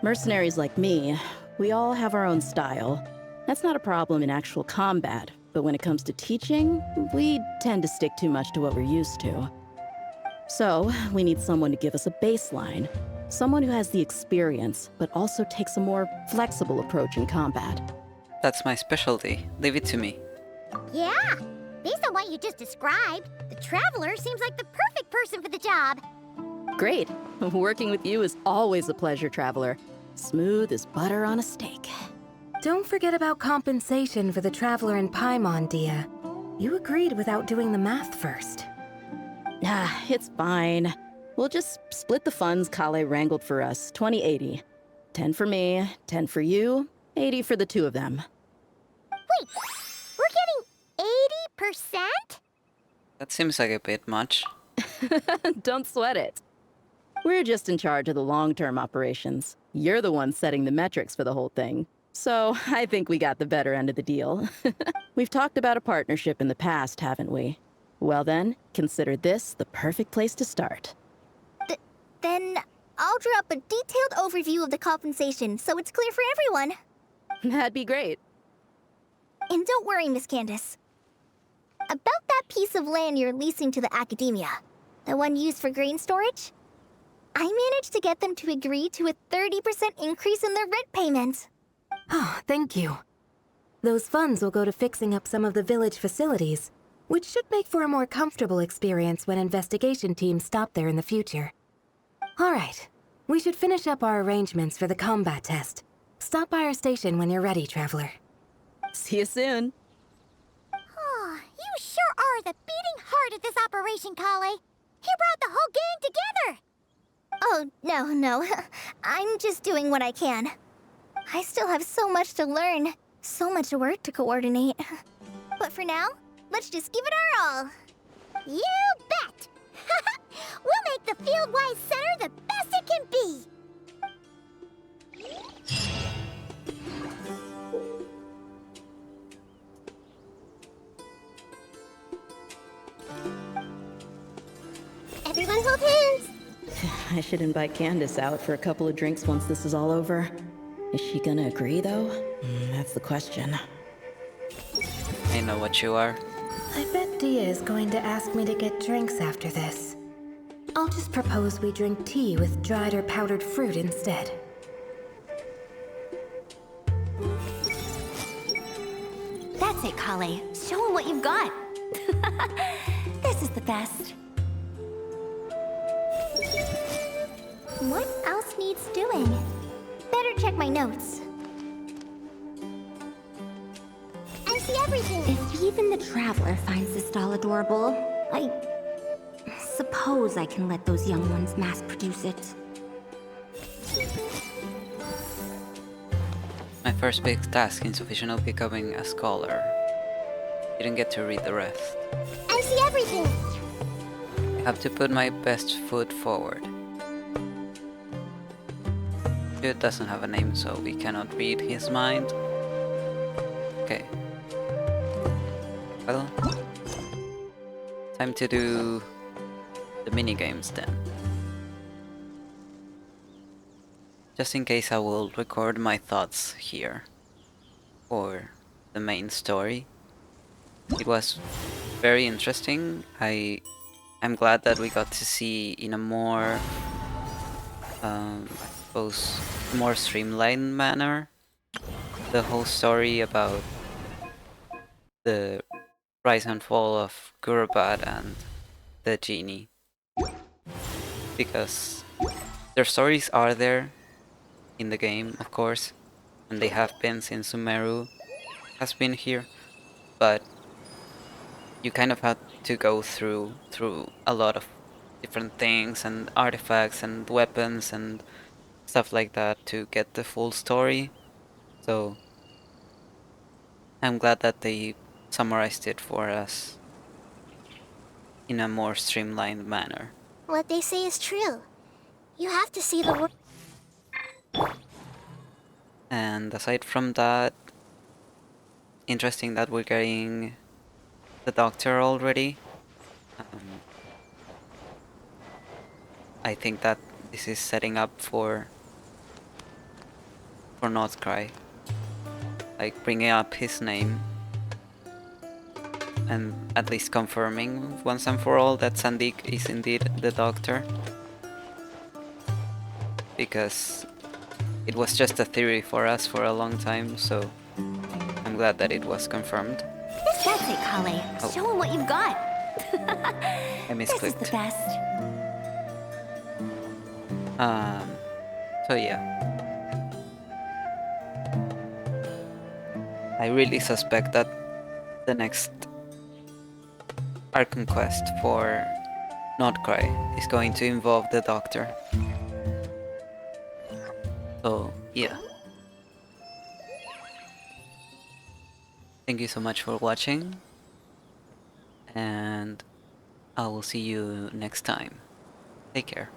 Mercenaries like me, we all have our own style. That's not a problem in actual combat, but when it comes to teaching, we tend to stick too much to what we're used to. So, we need someone to give us a baseline. Someone who has the experience, but also takes a more flexible approach in combat. That's my specialty. Leave it to me. Yeah, based on what you just described, the Traveler seems like the perfect person for the job. Great. Working with you is always a pleasure, Traveler. Smooth as butter on a steak. Don't forget about compensation for the Traveler in Paimon, Dia. You agreed without doing the math first. Ah, it's fine. We'll just split the funds Kale wrangled for us, 20-80. 10 for me, 10 for you, 80 for the two of them. Wait, we're getting 80%? That seems like a bit much. Don't sweat it. We're just in charge of the long-term operations. You're the one setting the metrics for the whole thing. So I think we got the better end of the deal. We've talked about a partnership in the past, haven't we? Well then, consider this the perfect place to start. Then I'll draw up a detailed overview of the compensation so it's clear for everyone. That'd be great. And don't worry, Miss Candace. About that piece of land you're leasing to the Academia, the one used for grain storage, I managed to get them to agree to a 30% increase in their rent payments. Oh, thank you. Those funds will go to fixing up some of the village facilities, which should make for a more comfortable experience when investigation teams stop there in the future. All right, we should finish up our arrangements for the combat test. Stop by our station when you're ready, Traveler. See you soon. Oh, you sure are the beating heart of this operation, Kale. He brought the whole gang together. Oh, no. I'm just doing what I can. I still have so much to learn, so much work to coordinate. But for now, let's just give it our all. You bet! We'll make the Fieldwise Center the best it can be! Everyone hold hands! I should invite Candace out for a couple of drinks once this is all over. Is she gonna agree, though? That's the question. I know what you are. I bet Dia is going to ask me to get drinks after this. I'll just propose we drink tea with dried or powdered fruit instead. That's it, Kale. Show him what you've got. This is the best. What else needs doing? Better check my notes. I see everything. If even the Traveler finds this doll adorable, I suppose I can let those young ones mass produce it. My first big task in Sufficient of becoming a scholar. Didn't get to read the rest. I see everything. I have to put my best foot forward. Dude doesn't have a name, so we cannot read his mind. Okay. Well, time to do the minigames then. Just in case, I will record my thoughts here for the main story. It was very interesting. I'm glad that we got to see in a more I suppose more streamlined manner the whole story about the rise and fall of Gurabad and the genie, because their stories are there in the game, of course, and they have been since Sumeru has been here, but you kind of had to go through a lot of different things and artifacts and weapons and stuff like that to get the full story. So I'm glad that they summarized it for us in a more streamlined manner. What they say is true. You have to see the world. And aside from that, interesting that we're getting the doctor already. I think that this is setting up for Notcry, like bringing up his name and at least confirming once and for all that Sandik is indeed the doctor, because it was just a theory for us for a long time, so I'm glad that it was confirmed. That's it, Kale. Oh. Show him what you've got. I This is the misclicked. best. So yeah. I really suspect that the next Archon quest for Notcry is going to involve the Doctor. So yeah. Thank you so much for watching, and I will see you next time. Take care.